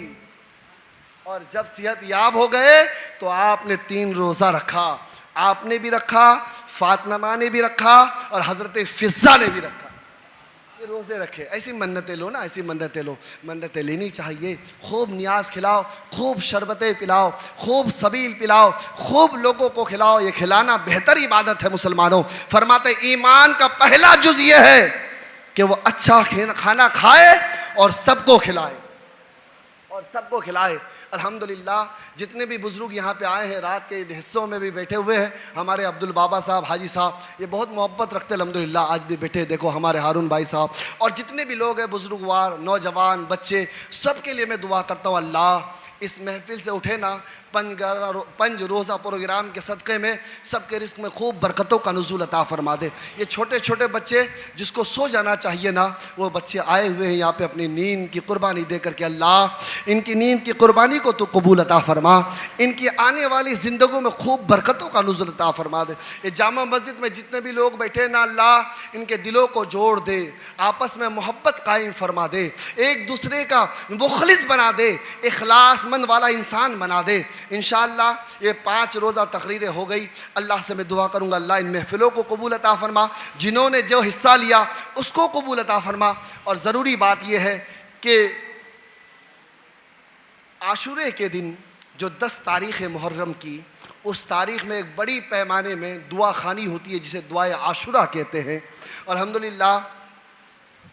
اور جب صحت یاب ہو گئے تو آپ نے 3 روزہ رکھا، آپ نے بھی رکھا، فاطمہ نے بھی رکھا اور حضرت فضہ نے بھی رکھا۔ یہ روزے رکھے، ایسی منتیں لو نا، ایسی منتیں لو، منتیں لینی چاہیے. خوب نیاز کھلاؤ، خوب شربتیں پلاؤ، خوب سبیل پلاؤ، خوب لوگوں کو کھلاؤ. یہ کھلانا بہتر عبادت ہے مسلمانوں. فرماتے ایمان کا پہلا جز یہ ہے کہ وہ اچھا کھانا کھائے اور سب کو کھلائے، اور سب کو کھلائے. الحمدللہ جتنے بھی بزرگ یہاں پہ آئے ہیں، رات کے ان حصوں میں بھی بیٹھے ہوئے ہیں. ہمارے عبدالبابا صاحب، حاجی صاحب، یہ بہت محبت رکھتے ہیں الحمدللہ. آج بھی بیٹھے، دیکھو ہمارے ہارون بھائی صاحب، اور جتنے بھی لوگ ہیں بزرگوار، نوجوان، بچے، سب کے لیے میں دعا کرتا ہوں اللہ اس محفل سے اٹھے نا 5 روزہ پروگرام کے صدقے میں سب کے رزق میں خوب برکتوں کا نزول عطا فرما دے. یہ چھوٹے چھوٹے بچے جس کو سو جانا چاہیے نا، وہ بچے آئے ہوئے ہیں یہاں پہ اپنی نیند کی قربانی دے کر کے. اللہ ان کی نیند کی قربانی کو تو قبول عطا فرما، ان کی آنے والی زندگیوں میں خوب برکتوں کا نزول عطا فرما دے. یہ جامع مسجد میں جتنے بھی لوگ بیٹھے نا، اللہ ان کے دلوں کو جوڑ دے، آپس میں محبت قائم فرما دے، ایک دوسرے کا مخلص بنا دے، اخلاص مند والا انسان بنا دے. انشاءاللہ یہ 5 روزہ تقریریں ہو گئی. اللہ سے میں دعا کروں گا اللہ ان محفلوں کو قبول عطا فرما، جنہوں نے جو حصہ لیا اس کو قبول عطا فرما. اور ضروری بات یہ ہے کہ عاشورے کے دن جو 10 تاریخ محرم کی، اس تاریخ میں ایک بڑی پیمانے میں دعا خوانی ہوتی ہے جسے دعائے عاشورہ کہتے ہیں. الحمدللہ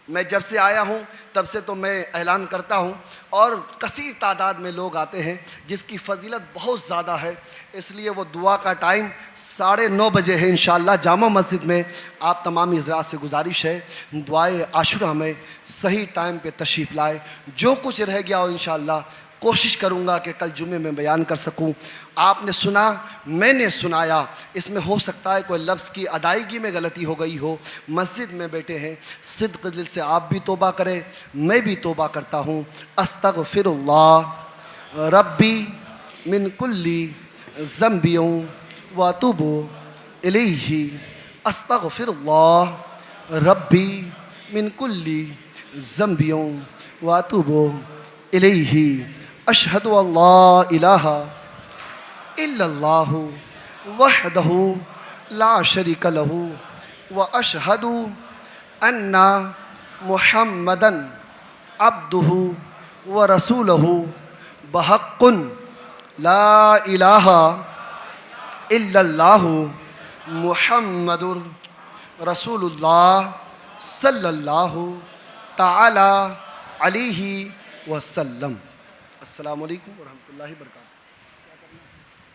میں جب سے آیا ہوں تب سے تو میں اعلان کرتا ہوں، اور کثیر تعداد میں لوگ آتے ہیں جس کی فضیلت بہت زیادہ ہے. اس لیے وہ دعا کا ٹائم 9:30 بجے ہے انشاءاللہ جامع مسجد میں. آپ تمام حضرات سے گزارش ہے دعائے عاشورہ میں صحیح ٹائم پہ تشریف لائے. جو کچھ رہ گیا ہو انشاءاللہ کوشش کروں گا کہ کل جمعے میں بیان کر سکوں. آپ نے سنا، میں نے سنایا، اس میں ہو سکتا ہے کوئی لفظ کی ادائیگی میں غلطی ہو گئی ہو. مسجد میں بیٹھے ہیں، صدق دل سے آپ بھی توبہ کریں، میں بھی توبہ کرتا ہوں. استغفر اللہ ربی من کل ذنب واتوب الیہ. استغفر اللہ ربی من کل ذنب واتوب الیہ. اشہد ان لا الہ الا اللہ وحدہ لا شریک لہ واشہد ان محمدا عبدہ ورسولہ بحق لا الہ الا اللہ محمد رسول اللہ صلی اللہ تعالی علیہ وسلم. السلام علیکم ورحمۃ اللہ وبرکاتہ.